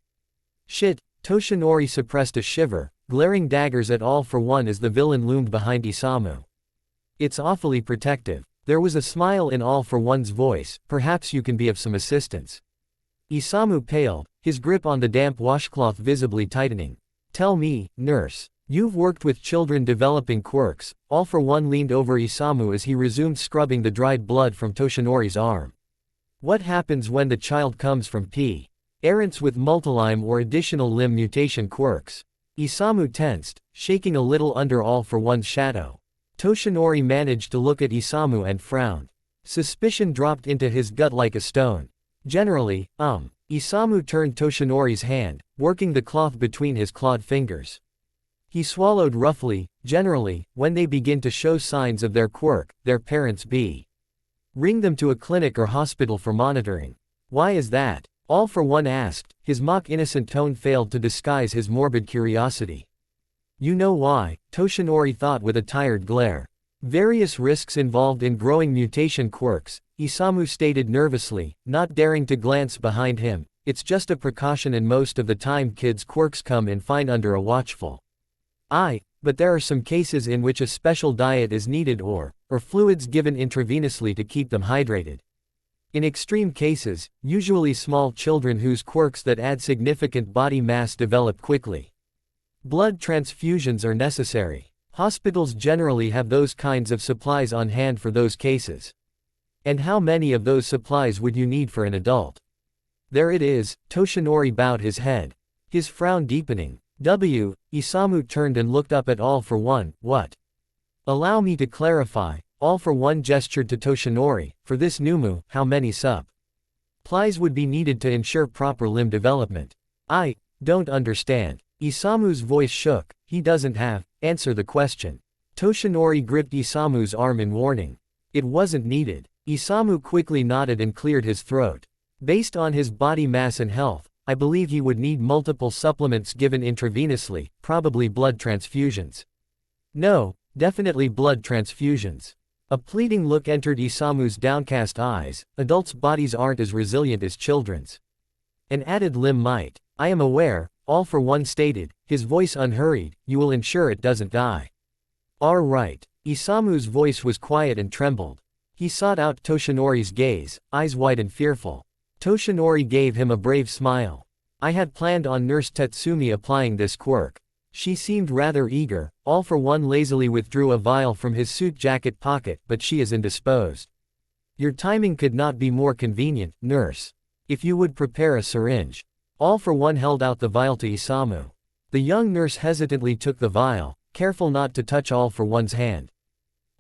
Shit, Toshinori suppressed a shiver, glaring daggers at all for one as the villain loomed behind Isamu. It's awfully protective. There was a smile in all for one's voice. Perhaps you can be of some assistance. Isamu paled, his grip on the damp washcloth visibly tightening. Tell me, nurse. You've worked with children developing quirks. All for one leaned over Isamu as he resumed scrubbing the dried blood from Toshinori's arm. What happens when the child comes from parents with multilyme or additional limb mutation quirks? Isamu tensed, shaking a little under all for one's shadow. Toshinori managed to look at Isamu and frowned. Suspicion dropped into his gut like a stone. Generally, Isamu turned Toshinori's hand, working the cloth between his clawed fingers. He swallowed roughly. Generally, when they begin to show signs of their quirk, their parents ring them to a clinic or hospital for monitoring. Why is that? All for one asked, his mock innocent tone failed to disguise his morbid curiosity. You know why, Toshinori thought with a tired glare. Various risks involved in growing mutation quirks, Isamu stated nervously, not daring to glance behind him. It's just a precaution and most of the time kids' quirks come in fine under a watchful eye, but there are some cases in which a special diet is needed or fluids given intravenously to keep them hydrated. In extreme cases, usually small children whose quirks that add significant body mass develop quickly. Blood transfusions are necessary. Hospitals generally have those kinds of supplies on hand for those cases. And how many of those supplies would you need for an adult? There it is, Toshinori bowed his head. His frown deepening. Isamu turned and looked up at all for one. What? Allow me to clarify. All for one gestured to Toshinori. For this NOMU, how many supplies would be needed to ensure proper limb development? I don't understand. Isamu's voice shook. He doesn't answer the question. Toshinori gripped Isamu's arm in warning. It wasn't needed. Isamu quickly nodded and cleared his throat. Based on his body mass and health, I believe he would need multiple supplements given intravenously, probably blood transfusions. No, definitely blood transfusions. A pleading look entered Isamu's downcast eyes. Adults' bodies aren't as resilient as children's. An added limb might. I am aware, all for one stated, his voice unhurried. You will ensure it doesn't die. All right. Isamu's voice was quiet and trembled. He sought out Toshinori's gaze, eyes wide and fearful. Toshinori gave him a brave smile. I had planned on Nurse Tetsumi applying this quirk. She seemed rather eager. All for One lazily withdrew a vial from his suit jacket pocket, but she is indisposed. Your timing could not be more convenient, nurse. If you would prepare a syringe. All for One held out the vial to Isamu. The young nurse hesitantly took the vial, careful not to touch All for One's hand.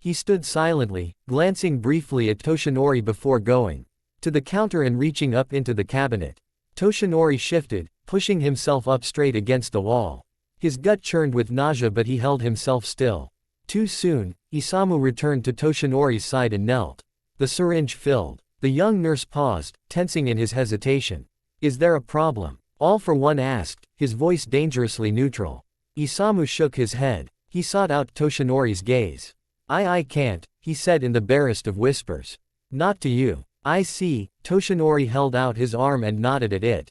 He stood silently, glancing briefly at Toshinori before going to the counter and reaching up into the cabinet. Toshinori shifted, pushing himself up straight against the wall. His gut churned with nausea, but he held himself still. Too soon, Isamu returned to Toshinori's side and knelt. The syringe filled. The young nurse paused, tensing in his hesitation. Is there a problem? All for One asked, his voice dangerously neutral. Isamu shook his head. He sought out Toshinori's gaze. I can't, he said in the barest of whispers. Not to you. I see. Toshinori held out his arm and nodded at it.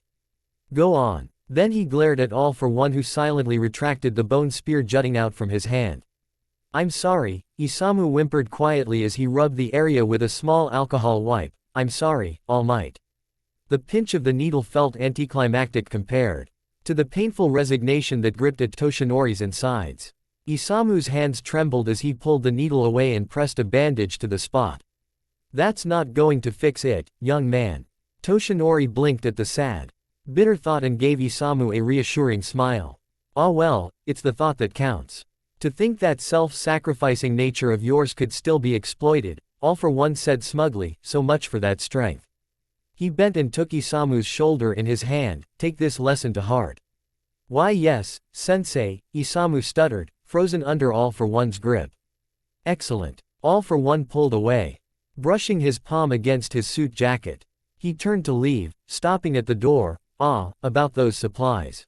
Go on. Then he glared at All for One, who silently retracted the bone spear jutting out from his hand. I'm sorry, Isamu whimpered quietly as he rubbed the area with a small alcohol wipe. I'm sorry, All Might. The pinch of the needle felt anticlimactic compared to the painful resignation that gripped at Toshinori's insides. Isamu's hands trembled as he pulled the needle away and pressed a bandage to the spot. That's not going to fix it, young man. Toshinori blinked at the sad, bitter thought and gave Isamu a reassuring smile. Ah well, it's the thought that counts. To think that self-sacrificing nature of yours could still be exploited, All for One said smugly, so much for that strength. He bent and took Isamu's shoulder in his hand. Take this lesson to heart. Why yes, sensei, Isamu stuttered, frozen under All for One's grip. Excellent. All for One pulled away, brushing his palm against his suit jacket. He turned to leave, stopping at the door. About those supplies.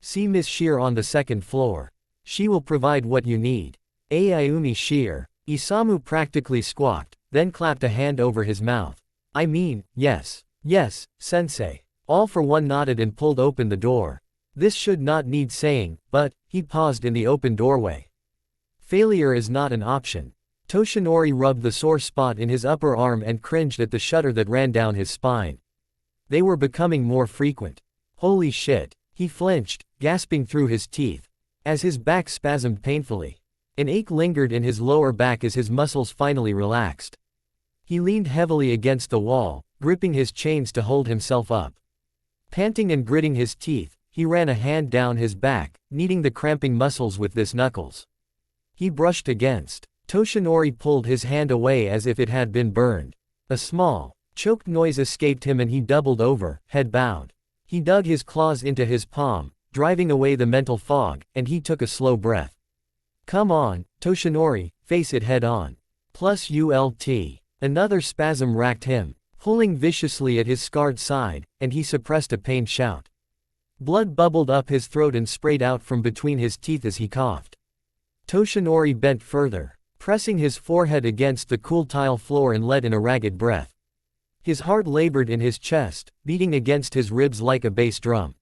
See Miss Shear on the second floor. She will provide what you need. Ayumi Shear. Isamu practically squawked, then clapped a hand over his mouth. I mean, yes. Yes, sensei. All for One nodded and pulled open the door. This should not need saying, but, he paused in the open doorway. Failure is not an option. Toshinori rubbed the sore spot in his upper arm and cringed at the shudder that ran down his spine. They were becoming more frequent. Holy shit. He flinched, gasping through his teeth, as his back spasmed painfully. An ache lingered in his lower back as his muscles finally relaxed. He leaned heavily against the wall, gripping his chains to hold himself up. Panting and gritting his teeth, he ran a hand down his back, kneading the cramping muscles with his knuckles. He brushed against. Toshinori pulled his hand away as if it had been burned. A small, choked noise escaped him and he doubled over, head bowed. He dug his claws into his palm, driving away the mental fog, and he took a slow breath. Come on, Toshinori, face it head on. Plus ULT. Another spasm racked him, pulling viciously at his scarred side, and he suppressed a pained shout. Blood bubbled up his throat and sprayed out from between his teeth as he coughed. Toshinori bent further, pressing his forehead against the cool tile floor and let in a ragged breath. His heart labored in his chest, beating against his ribs like a bass drum.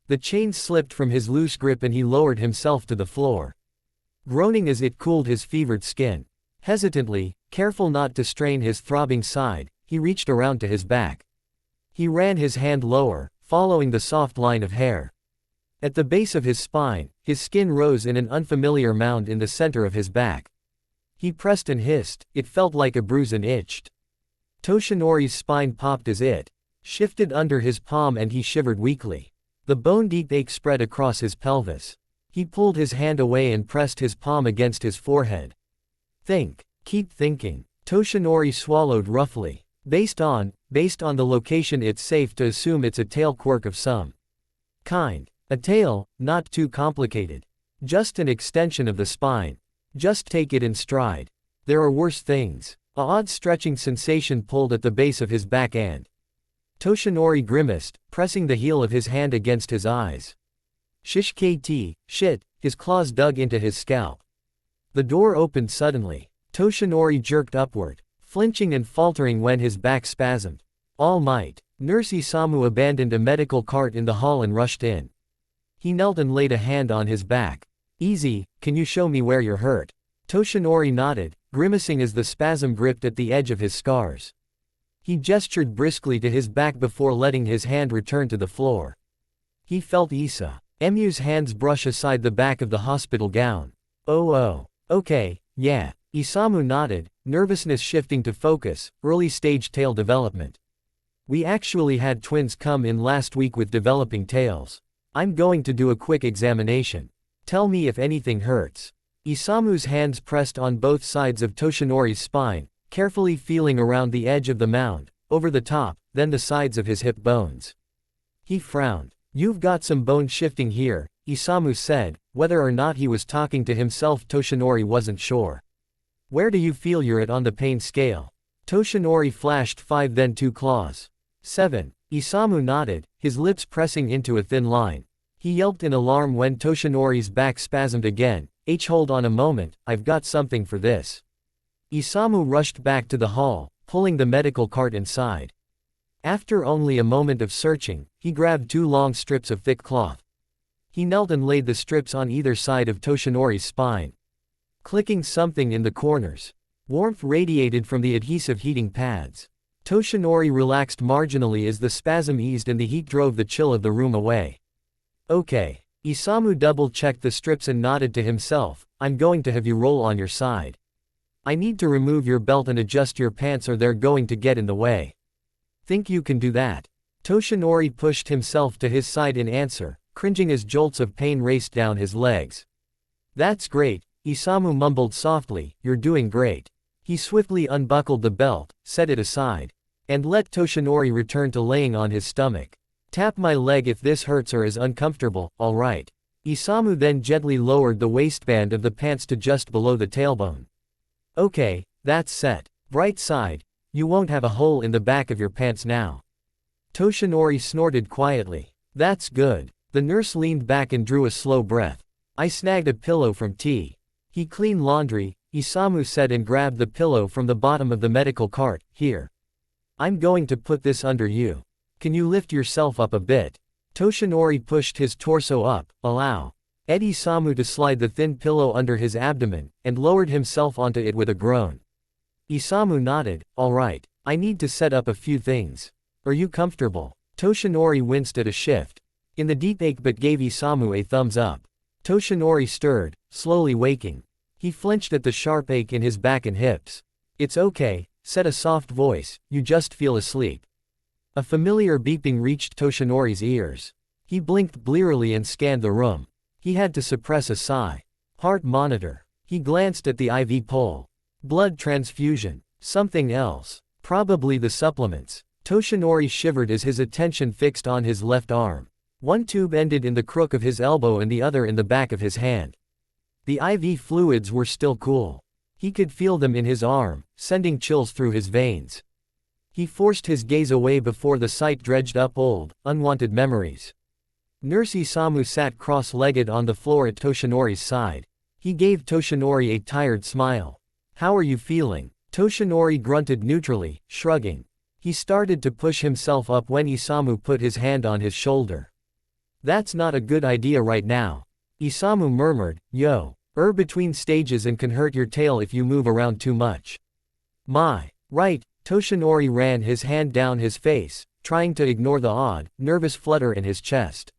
The chains slipped from his loose grip and he lowered himself to the floor, groaning as it cooled his fevered skin. Hesitantly, careful not to strain his throbbing side, he reached around to his back. He ran his hand lower, following the soft line of hair. At the base of his spine, his skin rose in an unfamiliar mound in the center of his back. He pressed and hissed, it felt like a bruise and itched. Toshinori's spine popped as it shifted under his palm and he shivered weakly. The bone-deep ache spread across his pelvis. He pulled his hand away and pressed his palm against his forehead. Think. Keep thinking. Toshinori swallowed roughly. Based on the location, it's safe to assume it's a tail quirk of some kind. A tail, not too complicated. Just an extension of the spine. Just take it in stride. There are worse things. A odd stretching sensation pulled at the base of his back and Toshinori grimaced, pressing the heel of his hand against his eyes. Shish KT, shit, his claws dug into his scalp. The door opened suddenly. Toshinori jerked upward, flinching and faltering when his back spasmed. All Might. Nurse Isamu abandoned a medical cart in the hall and rushed in. He knelt and laid a hand on his back. Easy, can you show me where you're hurt? Toshinori nodded, grimacing as the spasm gripped at the edge of his scars. He gestured briskly to his back before letting his hand return to the floor. He felt Isamu's hands brush aside the back of the hospital gown. Oh, okay, yeah. Isamu nodded, nervousness shifting to focus, early stage tail development. We actually had twins come in last week with developing tails. I'm going to do a quick examination. Tell me if anything hurts. Isamu's hands pressed on both sides of Toshinori's spine, carefully feeling around the edge of the mound, over the top, then the sides of his hip bones. He frowned. You've got some bone shifting here, Isamu said. Whether or not he was talking to himself, Toshinori wasn't sure. Where do you feel you're at on the pain scale? Toshinori flashed 5 then 2 claws. 7. Isamu nodded, his lips pressing into a thin line. He yelped in alarm when Toshinori's back spasmed again. Hold on a moment, I've got something for this. Isamu rushed back to the hall, pulling the medical cart inside. After only a moment of searching, he grabbed 2 long strips of thick cloth. He knelt and laid the strips on either side of Toshinori's spine. Clicking something in the corners. Warmth radiated from the adhesive heating pads. Toshinori relaxed marginally as the spasm eased and the heat drove the chill of the room away. Okay. Isamu double-checked the strips and nodded to himself. I'm going to have you roll on your side. I need to remove your belt and adjust your pants or they're going to get in the way. Think you can do that? Toshinori pushed himself to his side in answer, cringing as jolts of pain raced down his legs. That's great, Isamu mumbled softly, you're doing great. He swiftly unbuckled the belt, set it aside, and let Toshinori return to laying on his stomach. Tap my leg if this hurts or is uncomfortable, alright. Isamu then gently lowered the waistband of the pants to just below the tailbone. Okay, that's set. Right side, you won't have a hole in the back of your pants now. Toshinori snorted quietly. That's good. The nurse leaned back and drew a slow breath. I snagged a pillow from T. He cleaned laundry, Isamu said and grabbed the pillow from the bottom of the medical cart. Here. I'm going to put this under you. Can you lift yourself up a bit? Toshinori pushed his torso up, allow Isamu to slide the thin pillow under his abdomen, and lowered himself onto it with a groan. Isamu nodded, alright, I need to set up a few things. Are you comfortable? Toshinori winced at a shift in the deep ache but gave Isamu a thumbs up. Toshinori stirred, slowly waking. He flinched at the sharp ache in his back and hips. It's okay, said a soft voice, you just feel asleep. A familiar beeping reached Toshinori's ears. He blinked blearily and scanned the room. He had to suppress a sigh. Heart monitor. He glanced at the IV pole. Blood transfusion. Something else. Probably the supplements. Toshinori shivered as his attention fixed on his left arm. One tube ended in the crook of his elbow and the other in the back of his hand. The IV fluids were still cool. He could feel them in his arm, sending chills through his veins. He forced his gaze away before the sight dredged up old, unwanted memories. Nurse Isamu sat cross-legged on the floor at Toshinori's side. He gave Toshinori a tired smile. How are you feeling? Toshinori grunted neutrally, shrugging. He started to push himself up when Isamu put his hand on his shoulder. That's not a good idea right now. Isamu murmured, between stages and can hurt your tail if you move around too much. My. Right. Toshinori ran his hand down his face, trying to ignore the odd, nervous flutter in his chest.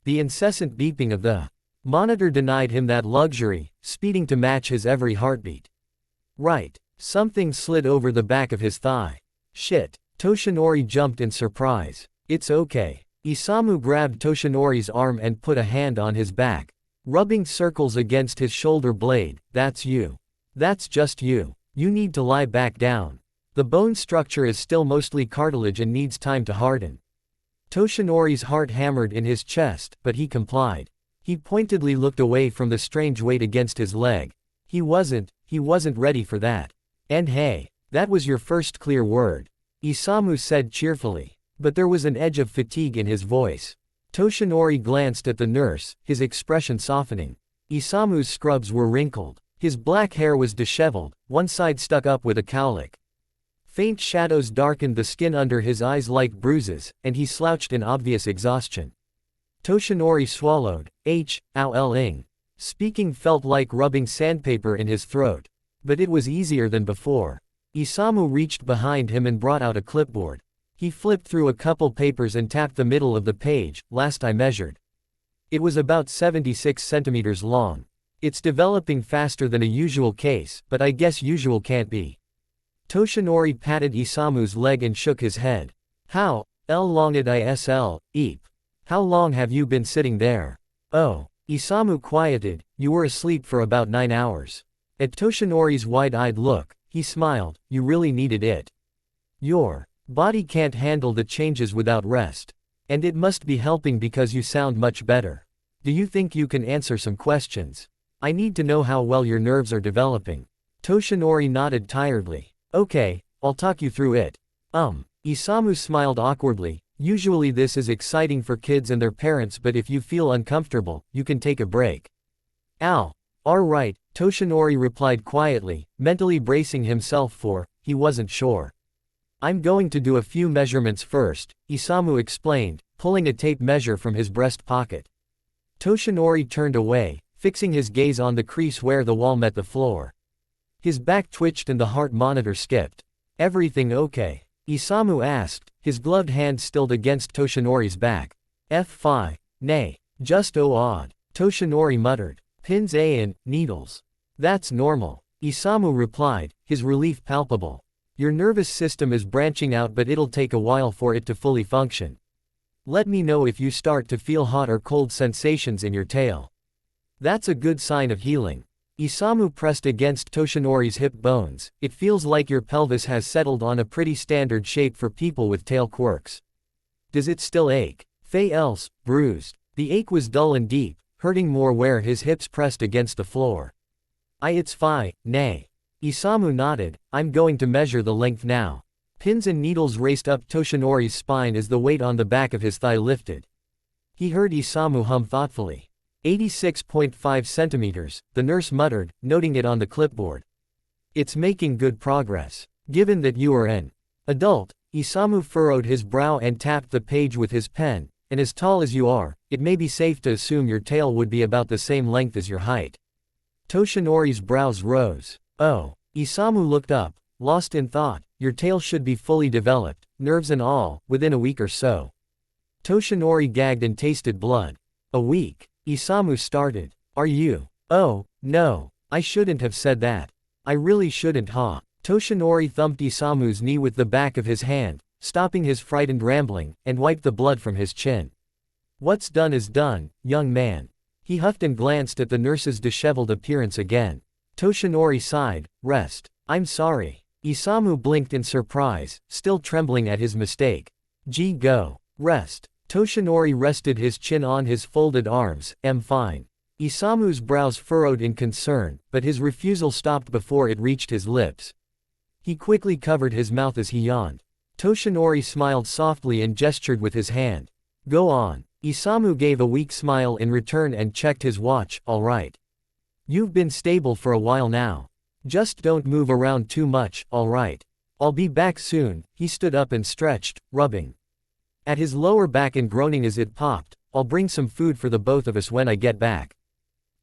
The incessant beeping of the monitor denied him that luxury, speeding to match his every heartbeat. Right. Something slid over the back of his thigh. Shit. Toshinori jumped in surprise. It's okay. Isamu grabbed Toshinori's arm and put a hand on his back, rubbing circles against his shoulder blade. That's you. That's just you. You need to lie back down. The bone structure is still mostly cartilage and needs time to harden. Toshinori's heart hammered in his chest, but he complied. He pointedly looked away from the strange weight against his leg. He wasn't ready for that. And hey, that was your first clear word. Isamu said cheerfully. But there was an edge of fatigue in his voice. Toshinori glanced at the nurse, his expression softening. Isamu's scrubs were wrinkled. His black hair was disheveled, one side stuck up with a cowlick. Faint shadows darkened the skin under his eyes like bruises, and he slouched in obvious exhaustion. Toshinori swallowed. Ow-ling. Speaking felt like rubbing sandpaper in his throat. But it was easier than before. Isamu reached behind him and brought out a clipboard. He flipped through a couple papers and tapped the middle of the page. Last I measured, it was about 76 centimeters long. It's developing faster than a usual case, but I guess usual can't be. Toshinori patted Isamu's leg and shook his head. How long did ISL, eep. How long have you been sitting there? Oh. Isamu quieted, you were asleep for about 9 hours. At Toshinori's wide-eyed look, he smiled, you really needed it. Your body can't handle the changes without rest. And it must be helping because you sound much better. Do you think you can answer some questions? I need to know how well your nerves are developing. Toshinori nodded tiredly. Okay, I'll talk you through it. Isamu smiled awkwardly. Usually this is exciting for kids and their parents, but if you feel uncomfortable, you can take a break. All right, Toshinori replied quietly, mentally bracing himself for, he wasn't sure. I'm going to do a few measurements first, Isamu explained, pulling a tape measure from his breast pocket. Toshinori turned away, fixing his gaze on the crease where the wall met the floor. His back twitched and the heart monitor skipped. Everything okay? Isamu asked, his gloved hand stilled against Toshinori's back. F5. Nay. Just odd. Toshinori muttered. Pins and needles. That's normal. Isamu replied, his relief palpable. Your nervous system is branching out, but it'll take a while for it to fully function. Let me know if you start to feel hot or cold sensations in your tail. That's a good sign of healing. Isamu pressed against Toshinori's hip bones. It feels like your pelvis has settled on a pretty standard shape for people with tail quirks. Does it still ache? Else, bruised. The ache was dull and deep, hurting more where his hips pressed against the floor. It's fine, nay. Isamu nodded, I'm going to measure the length now. Pins and needles raced up Toshinori's spine as the weight on the back of his thigh lifted. He heard Isamu hum thoughtfully. 86.5 centimeters, the nurse muttered, noting it on the clipboard. It's making good progress. Given that you are an adult, Isamu furrowed his brow and tapped the page with his pen, and as tall as you are, it may be safe to assume your tail would be about the same length as your height. Toshinori's brows rose. Oh. Isamu looked up, lost in thought. Your tail should be fully developed, nerves and all, within a week or so. Toshinori gagged and tasted blood. A week? Isamu started. Are you? Oh, no. I shouldn't have said that. I really shouldn't, huh? Toshinori thumped Isamu's knee with the back of his hand, stopping his frightened rambling, and wiped the blood from his chin. What's done is done, young man. He huffed and glanced at the nurse's disheveled appearance again. Toshinori sighed, rest. I'm sorry. Isamu blinked in surprise, still trembling at his mistake. Go. Rest. Toshinori rested his chin on his folded arms. Fine. Isamu's brows furrowed in concern, but his refusal stopped before it reached his lips. He quickly covered his mouth as he yawned. Toshinori smiled softly and gestured with his hand. Go on. Isamu gave a weak smile in return and checked his watch. All right. You've been stable for a while now. Just don't move around too much, all right. I'll be back soon. He stood up and stretched, rubbing at his lower back and groaning as it popped. I'll bring some food for the both of us when I get back.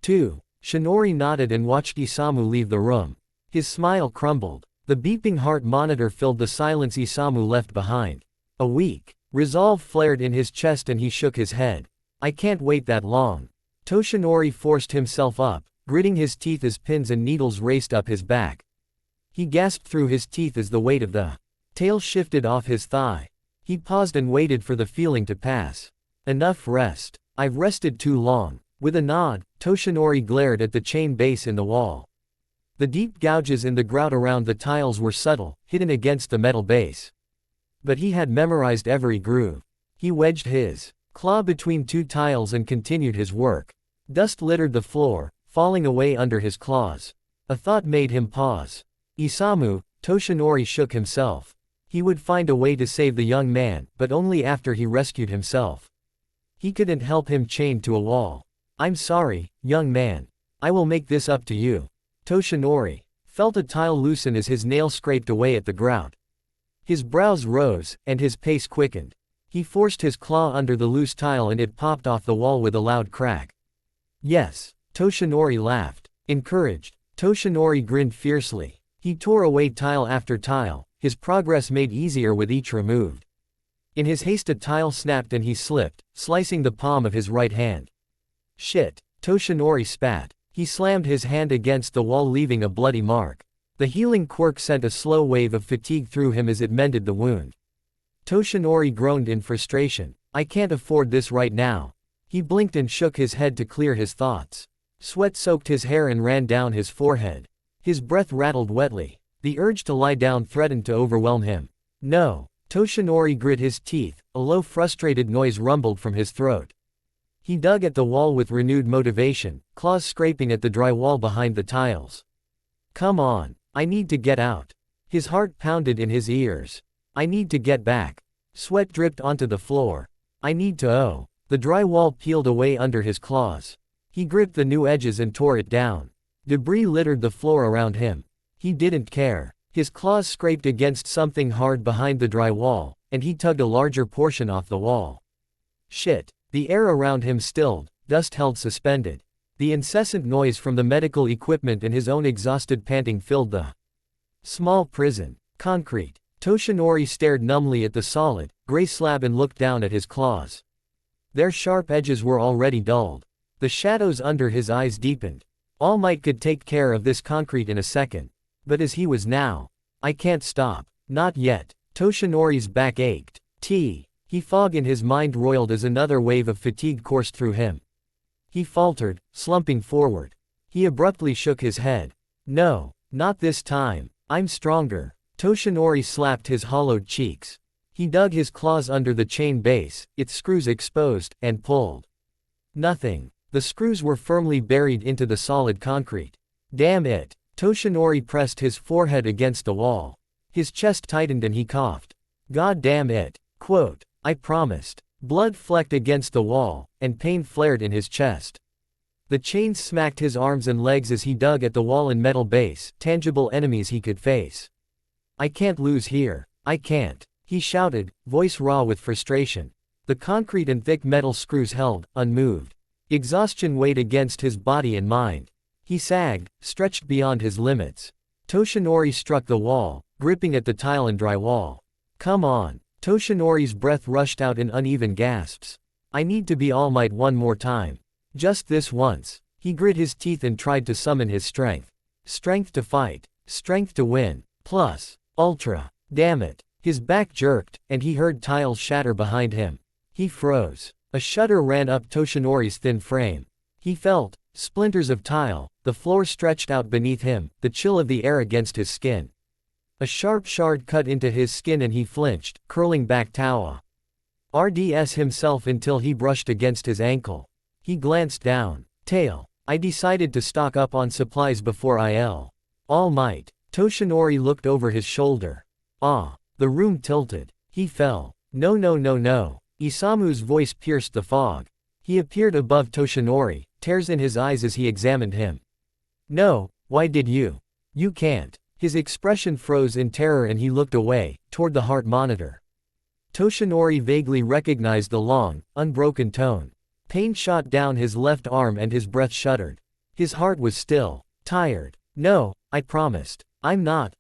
2. Shinori nodded and watched Isamu leave the room. His smile crumbled. The beeping heart monitor filled the silence Isamu left behind. A week. Resolve flared in his chest and he shook his head. I can't wait that long. Toshinori forced himself up, gritting his teeth as pins and needles raced up his back. He gasped through his teeth as the weight of the tail shifted off his thigh. He paused and waited for the feeling to pass. Enough rest. I've rested too long. With a nod, Toshinori glared at the chain base in the wall. The deep gouges in the grout around the tiles were subtle, hidden against the metal base. But he had memorized every groove. He wedged his claw between two tiles and continued his work. Dust littered the floor, falling away under his claws. A thought made him pause. Isamu, Toshinori shook himself. He would find a way to save the young man, but only after he rescued himself. He couldn't help him chained to a wall. I'm sorry, young man. I will make this up to you. Toshinori felt a tile loosen as his nail scraped away at the grout. His brows rose, and his pace quickened. He forced his claw under the loose tile and it popped off the wall with a loud crack. Yes. Toshinori laughed. Encouraged, Toshinori grinned fiercely. He tore away tile after tile, his progress made easier with each removed. In his haste a tile snapped and he slipped, slicing the palm of his right hand. Shit. Toshinori spat. He slammed his hand against the wall leaving a bloody mark. The healing quirk sent a slow wave of fatigue through him as it mended the wound. Toshinori groaned in frustration. I can't afford this right now. He blinked and shook his head to clear his thoughts. Sweat soaked his hair and ran down his forehead. His breath rattled wetly. The urge to lie down threatened to overwhelm him. No. Toshinori grit his teeth, a low frustrated noise rumbled from his throat. He dug at the wall with renewed motivation, claws scraping at the dry wall behind the tiles. Come on, I need to get out. His heart pounded in his ears. I need to get back. Sweat dripped onto the floor. I need to The dry wall peeled away under his claws. He gripped the new edges and tore it down. Debris littered the floor around him. He didn't care. His claws scraped against something hard behind the dry wall, and he tugged a larger portion off the wall. Shit. The air around him stilled, dust held suspended. The incessant noise from the medical equipment and his own exhausted panting filled the small prison. Concrete. Toshinori stared numbly at the solid, gray slab and looked down at his claws. Their sharp edges were already dulled. The shadows under his eyes deepened. All Might could take care of this concrete in a second. But as he was now, I can't stop. Not yet. Toshinori's back ached. He fog in his mind roiled as another wave of fatigue coursed through him. He faltered, slumping forward. He abruptly shook his head. No, not this time. I'm stronger. Toshinori slapped his hollowed cheeks. He dug his claws under the chain base, its screws exposed, and pulled. Nothing. The screws were firmly buried into the solid concrete. Damn it. Toshinori pressed his forehead against the wall. His chest tightened and he coughed. God damn it. Quote. I promised. Blood flecked against the wall, and pain flared in his chest. The chains smacked his arms and legs as he dug at the wall and metal base, tangible enemies he could face. I can't lose here. I can't. He shouted, voice raw with frustration. The concrete and thick metal screws held, unmoved. Exhaustion weighed against his body and mind. He sagged, stretched beyond his limits. Toshinori struck the wall, gripping at the tile and dry wall. Come on. Toshinori's breath rushed out in uneven gasps. I need to be All Might one more time. Just this once. He grit his teeth and tried to summon his strength. Strength to fight. Strength to win. Plus. Ultra. Damn it. His back jerked, and he heard tiles shatter behind him. He froze. A shudder ran up Toshinori's thin frame. He felt splinters of tile, the floor stretched out beneath him, the chill of the air against his skin. A sharp shard cut into his skin and he flinched, curling back Tawa. RDS himself until he brushed against his ankle. He glanced down. Tail. I decided to stock up on supplies before All Might. Toshinori looked over his shoulder. The room tilted. He fell. No. Isamu's voice pierced the fog. He appeared above Toshinori, tears in his eyes as he examined him. No, why did you? You can't. His expression froze in terror and he looked away, toward the heart monitor. Toshinori vaguely recognized the long, unbroken tone. Pain shot down his left arm and his breath shuddered. His heart was still. Tired. No, I promised. I'm not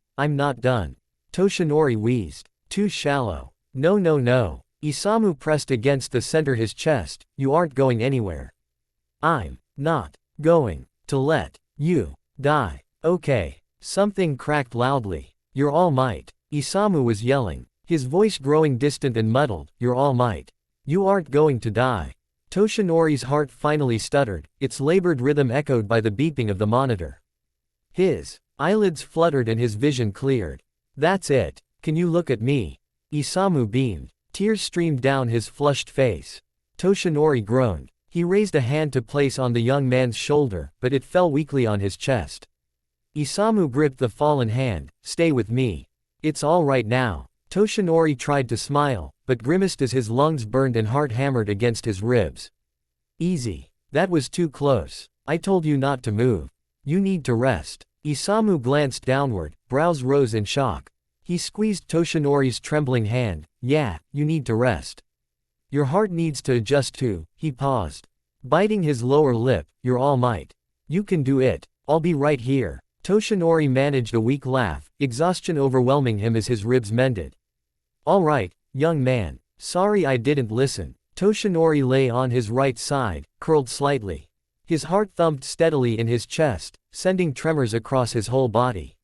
done. Toshinori wheezed. Too shallow. No. Isamu pressed against the center his chest. You aren't going anywhere. I'm not going to let you die. Okay. Something cracked loudly. You're All Might. Isamu was yelling, his voice growing distant and muddled. You're All Might. You aren't going to die. Toshinori's heart finally stuttered, its labored rhythm echoed by the beeping of the monitor. His eyelids fluttered and his vision cleared. That's it. Can you look at me? Isamu beamed. Tears streamed down his flushed face. Toshinori groaned. He raised a hand to place on the young man's shoulder, but it fell weakly on his chest. Isamu gripped the fallen hand. Stay with me. It's all right now. Toshinori tried to smile, but grimaced as his lungs burned and heart hammered against his ribs. Easy. That was too close. I told you not to move. You need to rest. Isamu glanced downward, brows rose in shock. He squeezed Toshinori's trembling hand. Yeah, you need to rest. Your heart needs to adjust too. He paused. Biting his lower lip. You're All Might. You can do it. I'll be right here. Toshinori managed a weak laugh, exhaustion overwhelming him as his ribs mended. All right, young man. Sorry I didn't listen. Toshinori lay on his right side, curled slightly. His heart thumped steadily in his chest, sending tremors across his whole body.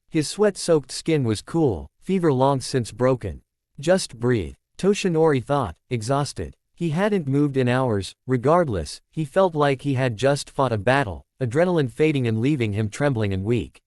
His sweat-soaked skin was cool, fever long since broken. Just breathe, Toshinori thought, exhausted. He hadn't moved in hours. Regardless, he felt like he had just fought a battle, adrenaline fading and leaving him trembling and weak.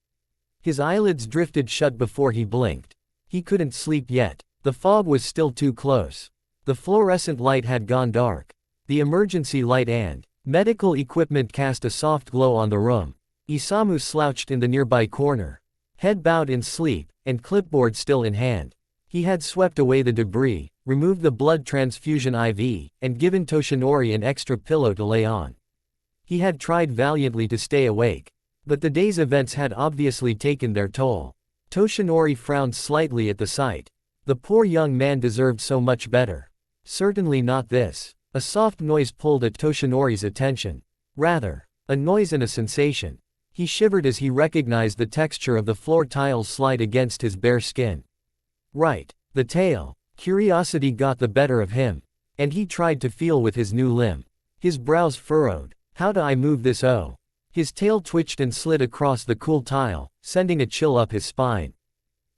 His eyelids drifted shut before he blinked. He couldn't sleep yet. The fog was still too close. The fluorescent light had gone dark. The emergency light and medical equipment cast a soft glow on the room. Isamu slouched in the nearby corner, head bowed in sleep, and clipboard still in hand. He had swept away the debris, removed the blood transfusion IV, and given Toshinori an extra pillow to lay on. He had tried valiantly to stay awake, but the day's events had obviously taken their toll. Toshinori frowned slightly at the sight. The poor young man deserved so much better. Certainly not this. A soft noise pulled at Toshinori's attention. Rather, a noise and a sensation. He shivered as he recognized the texture of the floor tiles slide against his bare skin. Right, the tail. Curiosity got the better of him, and he tried to feel with his new limb. His brows furrowed. How do I move this? Oh. His tail twitched and slid across the cool tile, sending a chill up his spine.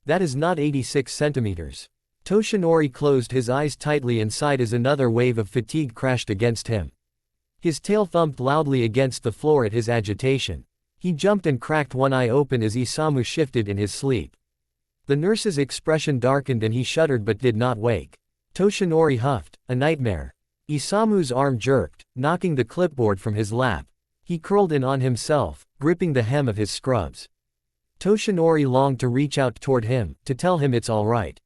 That is not 86 centimeters. Toshinori closed his eyes tightly and sighed as another wave of fatigue crashed against him. His tail thumped loudly against the floor at his agitation. He jumped and cracked one eye open as Isamu shifted in his sleep. The nurse's expression darkened and he shuddered but did not wake. Toshinori huffed, a nightmare. Isamu's arm jerked, knocking the clipboard from his lap. He curled in on himself, gripping the hem of his scrubs. Toshinori longed to reach out toward him, to tell him it's all right.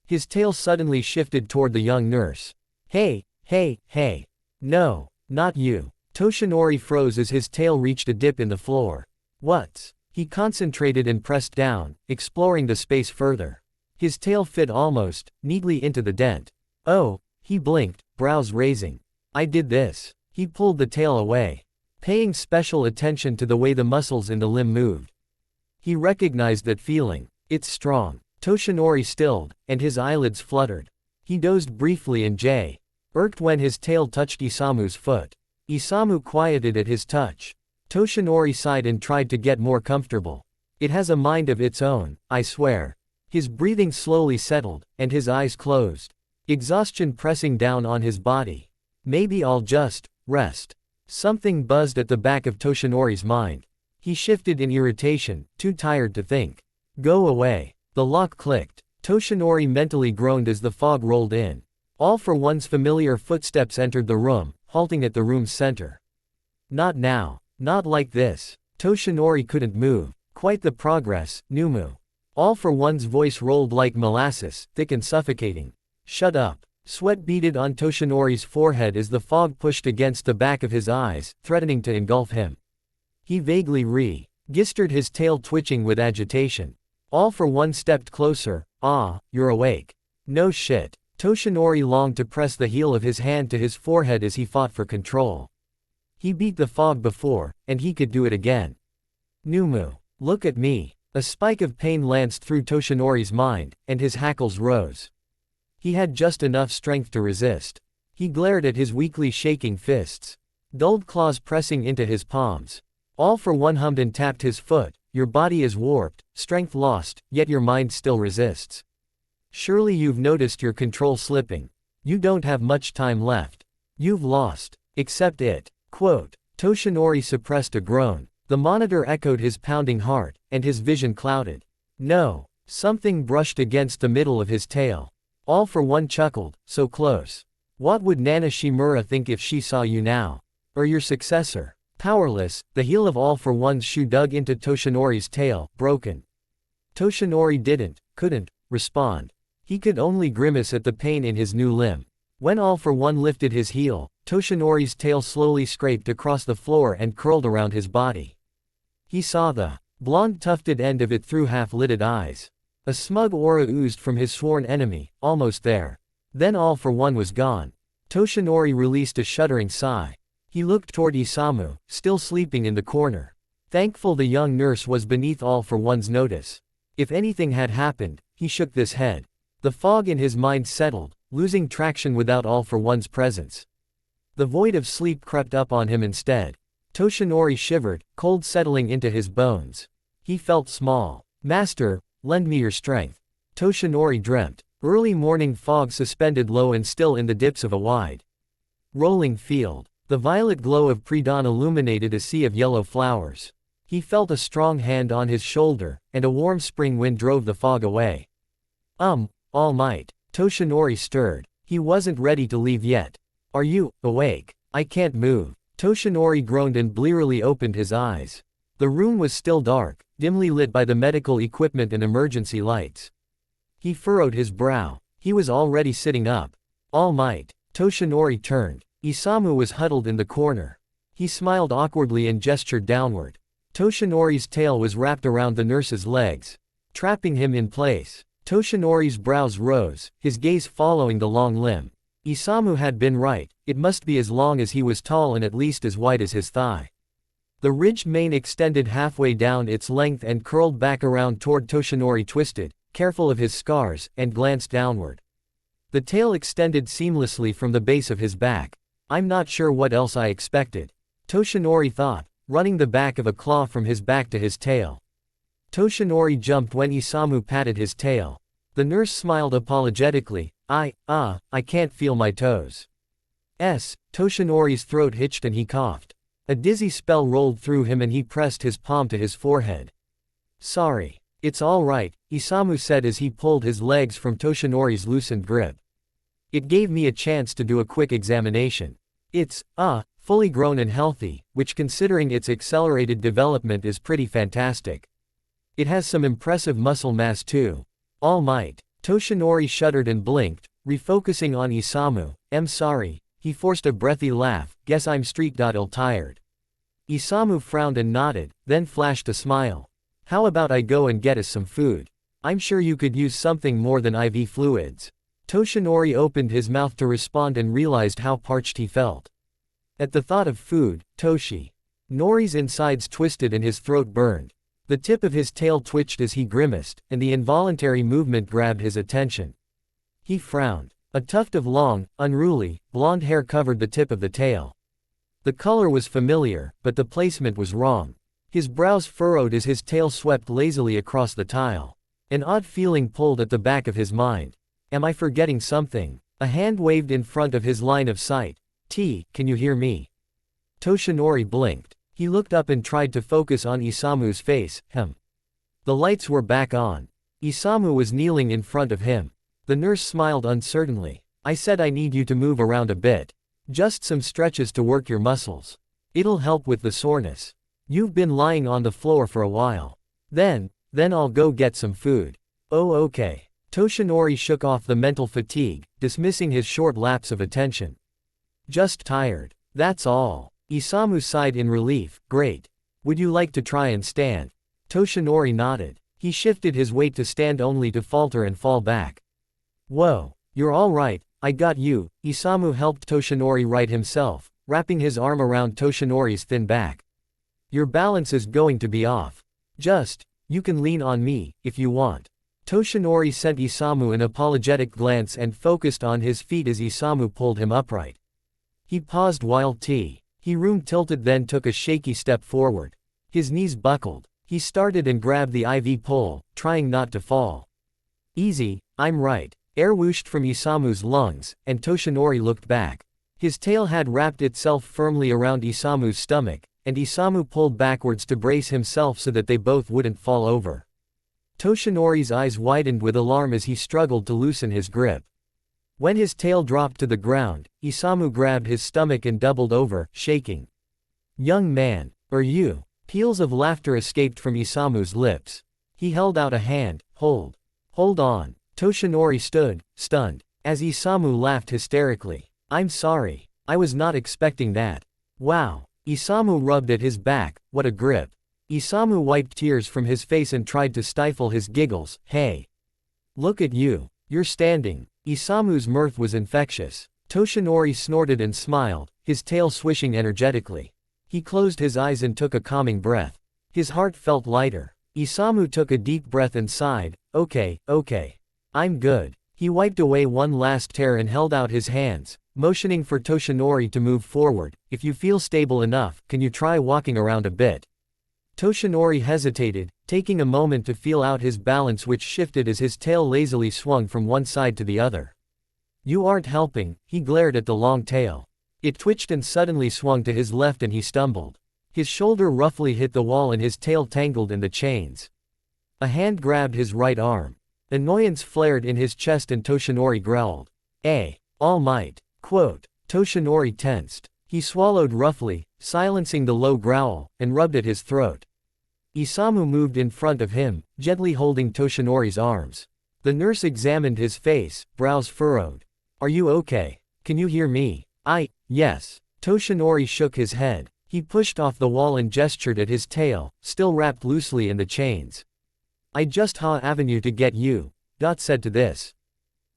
His tail suddenly shifted toward the young nurse. Hey, hey, hey. No, not you. Toshinori froze as his tail reached a dip in the floor. What's? He concentrated and pressed down, exploring the space further. His tail fit almost, neatly into the dent. Oh, he blinked, brows raising. I did this. He pulled the tail away, paying special attention to the way the muscles in the limb moved. He recognized that feeling. It's strong. Toshinori stilled, and his eyelids fluttered. He dozed briefly and irked when his tail touched Isamu's foot. Isamu quieted at his touch. Toshinori sighed and tried to get more comfortable. It has a mind of its own, I swear. His breathing slowly settled, and his eyes closed. Exhaustion pressing down on his body. Maybe I'll just rest. Something buzzed at the back of Toshinori's mind. He shifted in irritation, too tired to think. Go away. The lock clicked. Toshinori mentally groaned as the fog rolled in. All for One's familiar footsteps entered the room, halting at the room's center. Not now. Not like this. Toshinori couldn't move. Quite the progress, NOMU. All for One's voice rolled like molasses, thick and suffocating. Shut up. Sweat beaded on Toshinori's forehead as the fog pushed against the back of his eyes, threatening to engulf him. He vaguely registered his tail twitching with agitation. All for One stepped closer. Ah, you're awake. No shit. Toshinori longed to press the heel of his hand to his forehead as he fought for control. He beat the fog before, and he could do it again. NOMU. Look at me. A spike of pain lanced through Toshinori's mind, and his hackles rose. He had just enough strength to resist. He glared at his weakly shaking fists. Dulled claws pressing into his palms. All for One hummed and tapped his foot. Your body is warped, strength lost, yet your mind still resists. Surely you've noticed your control slipping. You don't have much time left. You've lost. Accept it. Quote. Toshinori suppressed a groan. The monitor echoed his pounding heart, and his vision clouded. No. Something brushed against the middle of his tail. All for One chuckled, so close. What would Nana Shimura think if she saw you now? Or your successor? Powerless, the heel of All for One's shoe dug into Toshinori's tail, broken. Toshinori couldn't, respond. He could only grimace at the pain in his new limb. When All for One lifted his heel, Toshinori's tail slowly scraped across the floor and curled around his body. He saw the blonde tufted end of it through half-lidded eyes. A smug aura oozed from his sworn enemy, almost there. Then All for One was gone. Toshinori released a shuddering sigh. He looked toward Isamu, still sleeping in the corner. Thankful the young nurse was beneath All for One's notice. If anything had happened, he shook this head. The fog in his mind settled, losing traction without all for one's presence. The void of sleep crept up on him instead. Toshinori shivered, cold settling into his bones. He felt small. Master, lend me your strength. Toshinori dreamt. Early morning fog suspended low and still in the dips of a wide, rolling field. The violet glow of pre-dawn illuminated a sea of yellow flowers. He felt a strong hand on his shoulder, and a warm spring wind drove the fog away. All Might. Toshinori stirred. He wasn't ready to leave yet. Are you awake? I can't move. Toshinori groaned and blearily opened his eyes. The room was still dark, dimly lit by the medical equipment and emergency lights. He furrowed his brow. He was already sitting up. All Might. Toshinori turned. Isamu was huddled in the corner. He smiled awkwardly and gestured downward. Toshinori's tail was wrapped around the nurse's legs, trapping him in place. Toshinori's brows rose, his gaze following the long limb. Isamu had been right, it must be as long as he was tall and at least as wide as his thigh. The ridged mane extended halfway down its length and curled back around toward Toshinori, twisted, careful of his scars, and glanced downward. The tail extended seamlessly from the base of his back. I'm not sure what else I expected, Toshinori thought, running the back of a claw from his back to his tail. Toshinori jumped when Isamu patted his tail. The nurse smiled apologetically. I can't feel my toes. Toshinori's throat hitched and he coughed. A dizzy spell rolled through him and he pressed his palm to his forehead. Sorry. It's all right, Isamu said as he pulled his legs from Toshinori's loosened grip. It gave me a chance to do a quick examination. It's, fully grown and healthy, which considering its accelerated development is pretty fantastic. It has some impressive muscle mass too. All Might. Toshinori shuddered and blinked, refocusing on Isamu. I'm sorry, he forced a breathy laugh, guess I'm ill-tired. Isamu frowned and nodded, then flashed a smile. How about I go and get us some food? I'm sure you could use something more than IV fluids. Toshinori opened his mouth to respond and realized how parched he felt. At the thought of food, Nori's insides twisted and his throat burned. The tip of his tail twitched as he grimaced, and the involuntary movement grabbed his attention. He frowned. A tuft of long, unruly, blonde hair covered the tip of the tail. The color was familiar, but the placement was wrong. His brows furrowed as his tail swept lazily across the tile. An odd feeling pulled at the back of his mind. Am I forgetting something? A hand waved in front of his line of sight. Can you hear me? Toshinori blinked. He looked up and tried to focus on Isamu's face. The lights were back on. Isamu was kneeling in front of him. The nurse smiled uncertainly. I said I need you to move around a bit. Just some stretches to work your muscles. It'll help with the soreness. You've been lying on the floor for a while. Then I'll go get some food. Oh okay. Toshinori shook off the mental fatigue, dismissing his short lapse of attention. Just tired. That's all. Isamu sighed in relief. Great. Would you like to try and stand? Toshinori nodded. He shifted his weight to stand only to falter and fall back. Whoa. You're all right, I got you. Isamu helped Toshinori right himself, wrapping his arm around Toshinori's thin back. Your balance is going to be off. You can lean on me, if you want. Toshinori sent Isamu an apologetic glance and focused on his feet as Isamu pulled him upright. He paused while he room tilted, then took a shaky step forward. His knees buckled. He started and grabbed the IV pole, trying not to fall. Easy, I'm right. Air whooshed from Isamu's lungs, and Toshinori looked back. His tail had wrapped itself firmly around Isamu's stomach, and Isamu pulled backwards to brace himself so that they both wouldn't fall over. Toshinori's eyes widened with alarm as he struggled to loosen his grip. When his tail dropped to the ground, Isamu grabbed his stomach and doubled over, shaking. Young man, are you? Peals of laughter escaped from Isamu's lips. He held out a hand. Hold on. Toshinori stood, stunned, as Isamu laughed hysterically. I'm sorry. I was not expecting that. Wow. Isamu rubbed at his back. What a grip. Isamu wiped tears from his face and tried to stifle his giggles. Hey. Look at you. You're standing. Isamu's mirth was infectious. Toshinori snorted and smiled, his tail swishing energetically. He closed his eyes and took a calming breath. His heart felt lighter. Isamu took a deep breath and sighed. Okay. I'm good. He wiped away one last tear and held out his hands, motioning for Toshinori to move forward. If you feel stable enough, can you try walking around a bit? Toshinori hesitated, taking a moment to feel out his balance, which shifted as his tail lazily swung from one side to the other. You aren't helping, he glared at the long tail. It twitched and suddenly swung to his left and he stumbled. His shoulder roughly hit the wall and his tail tangled in the chains. A hand grabbed his right arm. Annoyance flared in his chest and Toshinori growled. All might. Quote. Toshinori tensed. He swallowed roughly, silencing the low growl, and rubbed at his throat. Isamu moved in front of him, gently holding Toshinori's arms. The nurse examined his face, brows furrowed. Are you okay? Can you hear me? Yes. Toshinori shook his head. He pushed off the wall and gestured at his tail, still wrapped loosely in the chains. I just avenue to get you, said to this.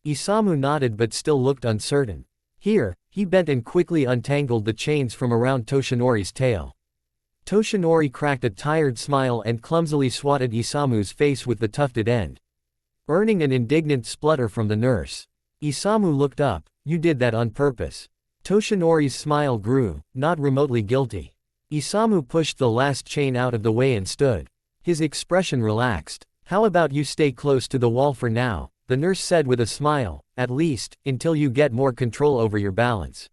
Isamu nodded but still looked uncertain. Here, he bent and quickly untangled the chains from around Toshinori's tail. Toshinori cracked a tired smile and clumsily swatted Isamu's face with the tufted end, earning an indignant splutter from the nurse. Isamu looked up. You did that on purpose. Toshinori's smile grew, not remotely guilty. Isamu pushed the last chain out of the way and stood. His expression relaxed. How about you stay close to the wall for now, the nurse said with a smile, at least, until you get more control over your balance.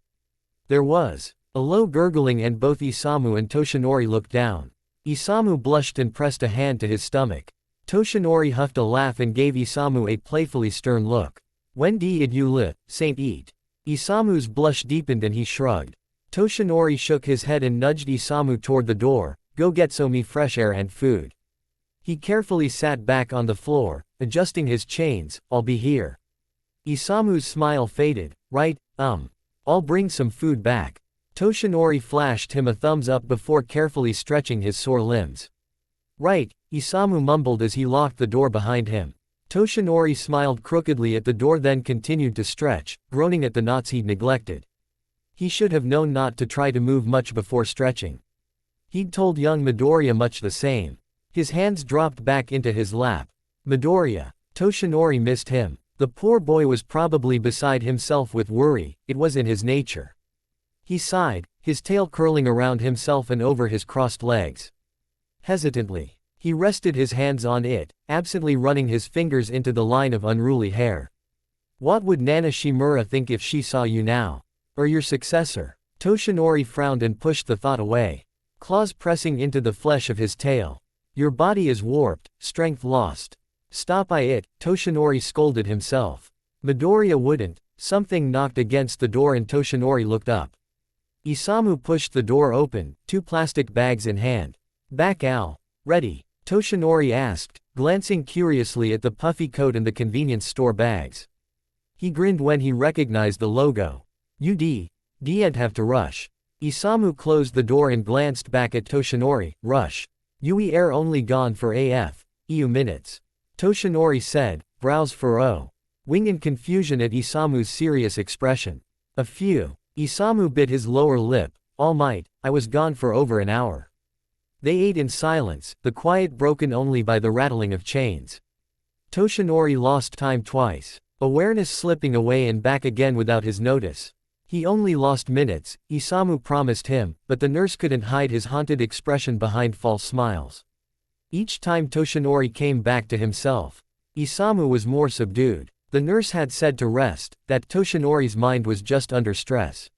There was a low gurgling and both Isamu and Toshinori looked down. Isamu blushed and pressed a hand to his stomach. Toshinori huffed a laugh and gave Isamu a playfully stern look. When did you Saint eat? Isamu's blush deepened and he shrugged. Toshinori shook his head and nudged Isamu toward the door. Go get me fresh air and food. He carefully sat back on the floor, adjusting his chains. I'll be here. Isamu's smile faded. Right, I'll bring some food back. Toshinori flashed him a thumbs up before carefully stretching his sore limbs. Right, Isamu mumbled as he locked the door behind him. Toshinori smiled crookedly at the door then continued to stretch, groaning at the knots he'd neglected. He should have known not to try to move much before stretching. He'd told young Midoriya much the same. His hands dropped back into his lap. Midoriya. Toshinori missed him. The poor boy was probably beside himself with worry. It was in his nature. He sighed, his tail curling around himself and over his crossed legs. Hesitantly, he rested his hands on it, absently running his fingers into the line of unruly hair. What would Nana Shimura think if she saw you now? Or your successor? Toshinori frowned and pushed the thought away. Claws pressing into the flesh of his tail. Your body is warped, strength lost. Stop it, Toshinori scolded himself. Midoriya wouldn't. Something knocked against the door and Toshinori looked up. Isamu pushed the door open, 2 plastic bags in hand. Back Al. Ready? Toshinori asked, glancing curiously at the puffy coat and the convenience store bags. He grinned when he recognized the logo. D'd have to rush. Isamu closed the door and glanced back at Toshinori. Rush. Yui air only gone for EU minutes. Toshinori said, brows furrowing in confusion at Isamu's serious expression. A few. Isamu bit his lower lip. All might, I was gone for over an hour. They ate in silence, the quiet broken only by the rattling of chains. Toshinori lost time twice. Awareness slipping away and back again without his notice. He only lost minutes, Isamu promised him, but the nurse couldn't hide his haunted expression behind false smiles. Each time Toshinori came back to himself, Isamu was more subdued. The nurse had said to rest, that Toshinori's mind was just under stress.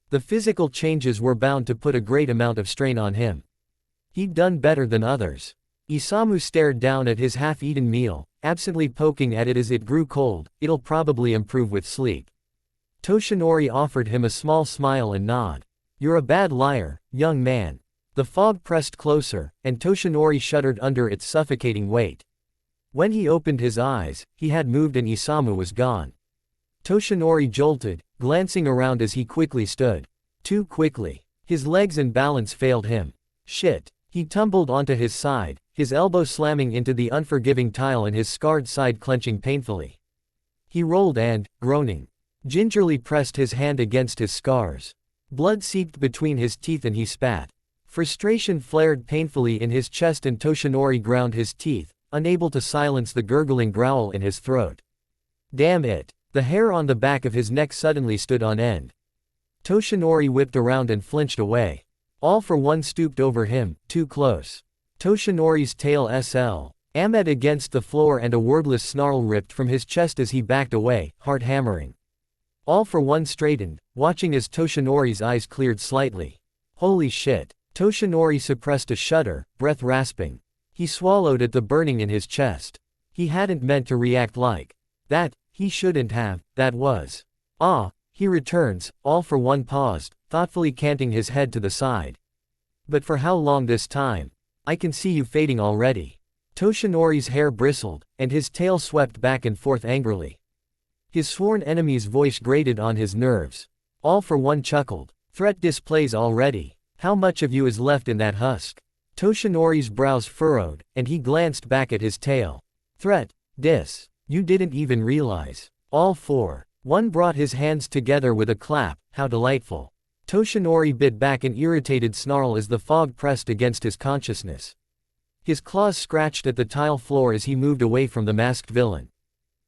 The physical changes were bound to put a great amount of strain on him. He'd done better than others. Isamu stared down at his half-eaten meal, absently poking at it as it grew cold. It'll probably improve with sleep. Toshinori offered him a small smile and nod. You're a bad liar, young man. The fog pressed closer, and Toshinori shuddered under its suffocating weight. When he opened his eyes, he had moved and Isamu was gone. Toshinori jolted, glancing around as he quickly stood. Too quickly. His legs and balance failed him. Shit. He tumbled onto his side, his elbow slamming into the unforgiving tile and his scarred side clenching painfully. He rolled and, groaning, gingerly pressed his hand against his scars. Blood seeped between his teeth and he spat. Frustration flared painfully in his chest and Toshinori ground his teeth, unable to silence the gurgling growl in his throat. Damn it. The hair on the back of his neck suddenly stood on end. Toshinori whipped around and flinched away. All for One stooped over him, too close. Toshinori's tail slammed against the floor and a wordless snarl ripped from his chest as he backed away, heart hammering. All for One straightened, watching as Toshinori's eyes cleared slightly. Holy shit. Toshinori suppressed a shudder, breath rasping. He swallowed at the burning in his chest. He hadn't meant to react like that, he shouldn't have, that was. He returns, All for One paused, thoughtfully canting his head to the side. But for how long this time? I can see you fading already. Toshinori's hair bristled, and his tail swept back and forth angrily. His sworn enemy's voice grated on his nerves. All for One chuckled. Threat displays already. How much of you is left in that husk? Toshinori's brows furrowed, and he glanced back at his tail. Threat, you didn't even realize. All for One brought his hands together with a clap, how delightful. Toshinori bit back an irritated snarl as the fog pressed against his consciousness. His claws scratched at the tile floor as he moved away from the masked villain.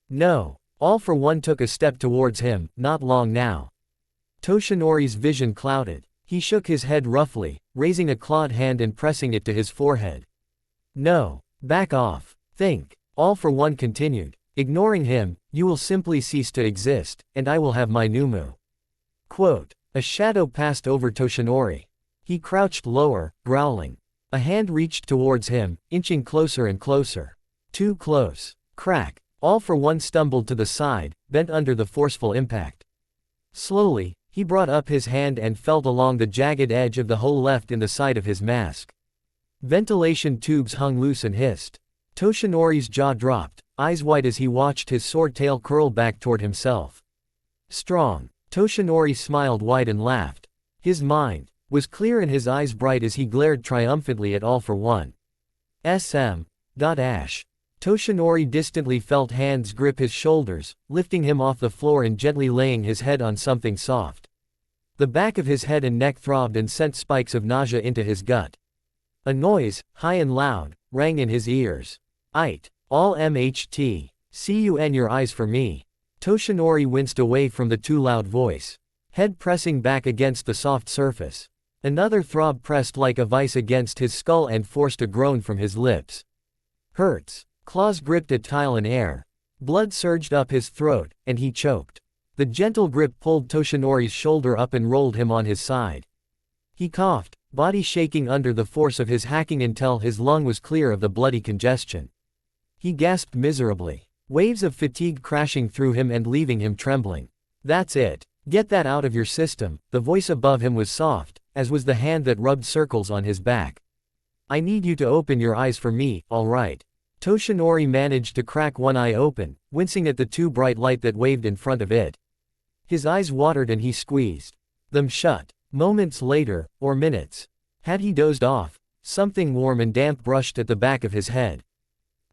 No. All for One took a step towards him, not long now. Toshinori's vision clouded. He shook his head roughly, raising a clawed hand and pressing it to his forehead. No. Back off. Think. All for One continued. Ignoring him, you will simply cease to exist, and I will have my NOMU. Quote. A shadow passed over Toshinori. He crouched lower, growling. A hand reached towards him, inching closer and closer. Too close. Crack. All for One stumbled to the side, bent under the forceful impact. Slowly, he brought up his hand and felt along the jagged edge of the hole left in the side of his mask. Ventilation tubes hung loose and hissed. Toshinori's jaw dropped, eyes wide as he watched his sword tail curl back toward himself. Strong. Toshinori smiled wide and laughed. His mind was clear and his eyes bright as he glared triumphantly at All for One. Toshinori distantly felt hands grip his shoulders, lifting him off the floor and gently laying his head on something soft. The back of his head and neck throbbed and sent spikes of nausea into his gut. A noise, high and loud, rang in his ears. All MHT. See you and your eyes for me. Toshinori winced away from the too loud voice. Head pressing back against the soft surface. Another throb pressed like a vice against his skull and forced a groan from his lips. Hurts. Claws gripped at tile and air. Blood surged up his throat, and he choked. The gentle grip pulled Toshinori's shoulder up and rolled him on his side. He coughed, body shaking under the force of his hacking until his lung was clear of the bloody congestion. He gasped miserably. Waves of fatigue crashing through him and leaving him trembling. That's it. Get that out of your system. The voice above him was soft, as was the hand that rubbed circles on his back. I need you to open your eyes for me, all right. Toshinori managed to crack one eye open, wincing at the too bright light that waved in front of it. His eyes watered and he squeezed them shut. Moments later, or minutes. Had he dozed off, something warm and damp brushed at the back of his head.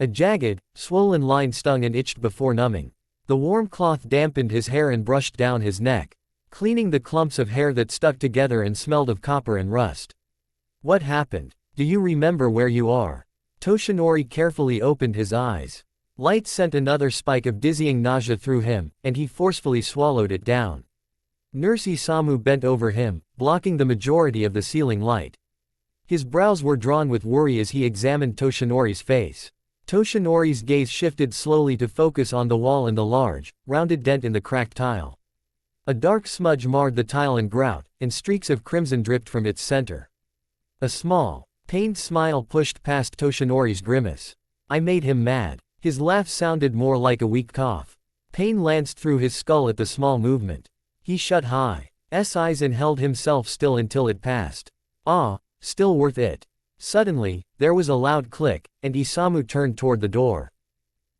A jagged, swollen line stung and itched before numbing. The warm cloth dampened his hair and brushed down his neck, cleaning the clumps of hair that stuck together and smelled of copper and rust. What happened? Do you remember where you are? Toshinori carefully opened his eyes. Light sent another spike of dizzying nausea through him, and he forcefully swallowed it down. Nurse Isamu bent over him, blocking the majority of the ceiling light. His brows were drawn with worry as he examined Toshinori's face. Toshinori's gaze shifted slowly to focus on the wall and the large, rounded dent in the cracked tile. A dark smudge marred the tile and grout, and streaks of crimson dripped from its center. A small, pained smile pushed past Toshinori's grimace. I made him mad. His laugh sounded more like a weak cough. Pain lanced through his skull at the small movement. He shut his eyes and held himself still until it passed. Still worth it. Suddenly, there was a loud click, and Isamu turned toward the door.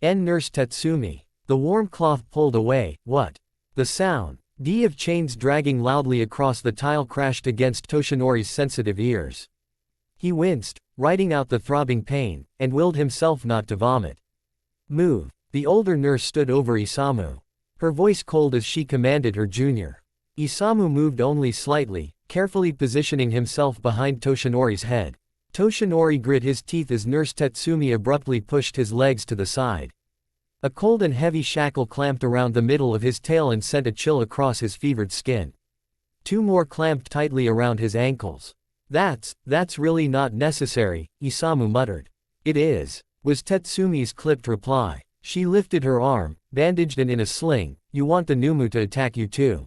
Nurse Tatsumi. The warm cloth pulled away. What? The sound of chains dragging loudly across the tile crashed against Toshinori's sensitive ears. He winced, writing out the throbbing pain, and willed himself not to vomit. Move. The older nurse stood over Isamu. Her voice cold as she commanded her junior. Isamu moved only slightly, carefully positioning himself behind Toshinori's head. Toshinori grit his teeth as Nurse Tatsumi abruptly pushed his legs to the side. A cold and heavy shackle clamped around the middle of his tail and sent a chill across his fevered skin. 2 more clamped tightly around his ankles. That's really not necessary, Isamu muttered. It is, was Tetsumi's clipped reply. She lifted her arm, bandaged and in a sling. You want the NOMU to attack you too.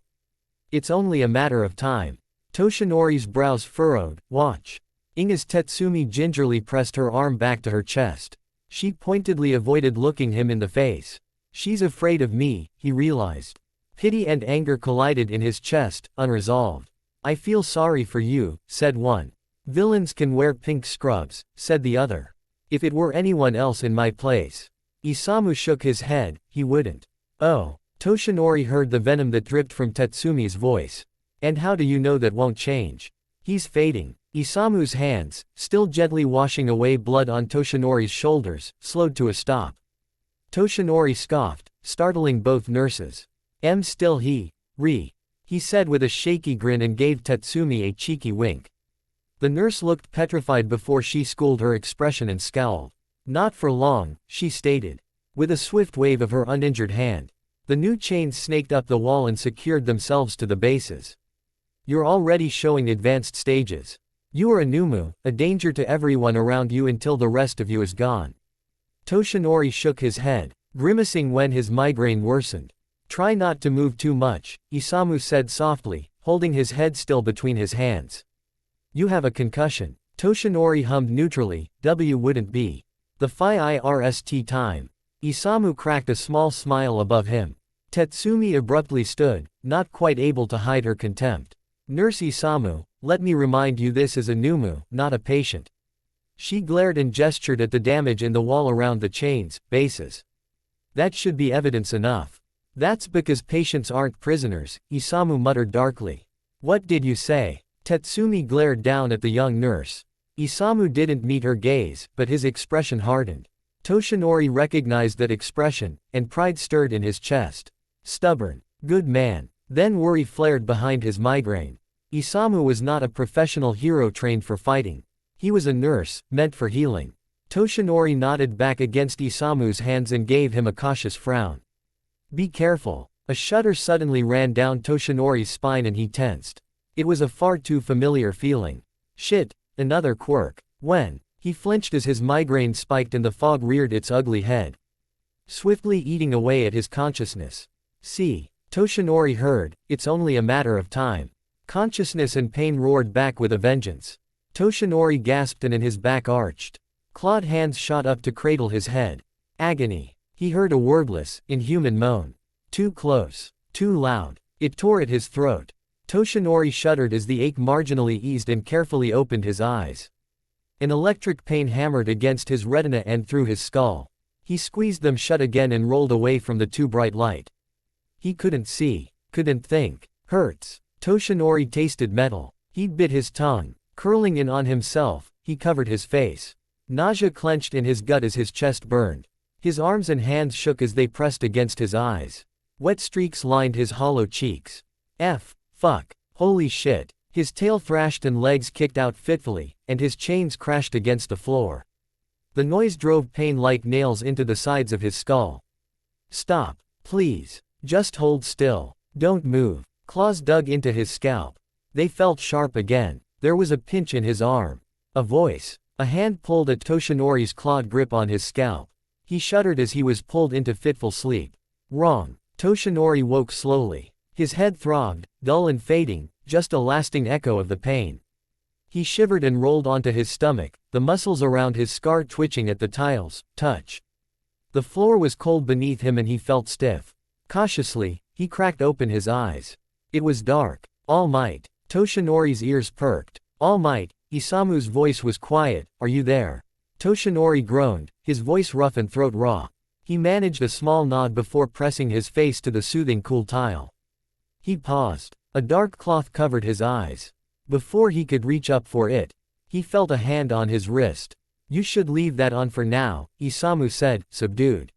It's only a matter of time. Toshinori's brows furrowed. Watch. As Tetsumi gingerly pressed her arm back to her chest. She pointedly avoided looking him in the face. She's afraid of me, he realized. Pity and anger collided in his chest, unresolved. I feel sorry for you, said one. Villains can wear pink scrubs, said the other. If it were anyone else in my place. Isamu shook his head, he wouldn't. Oh. Toshinori heard the venom that dripped from Tetsumi's voice. And how do you know that won't change? He's fading. Isamu's hands, still gently washing away blood on Toshinori's shoulders, slowed to a stop. Toshinori scoffed, startling both nurses. Still he said with a shaky grin and gave Tetsumi a cheeky wink. The nurse looked petrified before she schooled her expression and scowled. Not for long, she stated. With a swift wave of her uninjured hand. The new chains snaked up the wall and secured themselves to the bases. You're already showing advanced stages. You are a NOMU, a danger to everyone around you until the rest of you is gone. Toshinori shook his head, grimacing when his migraine worsened. Try not to move too much, Isamu said softly, holding his head still between his hands. You have a concussion. Toshinori hummed neutrally, wouldn't be. The FIRST time. Isamu cracked a small smile above him. Tetsumi abruptly stood, not quite able to hide her contempt. Nurse Isamu, let me remind you this is a NOMU, not a patient. She glared and gestured at the damage in the wall around the chains, bases. That should be evidence enough. That's because patients aren't prisoners, Isamu muttered darkly. What did you say? Tetsumi glared down at the young nurse. Isamu didn't meet her gaze, but his expression hardened. Toshinori recognized that expression, and pride stirred in his chest. Stubborn. Good man. Then worry flared behind his migraine. Isamu was not a professional hero trained for fighting. He was a nurse, meant for healing. Toshinori nodded back against Isamu's hands and gave him a cautious frown. Be careful. A shudder suddenly ran down Toshinori's spine and he tensed. It was a far too familiar feeling. Shit, another quirk. When? He flinched as his migraine spiked and the fog reared its ugly head, swiftly eating away at his consciousness. See, Toshinori heard, it's only a matter of time. Consciousness and pain roared back with a vengeance. Toshinori gasped and his back arched. Clawed hands shot up to cradle his head. Agony. He heard a wordless, inhuman moan. Too close. Too loud. It tore at his throat. Toshinori shuddered as the ache marginally eased and carefully opened his eyes. An electric pain hammered against his retina and through his skull. He squeezed them shut again and rolled away from the too bright light. He couldn't see. Couldn't think. Hurts. Toshinori tasted metal. He'd bit his tongue. Curling in on himself, he covered his face. Nausea clenched in his gut as his chest burned. His arms and hands shook as they pressed against his eyes. Wet streaks lined his hollow cheeks. Fuck. Holy shit. His tail thrashed and legs kicked out fitfully, and his chains crashed against the floor. The noise drove pain like nails into the sides of his skull. Stop. Please. Just hold still. Don't move. Claws dug into his scalp. They felt sharp again. There was a pinch in his arm. A voice. A hand pulled at Toshinori's clawed grip on his scalp. He shuddered as he was pulled into fitful sleep. Wrong. Toshinori woke slowly. His head throbbed, dull and fading, just a lasting echo of the pain. He shivered and rolled onto his stomach, the muscles around his scar twitching at the tiles. Touch. The floor was cold beneath him and he felt stiff. Cautiously, he cracked open his eyes. It was dark. All Might. Toshinori's ears perked. All Might. Isamu's voice was quiet. Are you there? Toshinori groaned, his voice rough and throat raw. He managed a small nod before pressing his face to the soothing cool tile. He paused. A dark cloth covered his eyes. Before he could reach up for it, he felt a hand on his wrist. You should leave that on for now, Isamu said, subdued.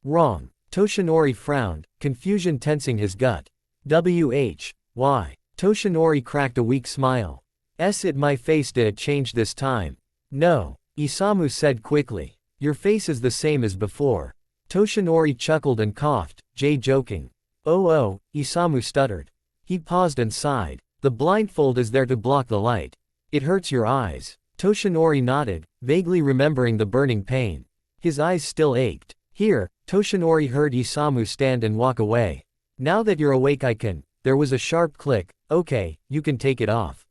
Wrong. Toshinori frowned, confusion tensing his gut. Why? Toshinori cracked a weak smile. It my face did it change this time? No. Isamu said quickly. Your face is the same as before. Toshinori chuckled and coughed, joking. Oh, Isamu stuttered. He paused and sighed. The blindfold is there to block the light. It hurts your eyes. Toshinori nodded, vaguely remembering the burning pain. His eyes still ached. Here, Toshinori heard Isamu stand and walk away. Now that you're awake I can. There was a sharp click. Okay, you can take it off.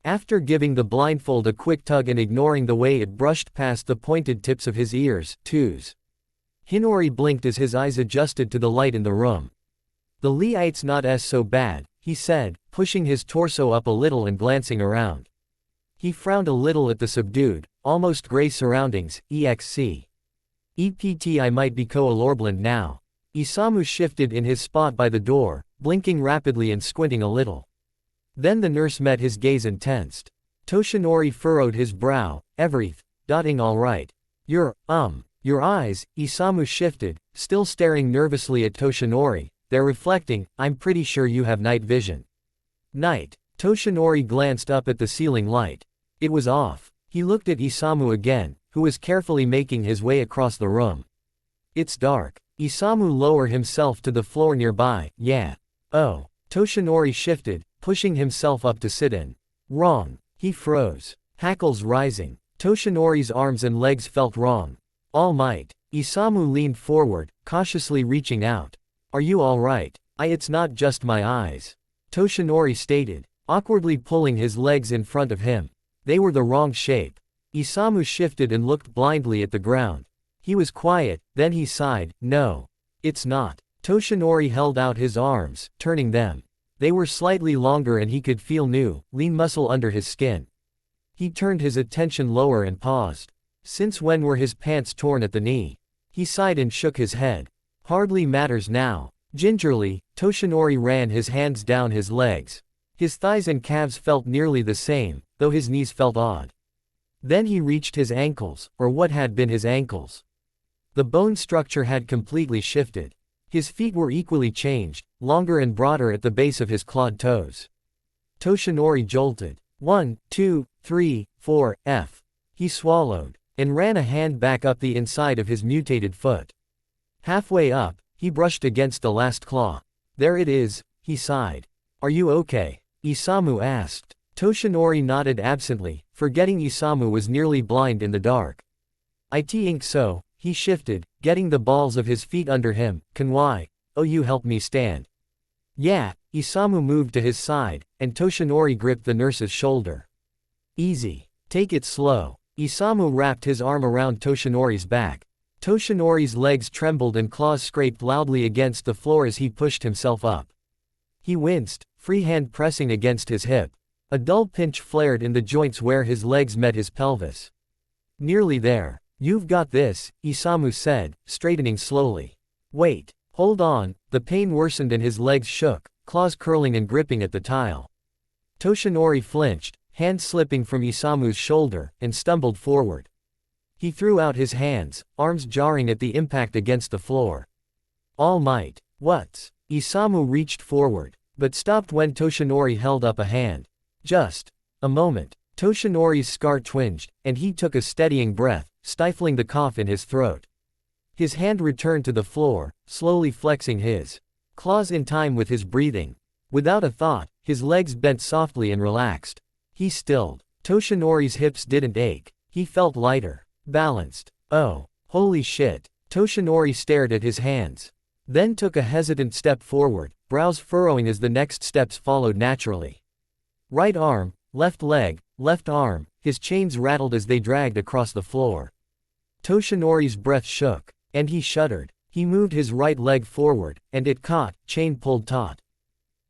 After giving the blindfold a quick tug and ignoring the way it brushed past the pointed tips of his ears, twos. Hinori blinked as his eyes adjusted to the light in the room. The light's not so bad, he said, pushing his torso up a little and glancing around. He frowned a little at the subdued, almost gray surroundings, EXC. EPT I might be colorblind now. Isamu shifted in his spot by the door, blinking rapidly and squinting a little. Then the nurse met his gaze and tensed. Toshinori furrowed his brow, dotting all right. Your eyes, Isamu shifted, still staring nervously at Toshinori. They're reflecting, I'm pretty sure you have night vision. Night. Toshinori glanced up at the ceiling light. It was off. He looked at Isamu again, who was carefully making his way across the room. It's dark. Isamu lowered himself to the floor nearby. Yeah. Oh. Toshinori shifted, pushing himself up to sit in. Wrong. He froze. Hackles rising. Toshinori's arms and legs felt wrong. All might. Isamu leaned forward, cautiously reaching out. Are you all right? It's not just my eyes. Toshinori stated, awkwardly pulling his legs in front of him. They were the wrong shape. Isamu shifted and looked blindly at the ground. He was quiet, then he sighed, no. It's not. Toshinori held out his arms, turning them. They were slightly longer and he could feel new, lean muscle under his skin. He turned his attention lower and paused. Since when were his pants torn at the knee? He sighed and shook his head. Hardly matters now. Gingerly, Toshinori ran his hands down his legs. His thighs and calves felt nearly the same, though his knees felt odd. Then he reached his ankles, or what had been his ankles. The bone structure had completely shifted. His feet were equally changed, longer and broader at the base of his clawed toes. Toshinori jolted. 1, 2, 3, 4, F. He swallowed, and ran a hand back up the inside of his mutated foot. Halfway up, he brushed against the last claw. There it is, he sighed. Are you okay? Isamu asked. Toshinori nodded absently, forgetting Isamu was nearly blind in the dark. I think so, he shifted, getting the balls of his feet under him. Can you help me stand? Yeah, Isamu moved to his side, and Toshinori gripped the nurse's shoulder. Easy. Take it slow. Isamu wrapped his arm around Toshinori's back. Toshinori's legs trembled and claws scraped loudly against the floor as he pushed himself up. He winced, free hand pressing against his hip. A dull pinch flared in the joints where his legs met his pelvis. Nearly there. You've got this, Isamu said, straightening slowly. Wait. Hold on. The pain worsened and his legs shook, claws curling and gripping at the tile. Toshinori flinched, hand slipping from Isamu's shoulder, and stumbled forward. He threw out his hands, arms jarring at the impact against the floor. All might. What's? Isamu reached forward, but stopped when Toshinori held up a hand. Just a moment. Toshinori's scar twinged, and he took a steadying breath, stifling the cough in his throat. His hand returned to the floor, slowly flexing his claws in time with his breathing. Without a thought, his legs bent softly and relaxed. He stilled. Toshinori's hips didn't ache. He felt lighter. Balanced. Oh, holy shit. Toshinori stared at his hands. Then took a hesitant step forward, brows furrowing as the next steps followed naturally. Right arm, left leg, left arm, his chains rattled as they dragged across the floor. Toshinori's breath shook, and he shuddered. He moved his right leg forward, and it caught, chain pulled taut.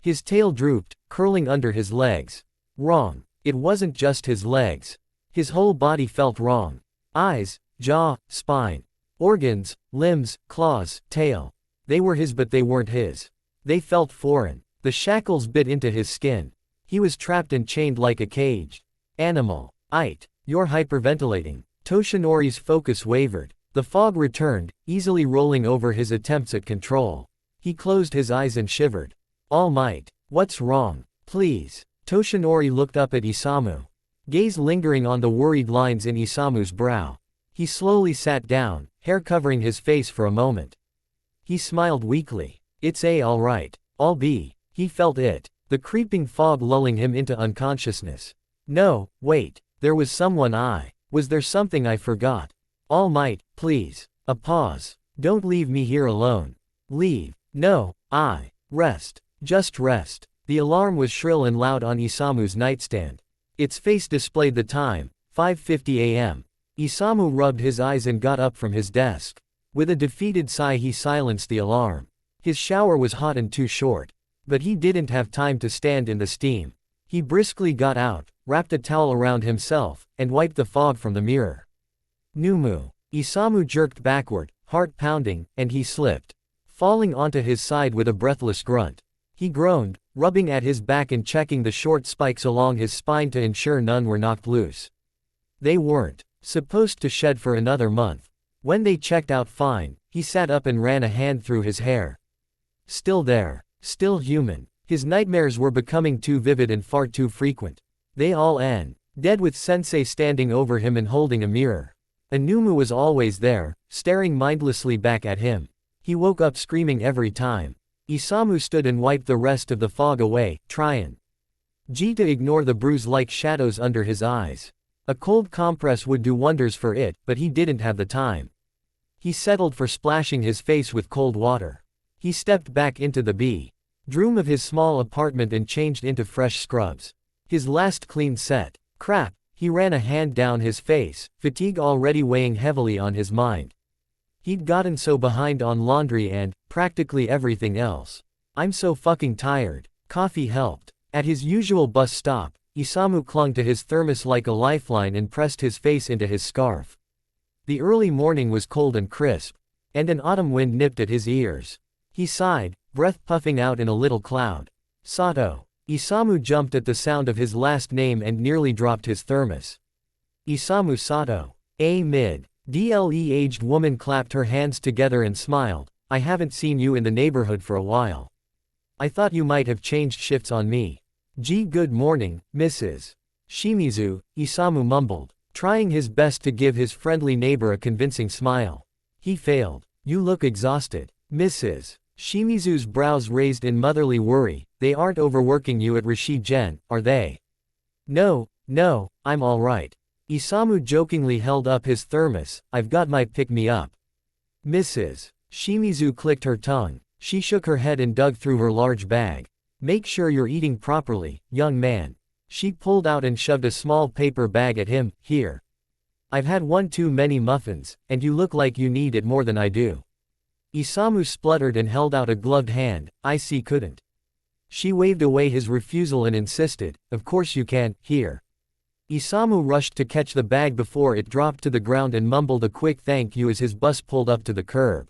His tail drooped, curling under his legs. Wrong. It wasn't just his legs. His whole body felt wrong. Eyes, jaw, spine, organs, limbs, claws, tail. They were his but they weren't his. They felt foreign. The shackles bit into his skin. He was trapped and chained like a caged animal. You're hyperventilating. Toshinori's focus wavered. The fog returned, easily rolling over his attempts at control. He closed his eyes and shivered. All might. What's wrong? Please. Toshinori looked up at Isamu. Gaze lingering on the worried lines in Isamu's brow. He slowly sat down, hair covering his face for a moment. He smiled weakly. It's all right. I'll be. He felt it, the creeping fog lulling him into unconsciousness. No, wait, there was someone was there something I forgot? All Might, please. A pause. Don't leave me here alone. Leave. No, rest. Just rest. The alarm was shrill and loud on Isamu's nightstand. Its face displayed the time, 5:50 a.m. Isamu rubbed his eyes and got up from his desk. With a defeated sigh he silenced the alarm. His shower was hot and too short. But he didn't have time to stand in the steam. He briskly got out, wrapped a towel around himself, and wiped the fog from the mirror. NOMU. Isamu jerked backward, heart pounding, and he slipped, falling onto his side with a breathless grunt. He groaned, rubbing at his back and checking the short spikes along his spine to ensure none were knocked loose. They weren't supposed to shed for another month. When they checked out fine, he sat up and ran a hand through his hair. Still there. Still human. His nightmares were becoming too vivid and far too frequent. They all end. Dead with Sensei standing over him and holding a mirror. Anumu was always there, staring mindlessly back at him. He woke up screaming every time. Isamu stood and wiped the rest of the fog away, trying to ignore the bruise-like shadows under his eyes. A cold compress would do wonders for it, but he didn't have the time. He settled for splashing his face with cold water. He stepped back into the bedroom of his small apartment and changed into fresh scrubs. His last clean set. Crap, he ran a hand down his face, fatigue already weighing heavily on his mind. He'd gotten so behind on laundry and, practically everything else. I'm so fucking tired. Coffee helped. At his usual bus stop, Isamu clung to his thermos like a lifeline and pressed his face into his scarf. The early morning was cold and crisp, and an autumn wind nipped at his ears. He sighed, breath puffing out in a little cloud. Sato. Isamu jumped at the sound of his last name and nearly dropped his thermos. Isamu Sato. A mid-aged woman clapped her hands together and smiled. I haven't seen you in the neighborhood for a while. I thought you might have changed shifts on me. Good morning, Mrs. Shimizu, Isamu mumbled, trying his best to give his friendly neighbor a convincing smile. He failed. You look exhausted. Mrs. Shimizu's brows raised in motherly worry. They aren't overworking you at Rishigen, are they? No, I'm all right. Isamu jokingly held up his thermos. I've got my pick-me-up. Mrs. Shimizu clicked her tongue. She shook her head and dug through her large bag. Make sure you're eating properly, young man. She pulled out and shoved a small paper bag at him. Here. I've had one too many muffins, and you look like you need it more than I do. Isamu spluttered and held out a gloved hand. I see couldn't. She waved away his refusal and insisted, of course you can, here. Isamu rushed to catch the bag before it dropped to the ground and mumbled a quick thank you as his bus pulled up to the curb.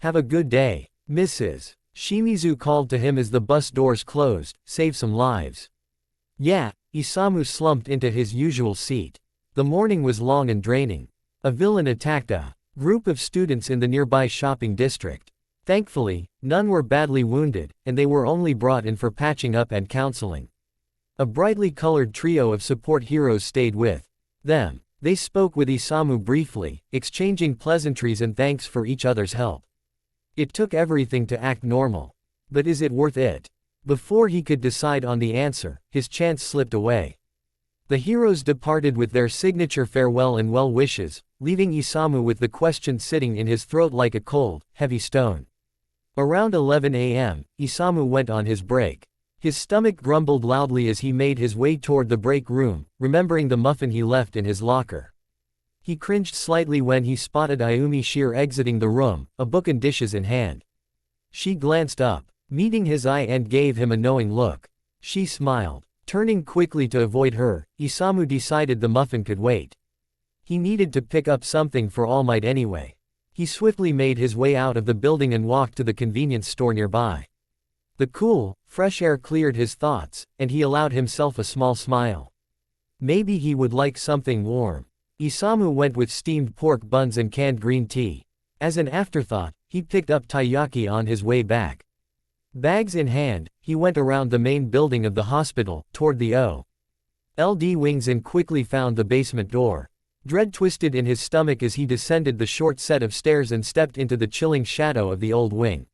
Have a good day, Mrs. Shimizu called to him as the bus doors closed. Save some lives. Yeah, Isamu slumped into his usual seat. The morning was long and draining. A villain attacked a group of students in the nearby shopping district. Thankfully, none were badly wounded, and they were only brought in for patching up and counseling. A brightly colored trio of support heroes stayed with them. They spoke with Isamu briefly, exchanging pleasantries and thanks for each other's help. It took everything to act normal. But is it worth it? Before he could decide on the answer, his chance slipped away. The heroes departed with their signature farewell and well wishes, leaving Isamu with the question sitting in his throat like a cold, heavy stone. Around 11 a.m., Isamu went on his break. His stomach grumbled loudly as he made his way toward the break room, remembering the muffin he left in his locker. He cringed slightly when he spotted Ayumi Shear exiting the room, a book and dishes in hand. She glanced up, meeting his eye and gave him a knowing look. She smiled. Turning quickly to avoid her, Isamu decided the muffin could wait. He needed to pick up something for All Might anyway. He swiftly made his way out of the building and walked to the convenience store nearby. The cool, fresh air cleared his thoughts, and he allowed himself a small smile. Maybe he would like something warm. Isamu went with steamed pork buns and canned green tea. As an afterthought, he picked up taiyaki on his way back. Bags in hand, he went around the main building of the hospital, toward the O.L.D. wings and quickly found the basement door. Dread twisted in his stomach as he descended the short set of stairs and stepped into the chilling shadow of the old wing.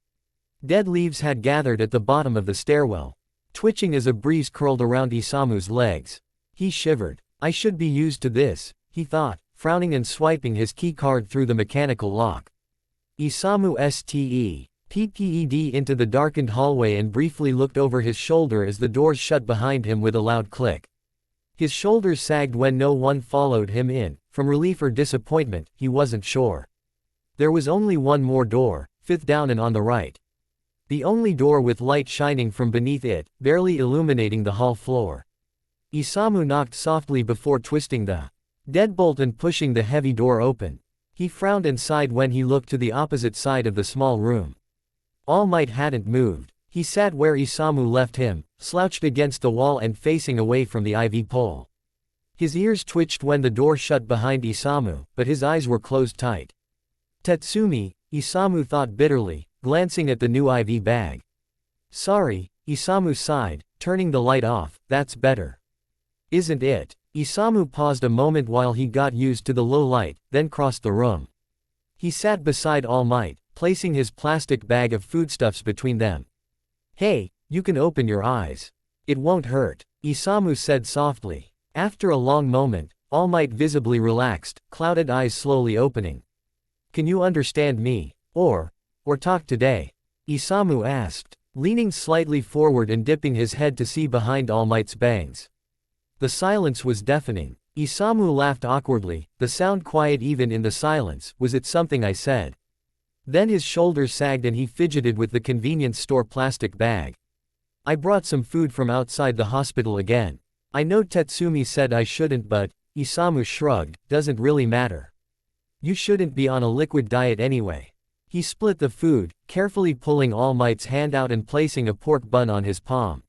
Dead leaves had gathered at the bottom of the stairwell, twitching as a breeze curled around Isamu's legs. He shivered. I should be used to this, he thought, frowning and swiping his key card through the mechanical lock. Isamu PPED into the darkened hallway and briefly looked over his shoulder as the doors shut behind him with a loud click. His shoulders sagged when no one followed him in, from relief or disappointment, he wasn't sure. There was only one more door, fifth down and on the right. The only door with light shining from beneath it, barely illuminating the hall floor. Isamu knocked softly before twisting the deadbolt and pushing the heavy door open. He frowned and sighed when he looked to the opposite side of the small room. All Might hadn't moved. He sat where Isamu left him, slouched against the wall and facing away from the ivy pole. His ears twitched when the door shut behind Isamu, but his eyes were closed tight. Tatsumi, Isamu thought bitterly, glancing at the new IV bag. Sorry, Isamu sighed, turning the light off. That's better. Isn't it? Isamu paused a moment while he got used to the low light, then crossed the room. He sat beside All Might, placing his plastic bag of foodstuffs between them. Hey, you can open your eyes. It won't hurt, Isamu said softly. After a long moment, All Might visibly relaxed, clouded eyes slowly opening. Can you understand me? Or talk today? Isamu asked, leaning slightly forward and dipping his head to see behind All Might's bangs. The silence was deafening. Isamu laughed awkwardly, the sound quiet even in the silence. Was it something I said? Then his shoulders sagged and he fidgeted with the convenience store plastic bag. I brought some food from outside the hospital again. I know Tatsumi said I shouldn't, but, Isamu shrugged, doesn't really matter. You shouldn't be on a liquid diet anyway. He split the food, carefully pulling All Might's hand out and placing a pork bun on his palm.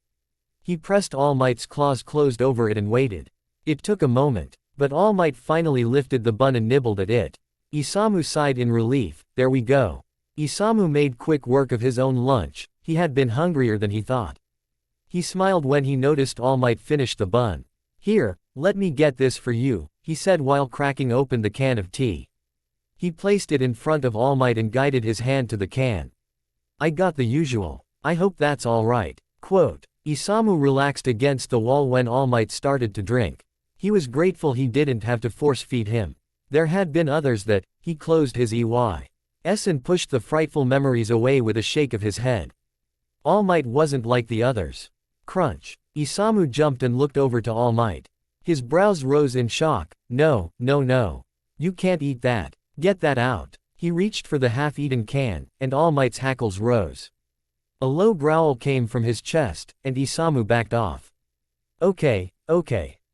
He pressed All Might's claws closed over it and waited. It took a moment, but All Might finally lifted the bun and nibbled at it. Isamu sighed in relief. There we go. Isamu made quick work of his own lunch. He had been hungrier than he thought. He smiled when he noticed All Might finish the bun. Here, let me get this for you, he said while cracking open the can of tea. He placed it in front of All Might and guided his hand to the can. I got the usual. I hope that's all right. Quote. Isamu relaxed against the wall when All Might started to drink. He was grateful he didn't have to force-feed him. There had been others that, he closed his eyes and pushed the frightful memories away with a shake of his head. All Might wasn't like the others. Crunch. Isamu jumped and looked over to All Might. His brows rose in shock. No, no, no. You can't eat that. Get that out. He reached for the half-eaten can, and All Might's hackles rose. A low growl came from his chest, and Isamu backed off. Okay,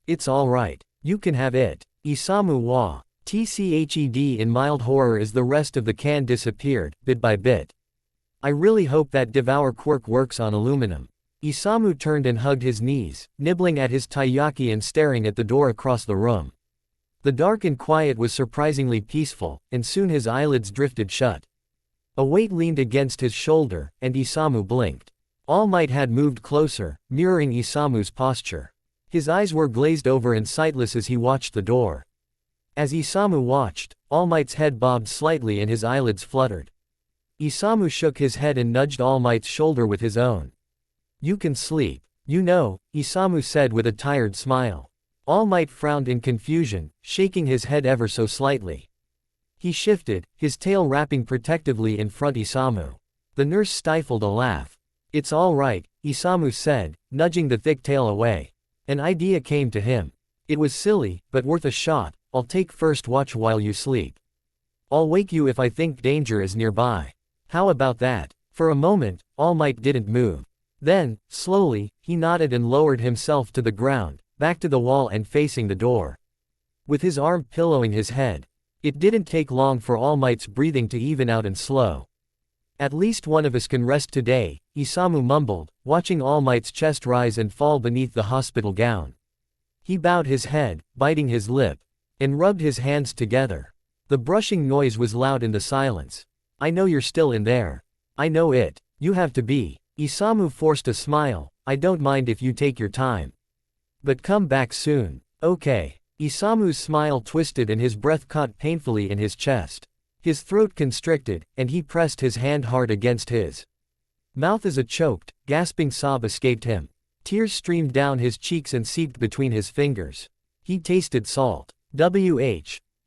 it's all right. You can have it. Isamu wah. Tched in mild horror as the rest of the can disappeared, bit by bit. I really hope that devour quirk works on aluminum. Isamu turned and hugged his knees, nibbling at his taiyaki and staring at the door across the room. The dark and quiet was surprisingly peaceful, and soon his eyelids drifted shut. A weight leaned against his shoulder, and Isamu blinked. All Might had moved closer, mirroring Isamu's posture. His eyes were glazed over and sightless as he watched the door. As Isamu watched, All Might's head bobbed slightly and his eyelids fluttered. Isamu shook his head and nudged All Might's shoulder with his own. You can sleep. You know, Isamu said with a tired smile. All Might frowned in confusion, shaking his head ever so slightly. He shifted, his tail wrapping protectively in front Isamu. The nurse stifled a laugh. It's all right, Isamu said, nudging the thick tail away. An idea came to him. It was silly, but worth a shot. I'll take first watch while you sleep. I'll wake you if I think danger is nearby. How about that? For a moment, All Might didn't move. Then, slowly, he nodded and lowered himself to the ground, back to the wall and facing the door. With his arm pillowing his head. It didn't take long for All Might's breathing to even out and slow. At least one of us can rest today, Isamu mumbled, watching All Might's chest rise and fall beneath the hospital gown. He bowed his head, biting his lip, and rubbed his hands together. The brushing noise was loud in the silence. I know you're still in there. I know it. You have to be. Isamu forced a smile. I don't mind if you take your time. But come back soon. Okay. Isamu's smile twisted and his breath caught painfully in his chest. His throat constricted, and he pressed his hand hard against his mouth as a choked, gasping sob escaped him. Tears streamed down his cheeks and seeped between his fingers. He tasted salt.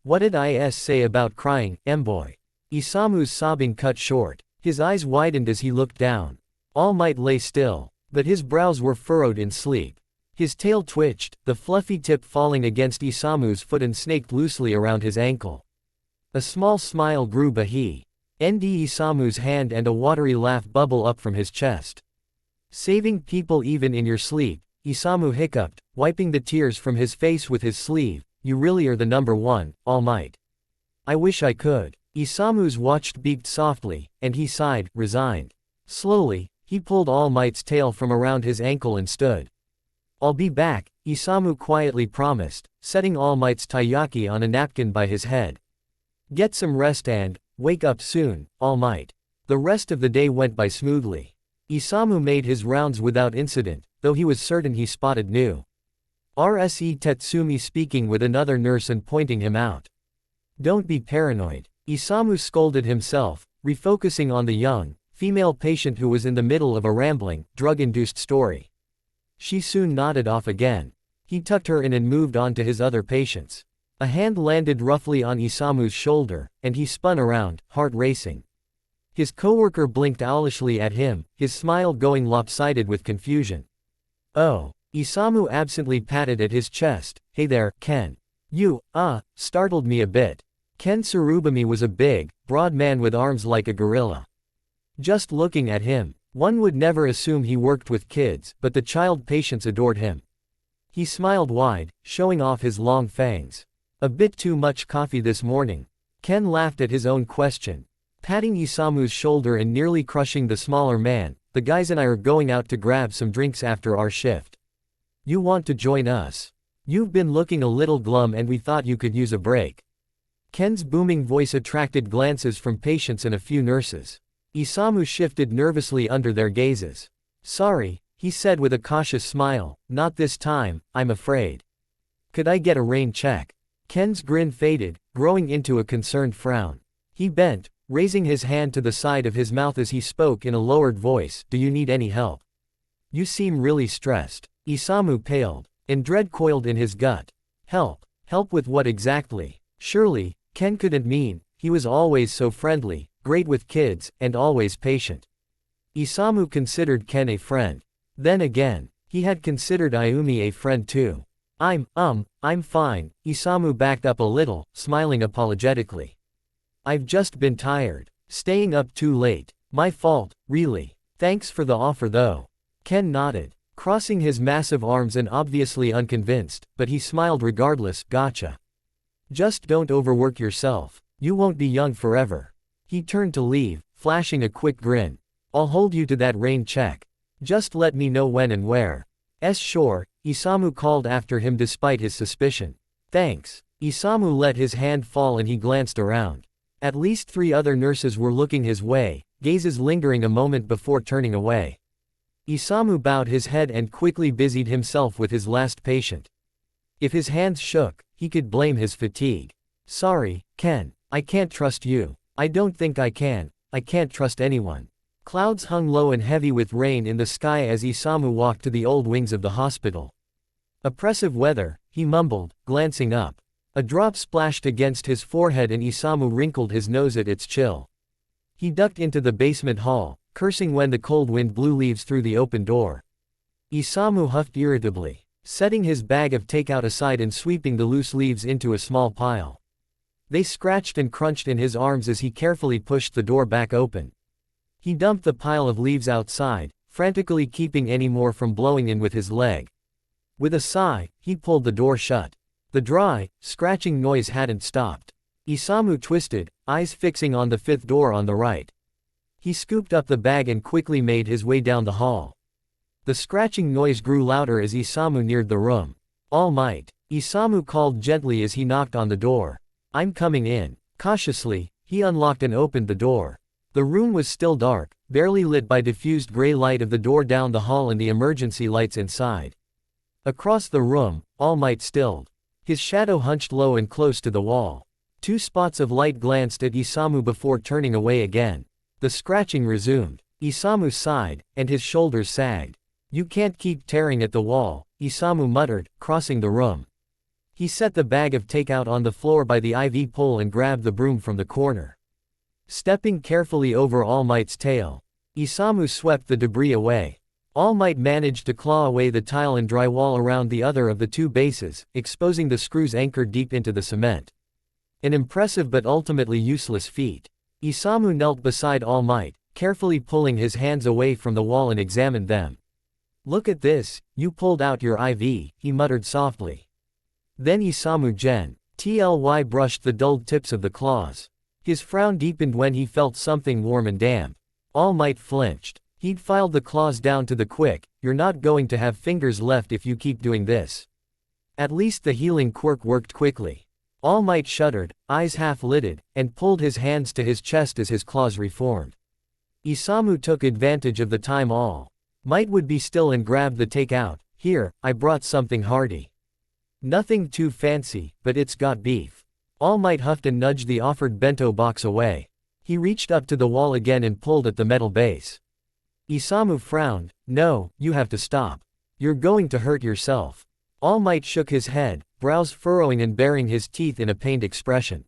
What did I say about crying, boy? Isamu's sobbing cut short. His eyes widened as he looked down. All Might lay still, but his brows were furrowed in sleep. His tail twitched, the fluffy tip falling against Isamu's foot and snaked loosely around his ankle. A small smile grew behind Isamu's hand and a watery laugh bubbled up from his chest. Saving people even in your sleep, Isamu hiccuped, wiping the tears from his face with his sleeve. You really are the number one, All Might. I wish I could. Isamu's watch beeped softly, and he sighed, resigned. Slowly, he pulled All Might's tail from around his ankle and stood. I'll be back, Isamu quietly promised, setting All Might's taiyaki on a napkin by his head. Get some rest and wake up soon, All Might. The rest of the day went by smoothly. Isamu made his rounds without incident, though he was certain he spotted new RSE Tetsumi speaking with another nurse and pointing him out. Don't be paranoid. Isamu scolded himself, refocusing on the young, female patient who was in the middle of a rambling, drug-induced story. She soon nodded off again. He tucked her in and moved on to his other patients. A hand landed roughly on Isamu's shoulder, and he spun around, heart racing. His coworker blinked owlishly at him, his smile going lopsided with confusion. Oh. Isamu absently patted at his chest. Hey there, Ken. You, startled me a bit. Ken Tsurubami was a big, broad man with arms like a gorilla. Just looking at him, one would never assume he worked with kids, but the child patients adored him. He smiled wide, showing off his long fangs. A bit too much coffee this morning. Ken laughed at his own question. Patting Isamu's shoulder and nearly crushing the smaller man, the guys and I are going out to grab some drinks after our shift. You want to join us? You've been looking a little glum and we thought you could use a break. Ken's booming voice attracted glances from patients and a few nurses. Isamu shifted nervously under their gazes. Sorry, he said with a cautious smile, not this time, I'm afraid. Could I get a rain check? Ken's grin faded, growing into a concerned frown. He bent, raising his hand to the side of his mouth as he spoke in a lowered voice. Do you need any help? You seem really stressed. Isamu paled, and dread coiled in his gut. Help? Help with what exactly? Surely, Ken couldn't mean, he was always so friendly, great with kids, and always patient. Isamu considered Ken a friend. Then again, he had considered Ayumi a friend too. I'm fine, Isamu backed up a little, smiling apologetically. I've just been tired. Staying up too late. My fault, really. Thanks for the offer though. Ken nodded, crossing his massive arms and obviously unconvinced, but he smiled regardless. Gotcha. Just don't overwork yourself. You won't be young forever. He turned to leave, flashing a quick grin. I'll hold you to that rain check. Just let me know when and where. Sure, Isamu called after him despite his suspicion. Thanks. Isamu let his hand fall and he glanced around. At least 3 other nurses were looking his way, gazes lingering a moment before turning away. Isamu bowed his head and quickly busied himself with his last patient. If his hands shook, he could blame his fatigue. Sorry, Ken, I can't trust you. I don't think I can't trust anyone. Clouds hung low and heavy with rain in the sky as Isamu walked to the old wings of the hospital. Oppressive weather, he mumbled, glancing up. A drop splashed against his forehead and Isamu wrinkled his nose at its chill. He ducked into the basement hall, cursing when the cold wind blew leaves through the open door. Isamu huffed irritably, setting his bag of takeout aside and sweeping the loose leaves into a small pile. They scratched and crunched in his arms as he carefully pushed the door back open. He dumped the pile of leaves outside, frantically keeping any more from blowing in with his leg. With a sigh, he pulled the door shut. The dry, scratching noise hadn't stopped. Isamu twisted, eyes fixing on the 5th door on the right. He scooped up the bag and quickly made his way down the hall. The scratching noise grew louder as Isamu neared the room. All Might, Isamu called gently as he knocked on the door. I'm coming in. Cautiously, he unlocked and opened the door. The room was still dark, barely lit by diffused gray light of the door down the hall and the emergency lights inside. Across the room, All Might stilled. His shadow hunched low and close to the wall. Two spots of light glanced at Isamu before turning away again. The scratching resumed. Isamu sighed, and his shoulders sagged. You can't keep tearing at the wall, Isamu muttered, crossing the room. He set the bag of takeout on the floor by the IV pole and grabbed the broom from the corner. Stepping carefully over All Might's tail, Isamu swept the debris away. All Might managed to claw away the tile and drywall around the other of the two bases, exposing the screws anchored deep into the cement. An impressive but ultimately useless feat. Isamu knelt beside All Might, carefully pulling his hands away from the wall and examined them. Look at this, you pulled out your IV, he muttered softly. Then Isamu gently brushed the dulled tips of the claws. His frown deepened when he felt something warm and damp. All Might flinched. He'd filed the claws down to the quick. You're not going to have fingers left if you keep doing this. At least the healing quirk worked quickly. All Might shuddered, eyes half-lidded, and pulled his hands to his chest as his claws reformed. Isamu took advantage of the time All Might would be still and grabbed the takeout. Here, I brought something hearty. Nothing too fancy, but it's got beef. All Might huffed and nudged the offered bento box away. He reached up to the wall again and pulled at the metal base. Isamu frowned. No, you have to stop. You're going to hurt yourself. All Might shook his head, brows furrowing and baring his teeth in a pained expression.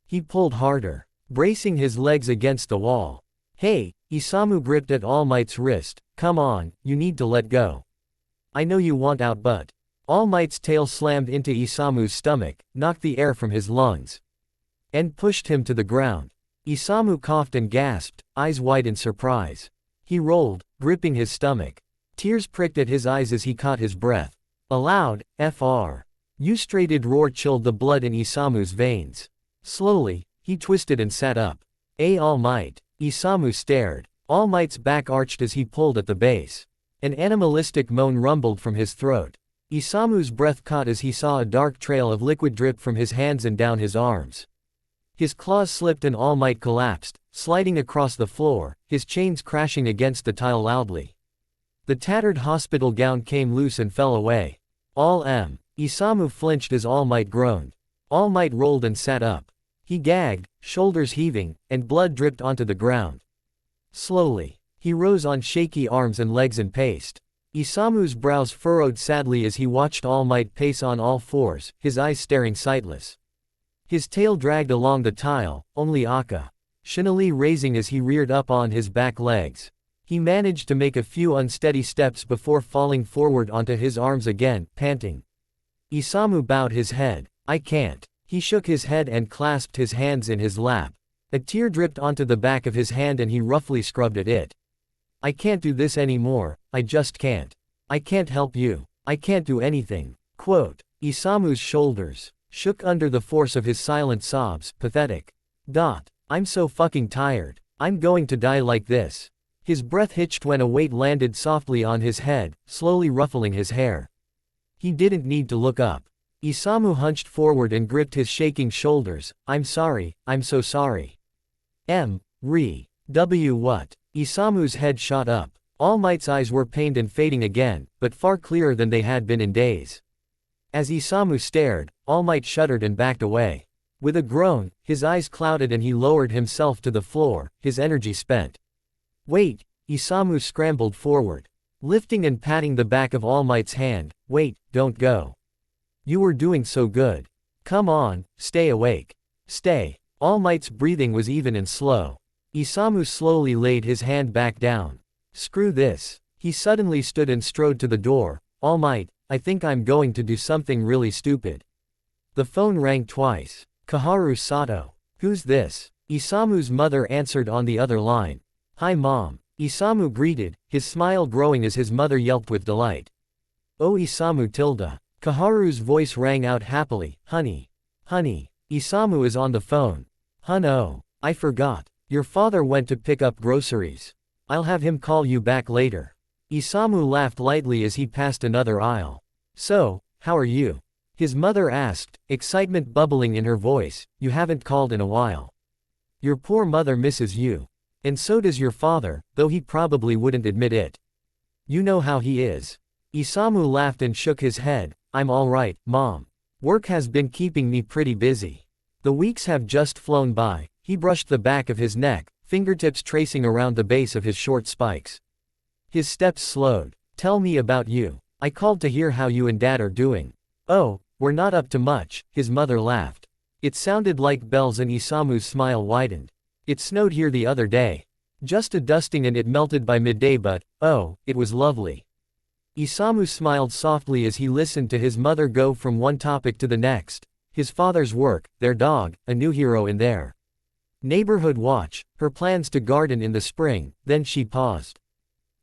He pulled harder, bracing his legs against the wall. Hey, Isamu gripped at All Might's wrist. Come on, you need to let go. I know you want out but. All Might's tail slammed into Isamu's stomach, knocked the air from his lungs, and pushed him to the ground. Isamu coughed and gasped, eyes wide in surprise. He rolled, gripping his stomach. Tears pricked at his eyes as he caught his breath. A loud, Fr. Frustrated roar chilled the blood in Isamu's veins. Slowly, he twisted and sat up. All Might. Isamu stared. All Might's back arched as he pulled at the base. An animalistic moan rumbled from his throat. Isamu's breath caught as he saw a dark trail of liquid drip from his hands and down his arms. His claws slipped and All Might collapsed, sliding across the floor, his chains crashing against the tile loudly. The tattered hospital gown came loose and fell away. Isamu flinched as All Might groaned. All Might rolled and sat up. He gagged, shoulders heaving, and blood dripped onto the ground. Slowly, he rose on shaky arms and legs and paced. Isamu's brows furrowed sadly as he watched All Might pace on all fours, his eyes staring sightless. His tail dragged along the tile, only occasionally raising as he reared up on his back legs. He managed to make a few unsteady steps before falling forward onto his arms again, panting. Isamu bowed his head. I can't. He shook his head and clasped his hands in his lap. A tear dripped onto the back of his hand and he roughly scrubbed at it. I can't do this anymore, I just can't. I can't help you. I can't do anything. Quote. Isamu's shoulders shook under the force of his silent sobs, pathetic. I'm so fucking tired. I'm going to die like this. His breath hitched when a weight landed softly on his head, slowly ruffling his hair. He didn't need to look up. Isamu hunched forward and gripped his shaking shoulders. I'm sorry, I'm so sorry. What? Isamu's head shot up. All Might's eyes were pained and fading again, but far clearer than they had been in days. As Isamu stared, All Might shuddered and backed away. With a groan, his eyes clouded and he lowered himself to the floor, his energy spent. Wait, Isamu scrambled forward, lifting and patting the back of All Might's hand. Wait, don't go. You were doing so good. Come on, stay awake. Stay. All Might's breathing was even and slow. Isamu slowly laid his hand back down. Screw this. He suddenly stood and strode to the door. All Might, I think I'm going to do something really stupid. The phone rang twice. Kaharu Sato. Who's this? Isamu's mother answered on the other line. Hi Mom. Isamu greeted, his smile growing as his mother yelped with delight. Oh Isamu tilde. Kaharu's voice rang out happily. Honey. Isamu is on the phone. No. I forgot. Your father went to pick up groceries. I'll have him call you back later. Isamu laughed lightly as he passed another aisle. So, how are you? His mother asked, excitement bubbling in her voice. You haven't called in a while. Your poor mother misses you. And so does your father, though he probably wouldn't admit it. You know how he is. Isamu laughed and shook his head. I'm all right, Mom. Work has been keeping me pretty busy. The weeks have just flown by. He brushed the back of his neck, fingertips tracing around the base of his short spikes. His steps slowed. Tell me about you. I called to hear how you and Dad are doing. Oh, we're not up to much, his mother laughed. It sounded like bells and Isamu's smile widened. It snowed here the other day. Just a dusting and it melted by midday but, oh, it was lovely. Isamu smiled softly as he listened to his mother go from one topic to the next. His father's work, their dog, a new hero in their neighborhood watch, her plans to garden in the spring, then she paused.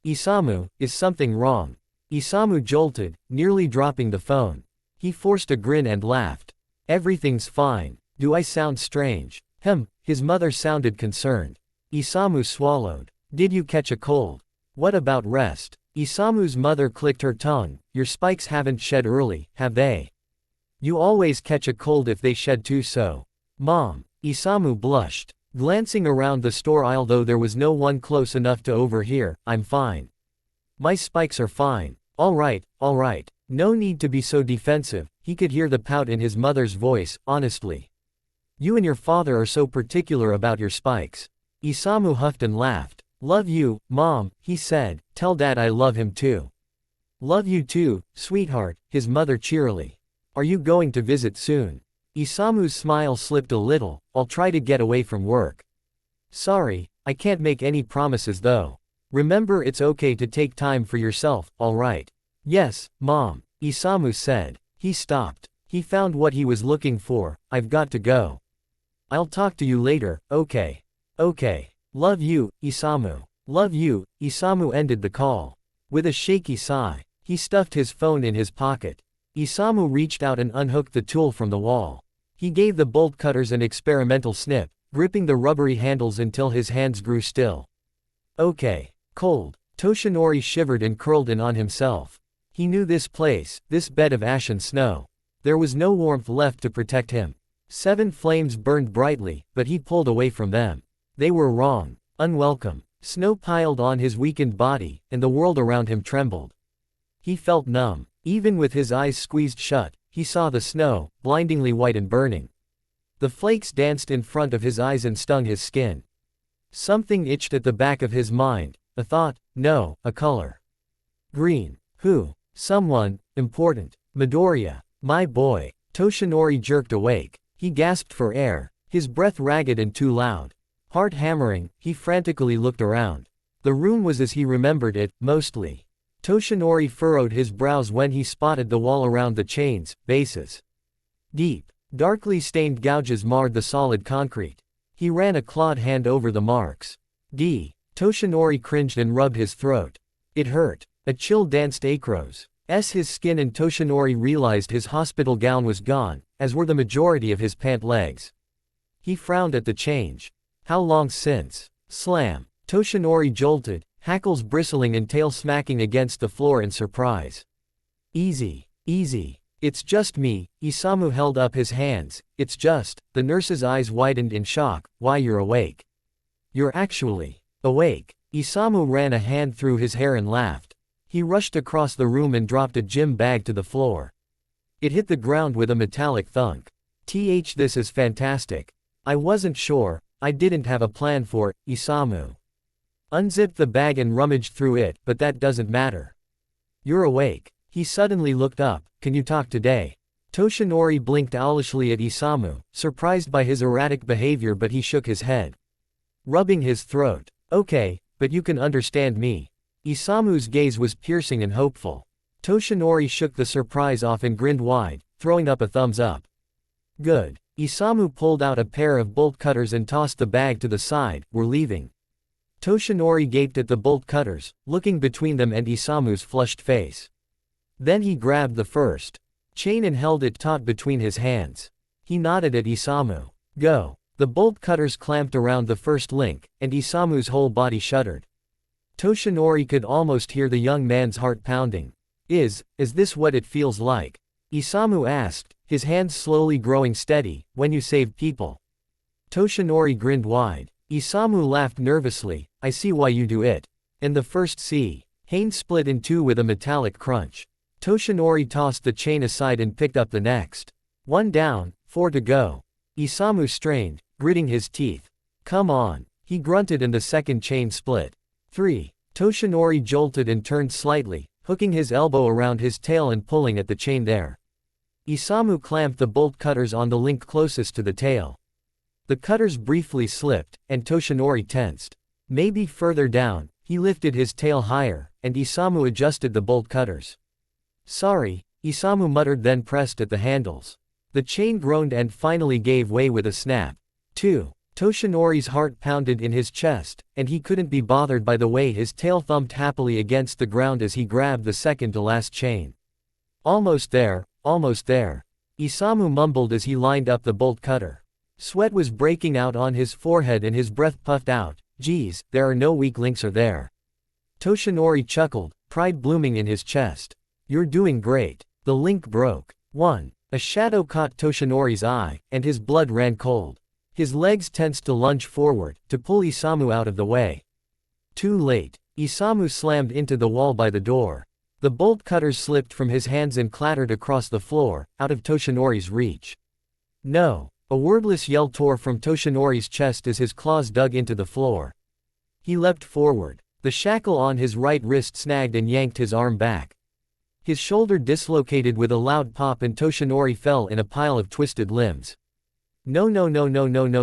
Isamu, is something wrong? Isamu jolted, nearly dropping the phone. He forced a grin and laughed. Everything's fine. Do I sound strange? His mother sounded concerned. Isamu swallowed. Did you catch a cold? What about rest? Isamu's mother clicked her tongue. Your spikes haven't shed early, have they? You always catch a cold if they shed too so. Mom. Isamu blushed. Glancing around the store aisle though there was no one close enough to overhear, I'm fine. My spikes are fine. Alright. No need to be so defensive, he could hear the pout in his mother's voice, honestly. You and your father are so particular about your spikes. Isamu huffed and laughed. Love you, Mom, he said, tell Dad I love him too. Love you too, sweetheart, his mother cheerily. Are you going to visit soon? Isamu's smile slipped a little, I'll try to get away from work. Sorry, I can't make any promises though. Remember it's okay to take time for yourself, alright? Yes, Mom, Isamu said. He stopped. He found what he was looking for, I've got to go. I'll talk to you later, okay. Okay. Love you, Isamu. Love you, Isamu ended the call. With a shaky sigh, he stuffed his phone in his pocket. Isamu reached out and unhooked the tool from the wall. He gave the bolt cutters an experimental snip, gripping the rubbery handles until his hands grew still. Okay. Cold. Toshinori shivered and curled in on himself. He knew this place, this bed of ash and snow. There was no warmth left to protect him. 7 flames burned brightly, but he pulled away from them. They were wrong. Unwelcome. Snow piled on his weakened body, and the world around him trembled. He felt numb. Even with his eyes squeezed shut, he saw the snow, blindingly white and burning. The flakes danced in front of his eyes and stung his skin. Something itched at the back of his mind, a thought, no, a color. Green. Who? Someone, important. Midoriya. My boy. Toshinori jerked awake. He gasped for air, his breath ragged and too loud. Heart hammering, he frantically looked around. The room was as he remembered it, mostly. Toshinori furrowed his brows when he spotted the wall around the chains, bases. Deep, darkly stained gouges marred the solid concrete. He ran a clawed hand over the marks. Toshinori cringed and rubbed his throat. It hurt. A chill danced across his skin and Toshinori realized his hospital gown was gone, as were the majority of his pant legs. He frowned at the change. How long since? Slam. Toshinori jolted, hackles bristling and tail smacking against the floor in surprise. Easy. It's just me, Isamu held up his hands, it's just, the nurse's eyes widened in shock, why you're awake. You're actually awake. Isamu ran a hand through his hair and laughed. He rushed across the room and dropped a gym bag to the floor. It hit the ground with a metallic thunk. This is fantastic. I wasn't sure, I didn't have a plan for, Isamu unzipped the bag and rummaged through it, but that doesn't matter. You're awake. He suddenly looked up, can you talk today? Toshinori blinked owlishly at Isamu, surprised by his erratic behavior but he shook his head. Rubbing his throat. Okay, but you can understand me. Isamu's gaze was piercing and hopeful. Toshinori shook the surprise off and grinned wide, throwing up a thumbs up. Good. Isamu pulled out a pair of bolt cutters and tossed the bag to the side, we're leaving. Toshinori gaped at the bolt cutters, looking between them and Isamu's flushed face. Then he grabbed the first chain and held it taut between his hands. He nodded at Isamu. Go. The bolt cutters clamped around the first link, and Isamu's whole body shuddered. Toshinori could almost hear the young man's heart pounding. Is this what it feels like? Isamu asked, his hands slowly growing steady, when you save people. Toshinori grinned wide. Isamu laughed nervously, I see why you do it. And the first Hain split in two with a metallic crunch. Toshinori tossed the chain aside and picked up the next. 1 down, 4 to go. Isamu strained, gritting his teeth. Come on. He grunted and the second chain split. 3. Toshinori jolted and turned slightly, hooking his elbow around his tail and pulling at the chain there. Isamu clamped the bolt cutters on the link closest to the tail. The cutters briefly slipped, and Toshinori tensed. Maybe further down. He lifted his tail higher, and Isamu adjusted the bolt cutters. Sorry, Isamu muttered, then pressed at the handles. The chain groaned and finally gave way with a snap. 2. Toshinori's heart pounded in his chest, and he couldn't be bothered by the way his tail thumped happily against the ground as he grabbed the second to last chain. Almost there, Isamu mumbled as he lined up the bolt cutter. Sweat was breaking out on his forehead and his breath puffed out. Geez, there are no weak links are there. Toshinori chuckled, pride blooming in his chest. You're doing great. The link broke. 1. A shadow caught Toshinori's eye, and his blood ran cold. His legs tensed to lunge forward, to pull Isamu out of the way. Too late. Isamu slammed into the wall by the door. The bolt cutters slipped from his hands and clattered across the floor, out of Toshinori's reach. No! A wordless yell tore from Toshinori's chest as his claws dug into the floor. He leapt forward. The shackle on his right wrist snagged and yanked his arm back. His shoulder dislocated with a loud pop and Toshinori fell in a pile of twisted limbs.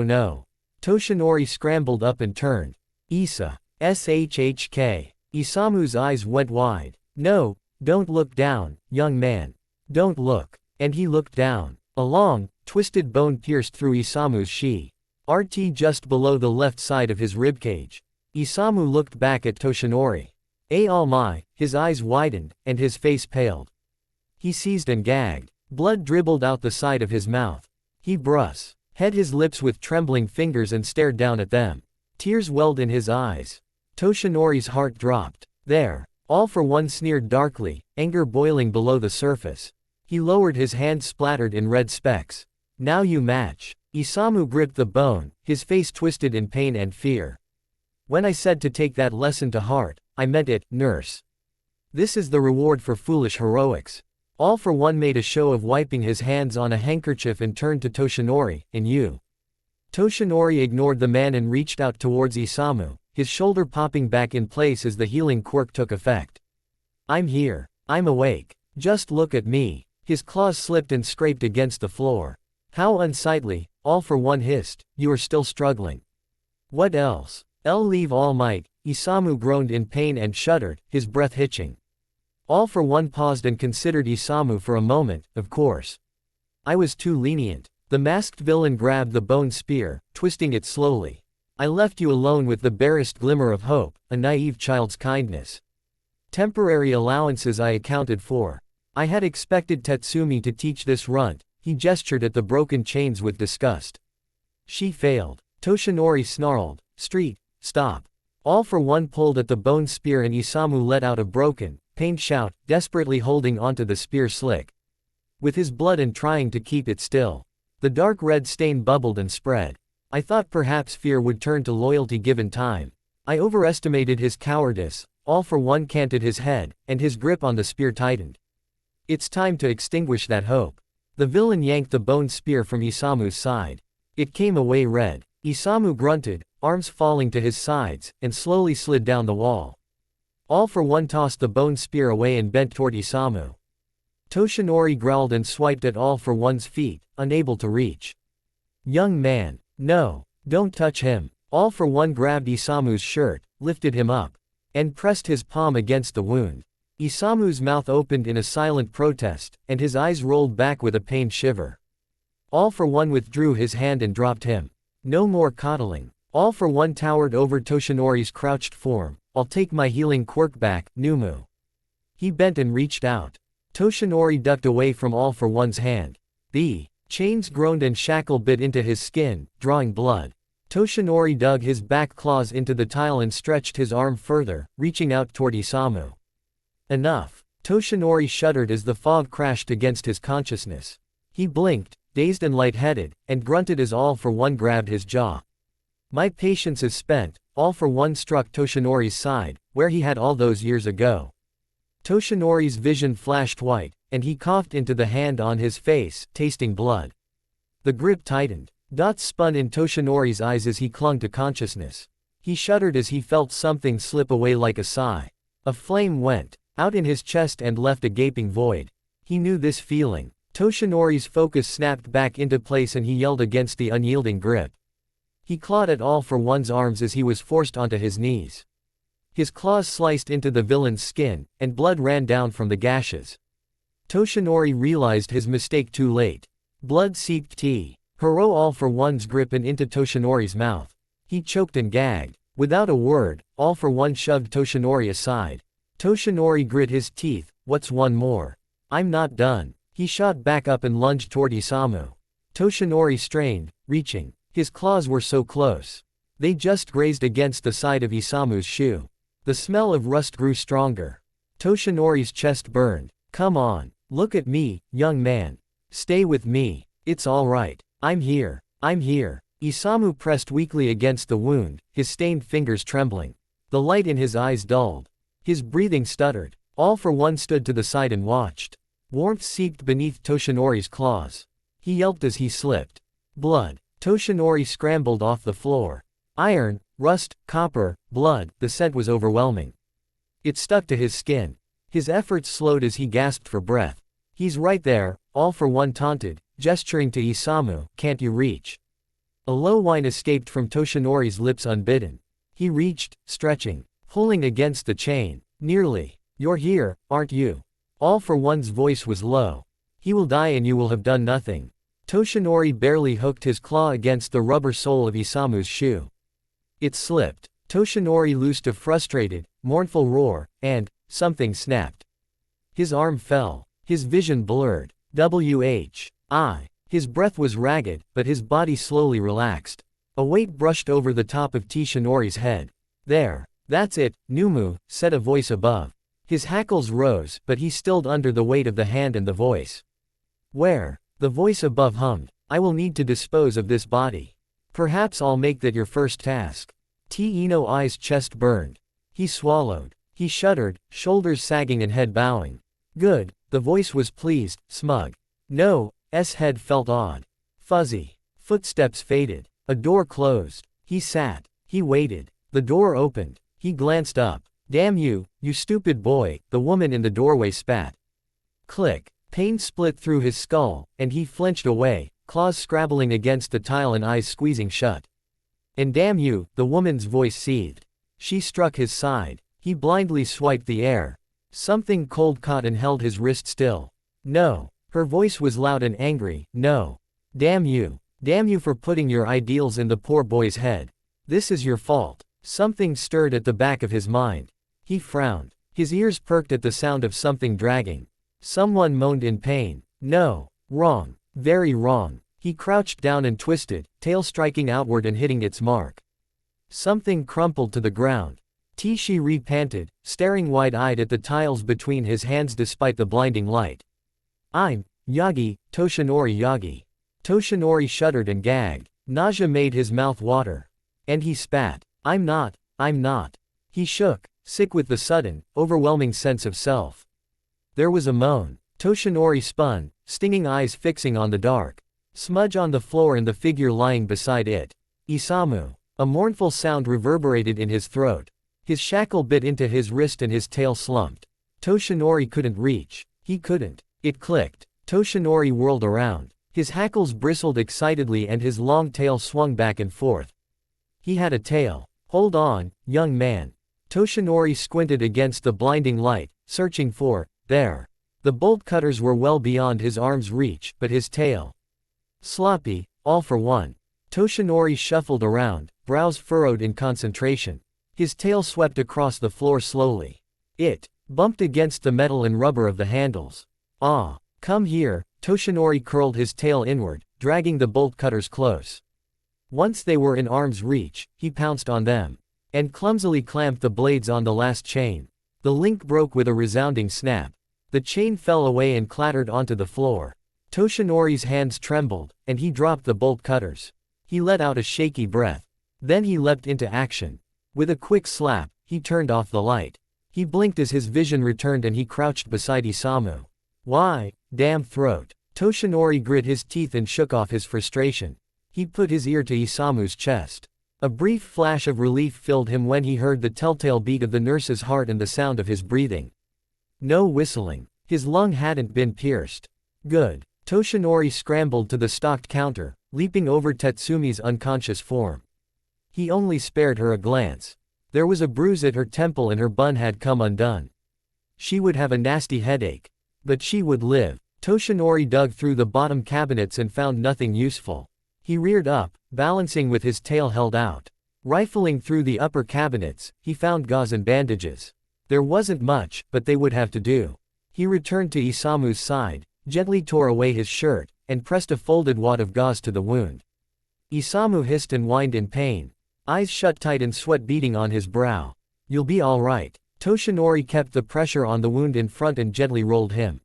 No. Toshinori scrambled up and turned. Isa. SHHK. Isamu's eyes went wide. No, don't look down, young man. Don't look. And he looked down. A long, twisted bone pierced through Isamu's RT just below the left side of his ribcage. Isamu looked back at Toshinori. Oh my, his eyes widened, and his face paled. He seized and gagged. Blood dribbled out the side of his mouth. He hid his lips with trembling fingers and stared down at them. Tears welled in his eyes. Toshinori's heart dropped. There. All for One sneered darkly, anger boiling below the surface. He lowered his hand splattered in red specks. Now you match. Isamu gripped the bone, his face twisted in pain and fear. When I said to take that lesson to heart, I meant it, nurse. This is the reward for foolish heroics. All for One made a show of wiping his hands on a handkerchief and turned to Toshinori, and you. Toshinori ignored the man and reached out towards Isamu, his shoulder popping back in place as the healing quirk took effect. I'm here. I'm awake. Just look at me. His claws slipped and scraped against the floor. How unsightly, All for One hissed, you are still struggling. What else? Leave All Might. Isamu groaned in pain and shuddered, his breath hitching. All for One paused and considered Isamu for a moment. Of course. I was too lenient. The masked villain grabbed the bone spear, twisting it slowly. I left you alone with the barest glimmer of hope, a naive child's kindness. Temporary allowances I accounted for. I had expected Tatsumi to teach this runt. He gestured at the broken chains with disgust. She failed. Toshinori snarled. Street, stop. All for One pulled at the bone spear and Isamu let out a broken, pained shout, desperately holding onto the spear slick. With his blood and trying to keep it still. The dark red stain bubbled and spread. I thought perhaps fear would turn to loyalty given time. I overestimated his cowardice. All for One canted his head, and his grip on the spear tightened. It's time to extinguish that hope. The villain yanked the bone spear from Isamu's side. It came away red. Isamu grunted, arms falling to his sides, and slowly slid down the wall. All for One tossed the bone spear away and bent toward Isamu. Toshinori growled and swiped at All for One's feet, unable to reach. Young man, no, don't touch him. All for One grabbed Isamu's shirt, lifted him up, and pressed his palm against the wound. Isamu's mouth opened in a silent protest, and his eyes rolled back with a pained shiver. All for One withdrew his hand and dropped him. No more coddling. All for One towered over Toshinori's crouched form. I'll take my healing quirk back, NOMU. He bent and reached out. Toshinori ducked away from All for One's hand. The chains groaned and shackle bit into his skin, drawing blood. Toshinori dug his back claws into the tile and stretched his arm further, reaching out toward Isamu. Enough. Toshinori shuddered as the fog crashed against his consciousness. He blinked, dazed and lightheaded, and grunted as All for One grabbed his jaw. My patience is spent. All for One struck Toshinori's side, where he had all those years ago. Toshinori's vision flashed white, and he coughed into the hand on his face, tasting blood. The grip tightened. Dots spun in Toshinori's eyes as he clung to consciousness. He shuddered as he felt something slip away like a sigh. A flame went out in his chest and left a gaping void. He knew this feeling. Toshinori's focus snapped back into place and he yelled against the unyielding grip. He clawed at All for One's arms as he was forced onto his knees. His claws sliced into the villain's skin, and blood ran down from the gashes. Toshinori realized his mistake too late. Blood seeped tea. Hurl All for One's grip and into Toshinori's mouth. He choked and gagged. Without a word, All for One shoved Toshinori aside. Toshinori grit his teeth. What's one more? I'm not done. He shot back up and lunged toward Isamu. Toshinori strained, reaching. His claws were so close. They just grazed against the side of Isamu's shoe. The smell of rust grew stronger. Toshinori's chest burned. Come on, look at me, young man. Stay with me. It's all right. I'm here. I'm here. Isamu pressed weakly against the wound, his stained fingers trembling. The light in his eyes dulled. His breathing stuttered. All for One stood to the side and watched. Warmth seeped beneath Toshinori's claws. He yelped as he slipped. Blood. Toshinori scrambled off the floor. Iron, rust, copper, blood, the scent was overwhelming. It stuck to his skin. His efforts slowed as he gasped for breath. He's right there, All for One taunted, gesturing to Isamu, can't you reach? A low whine escaped from Toshinori's lips unbidden. He reached, stretching, pulling against the chain. Nearly. You're here, aren't you? All for One's voice was low. He will die and you will have done nothing. Toshinori barely hooked his claw against the rubber sole of Isamu's shoe. It slipped. Toshinori loosed a frustrated, mournful roar, and something snapped. His arm fell. His vision blurred. His breath was ragged, but his body slowly relaxed. A weight brushed over the top of Toshinori's head. There. That's it, NOMU, said a voice above. His hackles rose, but he stilled under the weight of the hand and the voice. Where? The voice above hummed. I will need to dispose of this body. Perhaps I'll make that your first task. Ino's chest burned. He swallowed. He shuddered, shoulders sagging and head bowing. Good, the voice was pleased, smug. No's head felt odd. Fuzzy. Footsteps faded. A door closed. He sat. He waited. The door opened. He glanced up. Damn you, you stupid boy, the woman in the doorway spat. Click. Pain split through his skull, and he flinched away, claws scrabbling against the tile and eyes squeezing shut. And damn you, the woman's voice seethed. She struck his side. He blindly swiped the air. Something cold caught and held his wrist still. No. Her voice was loud and angry. No. Damn you. Damn you for putting your ideals in the poor boy's head. This is your fault. Something stirred at the back of his mind. He frowned. His ears perked at the sound of something dragging. Someone moaned in pain. No. Wrong. Very wrong. He crouched down and twisted, tail striking outward and hitting its mark. Something crumpled to the ground. Tishiri panted, staring wide-eyed at the tiles between his hands despite the blinding light. I'm Yagi, Toshinori Yagi. Toshinori shuddered and gagged. Nausea made his mouth water. And he spat. I'm not. He shook, sick with the sudden, overwhelming sense of self. There was a moan. Toshinori spun, stinging eyes fixing on the dark. Smudge on the floor and the figure lying beside it. Isamu. A mournful sound reverberated in his throat. His shackle bit into his wrist and his tail slumped. Toshinori couldn't reach. He couldn't. It clicked. Toshinori whirled around. His hackles bristled excitedly and his long tail swung back and forth. He had a tail. Hold on, young man. Toshinori squinted against the blinding light, searching for, there. The bolt cutters were well beyond his arm's reach, but his tail. Sloppy, All for One. Toshinori shuffled around, brows furrowed in concentration. His tail swept across the floor slowly. It bumped against the metal and rubber of the handles. Ah, come here. Toshinori curled his tail inward, dragging the bolt cutters close. Once they were in arm's reach, he pounced on them. And clumsily clamped the blades on the last chain. The link broke with a resounding snap. The chain fell away and clattered onto the floor. Toshinori's hands trembled, and he dropped the bolt cutters. He let out a shaky breath. Then he leapt into action. With a quick slap, he turned off the light. He blinked as his vision returned and he crouched beside Isamu. Why? Damn throat. Toshinori grit his teeth and shook off his frustration. He put his ear to Isamu's chest. A brief flash of relief filled him when he heard the telltale beat of the nurse's heart and the sound of his breathing. No whistling. His lung hadn't been pierced. Good. Toshinori scrambled to the stocked counter, leaping over Tetsumi's unconscious form. He only spared her a glance. There was a bruise at her temple and her bun had come undone. She would have a nasty headache. But she would live. Toshinori dug through the bottom cabinets and found nothing useful. He reared up, balancing with his tail held out. Rifling through the upper cabinets, he found gauze and bandages. There wasn't much, but they would have to do. He returned to Isamu's side, gently tore away his shirt, and pressed a folded wad of gauze to the wound. Isamu hissed and whined in pain, eyes shut tight and sweat beading on his brow. You'll be all right. Toshinori kept the pressure on the wound in front and gently rolled him.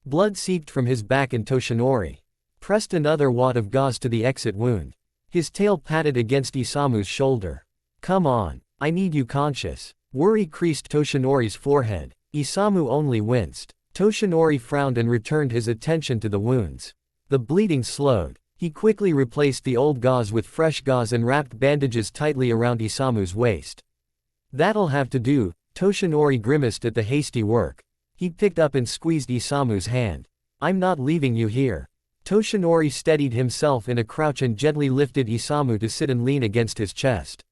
Blood seeped from his back and Toshinori pressed another wad of gauze to the exit wound. His tail patted against Isamu's shoulder. Come on, I need you conscious. Worry creased Toshinori's forehead. Isamu only winced. Toshinori frowned and returned his attention to the wounds. The bleeding slowed. He quickly replaced the old gauze with fresh gauze and wrapped bandages tightly around Isamu's waist. That'll have to do. Toshinori grimaced at the hasty work. He picked up and squeezed Isamu's hand. I'm not leaving you here. Toshinori steadied himself in a crouch and gently lifted Isamu to sit and lean against his chest.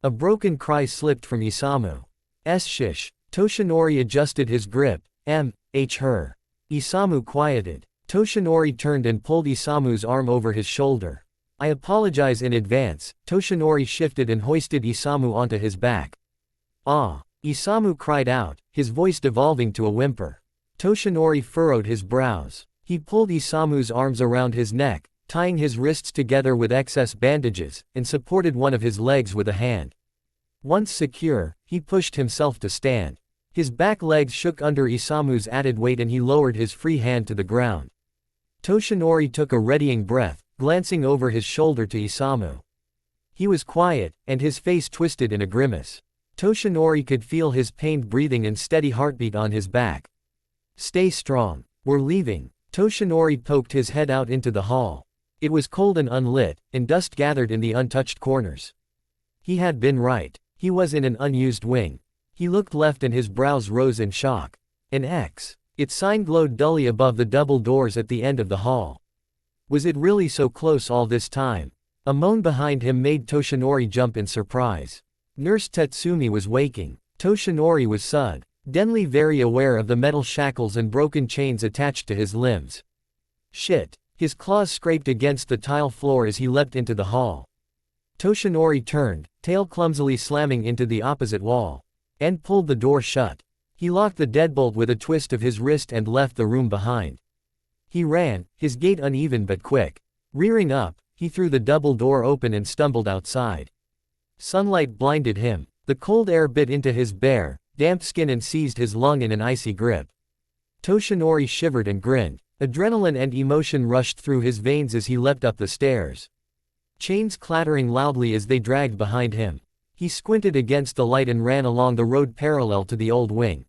A broken cry slipped from Isamu. Shish. Toshinori adjusted his grip. Her. Isamu quieted. Toshinori turned and pulled Isamu's arm over his shoulder. I apologize in advance. Toshinori shifted and hoisted Isamu onto his back. Ah! Isamu cried out, his voice devolving to a whimper. Toshinori furrowed his brows. He pulled Isamu's arms around his neck, tying his wrists together with excess bandages, and supported one of his legs with a hand. Once secure, he pushed himself to stand. His back legs shook under Isamu's added weight and he lowered his free hand to the ground. Toshinori took a readying breath, glancing over his shoulder to Isamu. He was quiet, and his face twisted in a grimace. Toshinori could feel his pained breathing and steady heartbeat on his back. Stay strong. We're leaving. Toshinori poked his head out into the hall. It was cold and unlit, and dust gathered in the untouched corners. He had been right. He was in an unused wing. He looked left and his brows rose in shock. An X. Its sign glowed dully above the double doors at the end of the hall. Was it really so close all this time? A moan behind him made Toshinori jump in surprise. Nurse Tetsumi was waking. Toshinori was suddenly very aware of the metal shackles and broken chains attached to his limbs. Shit. His claws scraped against the tile floor as he leapt into the hall. Toshinori turned, tail clumsily slamming into the opposite wall, and pulled the door shut. He locked the deadbolt with a twist of his wrist and left the room behind. He ran, his gait uneven but quick. Rearing up, he threw the double door open and stumbled outside. Sunlight blinded him. The cold air bit into his bare, damp skin and seized his lung in an icy grip. Toshinori shivered and grinned. Adrenaline and emotion rushed through his veins as he leapt up the stairs. Chains clattering loudly as they dragged behind him. He squinted against the light and ran along the road parallel to the old wing.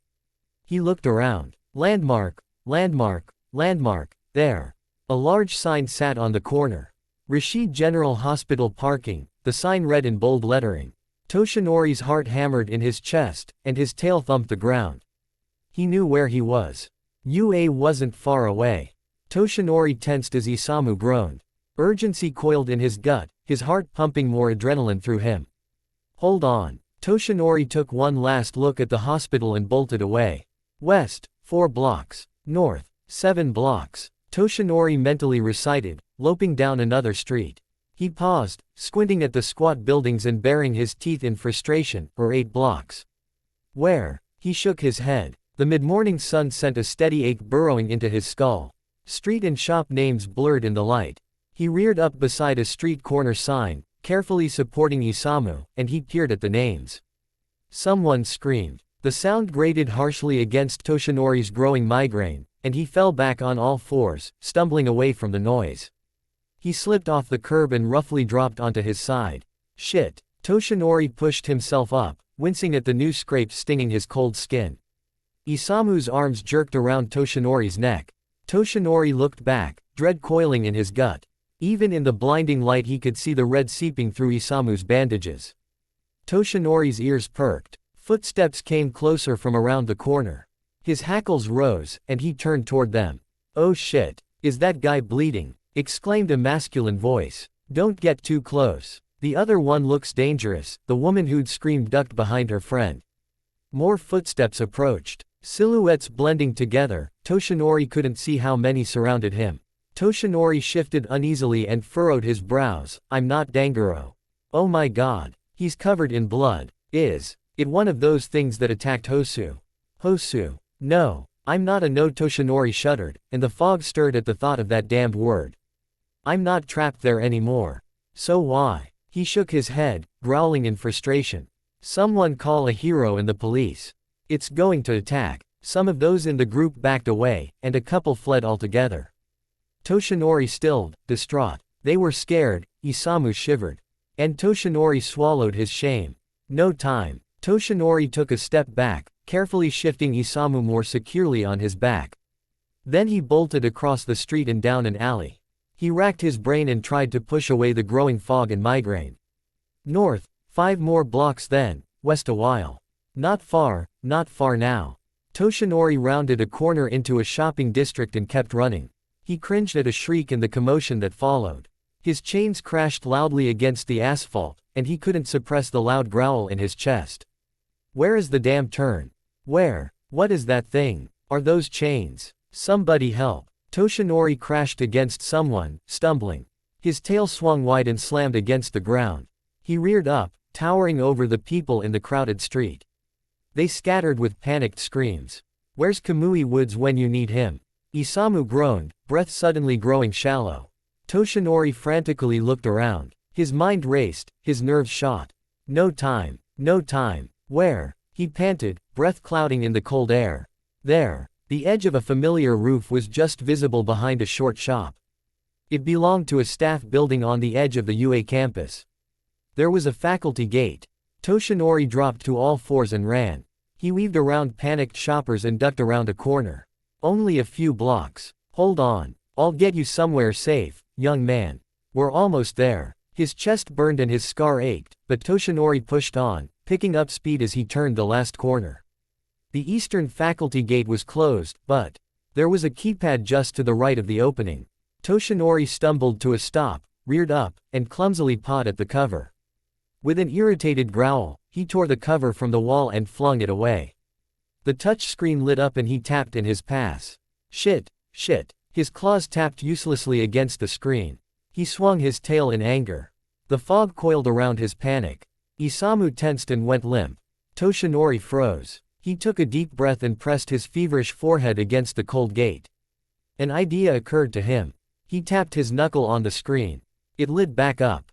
He looked around. Landmark, landmark, landmark, there. A large sign sat on the corner. Rashid General Hospital Parking, the sign read in bold lettering. Toshinori's heart hammered in his chest, and his tail thumped the ground. He knew where he was. UA wasn't far away. Toshinori tensed as Isamu groaned. Urgency coiled in his gut, his heart pumping more adrenaline through him. Hold on. Toshinori took one last look at the hospital and bolted away. West, 4 blocks. North, 7 blocks. Toshinori mentally recited, loping down another street. He paused, squinting at the squat buildings and baring his teeth in frustration, 8 blocks. Where? He shook his head. The mid-morning sun sent a steady ache burrowing into his skull. Street and shop names blurred in the light. He reared up beside a street corner sign, carefully supporting Isamu, and he peered at the names. Someone screamed. The sound grated harshly against Toshinori's growing migraine, and he fell back on all fours, stumbling away from the noise. He slipped off the curb and roughly dropped onto his side. Shit. Toshinori pushed himself up, wincing at the new scrapes stinging his cold skin. Isamu's arms jerked around Toshinori's neck. Toshinori looked back, dread coiling in his gut. Even in the blinding light he could see the red seeping through Isamu's bandages. Toshinori's ears perked. Footsteps came closer from around the corner. His hackles rose, and he turned toward them. "Oh shit, is that guy bleeding?" exclaimed a masculine voice. "Don't get too close. The other one looks dangerous." The woman who'd screamed ducked behind her friend. More footsteps approached. Silhouettes blending together. Toshinori couldn't see how many surrounded him. Toshinori shifted uneasily and furrowed his brows. "I'm not Danguro. Oh my god. He's covered in blood. Is it one of those things that attacked Hosu?" "Hosu? No. I'm not a no." Toshinori shuddered, and the fog stirred at the thought of that damned word. "I'm not trapped there anymore. So why?" He shook his head, growling in frustration. "Someone call a hero and the police. It's going to attack." Some of those in the group backed away, and a couple fled altogether. Toshinori stilled, distraught. They were scared. Isamu shivered. And Toshinori swallowed his shame. No time. Toshinori took a step back, carefully shifting Isamu more securely on his back. Then he bolted across the street and down an alley. He racked his brain and tried to push away the growing fog and migraine. North, 5 more blocks then, west a while. Not far now. Toshinori rounded a corner into a shopping district and kept running. He cringed at a shriek and the commotion that followed. His chains crashed loudly against the asphalt, and he couldn't suppress the loud growl in his chest. Where is the damn turn? Where? What is that thing? Are those chains? Somebody help. Toshinori crashed against someone, stumbling. His tail swung wide and slammed against the ground. He reared up, towering over the people in the crowded street. They scattered with panicked screams. "Where's Kamui Woods when you need him?" Isamu groaned, breath suddenly growing shallow. Toshinori frantically looked around. His mind raced, his nerves shot. No time. Where? He panted, breath clouding in the cold air. There. The edge of a familiar roof was just visible behind a short shop. It belonged to a staff building on the edge of the UA campus. There was a faculty gate. Toshinori dropped to all fours and ran. He weaved around panicked shoppers and ducked around a corner. Only a few blocks. Hold on. I'll get you somewhere safe, young man. We're almost there. His chest burned and his scar ached, but Toshinori pushed on, picking up speed as he turned the last corner. The eastern faculty gate was closed, but there was a keypad just to the right of the opening. Toshinori stumbled to a stop, reared up, and clumsily pawed at the cover. With an irritated growl, he tore the cover from the wall and flung it away. The touch screen lit up and he tapped in his pass. Shit. His claws tapped uselessly against the screen. He swung his tail in anger. The fog coiled around his panic. Isamu tensed and went limp. Toshinori froze. He took a deep breath and pressed his feverish forehead against the cold gate. An idea occurred to him. He tapped his knuckle on the screen. It lit back up.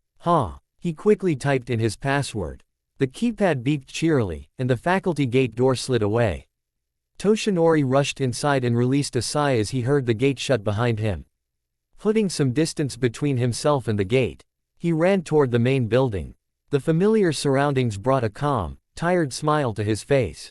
He quickly typed in his password. The keypad beeped cheerily, and the faculty gate door slid away. Toshinori rushed inside and released a sigh as he heard the gate shut behind him. Putting some distance between himself and the gate, he ran toward the main building. The familiar surroundings brought a calm, tired smile to his face.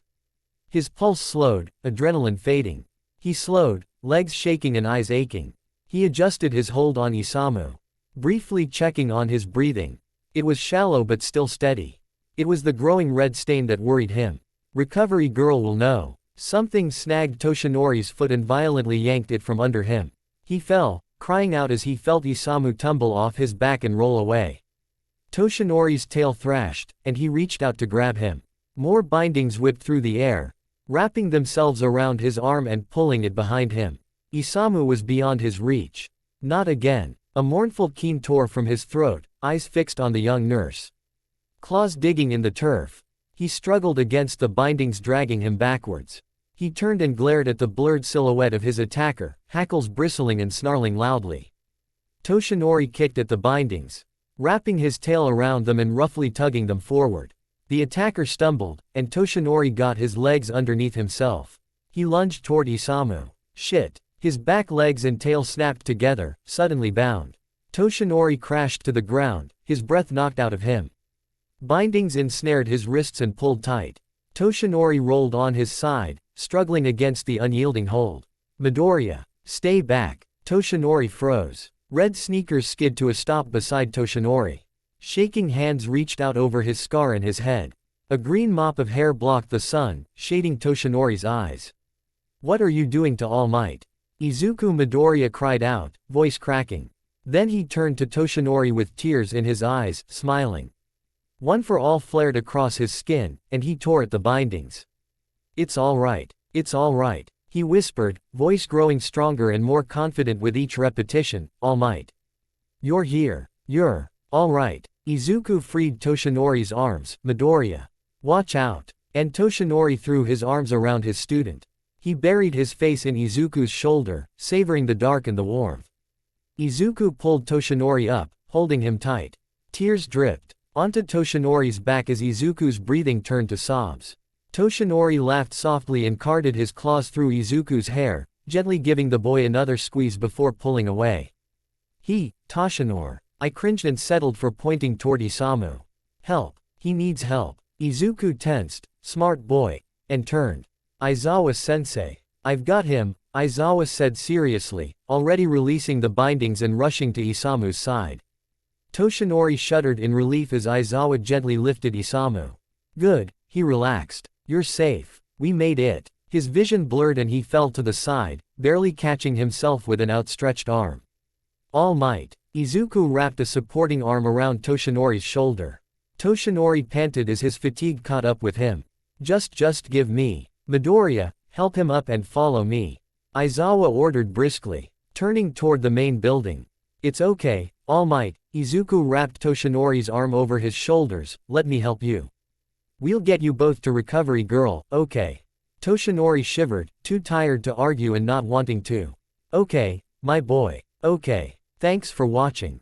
His pulse slowed, adrenaline fading. He slowed, legs shaking and eyes aching. He adjusted his hold on Isamu, briefly checking on his breathing. It was shallow but still steady. It was the growing red stain that worried him. Recovery girl will know. Something snagged Toshinori's foot and violently yanked it from under him. He fell, crying out as he felt Isamu tumble off his back and roll away. Toshinori's tail thrashed, and he reached out to grab him. More bindings whipped through the air, wrapping themselves around his arm and pulling it behind him. Isamu was beyond his reach. Not again. A mournful keen tore from his throat, eyes fixed on the young nurse. Claws digging in the turf. He struggled against the bindings dragging him backwards. He turned and glared at the blurred silhouette of his attacker, hackles bristling and snarling loudly. Toshinori kicked at the bindings, wrapping his tail around them and roughly tugging them forward. The attacker stumbled, and Toshinori got his legs underneath himself. He lunged toward Isamu. Shit. His back legs and tail snapped together, suddenly bound. Toshinori crashed to the ground, his breath knocked out of him. Bindings ensnared his wrists and pulled tight. Toshinori rolled on his side, struggling against the unyielding hold. Midoriya, stay back. Toshinori froze. Red sneakers skid to a stop beside Toshinori. Shaking hands reached out over his scar and his head. A green mop of hair blocked the sun, shading Toshinori's eyes. What are you doing to All Might? Izuku Midoriya cried out, voice cracking. Then he turned to Toshinori with tears in his eyes, smiling. One for all flared across his skin, and he tore at the bindings. It's all right. It's all right, he whispered, voice growing stronger and more confident with each repetition, All Might. You're here. You're all right. Izuku freed Toshinori's arms. Midoriya, watch out. And Toshinori threw his arms around his student. He buried his face in Izuku's shoulder, savoring the dark and the warmth. Izuku pulled Toshinori up, holding him tight. Tears dripped onto Toshinori's back as Izuku's breathing turned to sobs. Toshinori laughed softly and carded his claws through Izuku's hair, gently giving the boy another squeeze before pulling away. Toshinori. I cringed and settled for pointing toward Isamu. Help. He needs help. Izuku tensed, smart boy, and turned. Aizawa-sensei. I've got him, Aizawa said seriously, already releasing the bindings and rushing to Isamu's side. Toshinori shuddered in relief as Aizawa gently lifted Isamu. Good, he relaxed. You're safe. We made it. His vision blurred and he fell to the side, barely catching himself with an outstretched arm. All Might. Izuku wrapped a supporting arm around Toshinori's shoulder. Toshinori panted as his fatigue caught up with him. Just give me. Midoriya, help him up and follow me. Aizawa ordered briskly, turning toward the main building. It's okay, All Might. Izuku wrapped Toshinori's arm over his shoulders, let me help you. We'll get you both to recovery girl, okay. Toshinori shivered, too tired to argue and not wanting to. Okay, my boy, okay. Thanks for watching.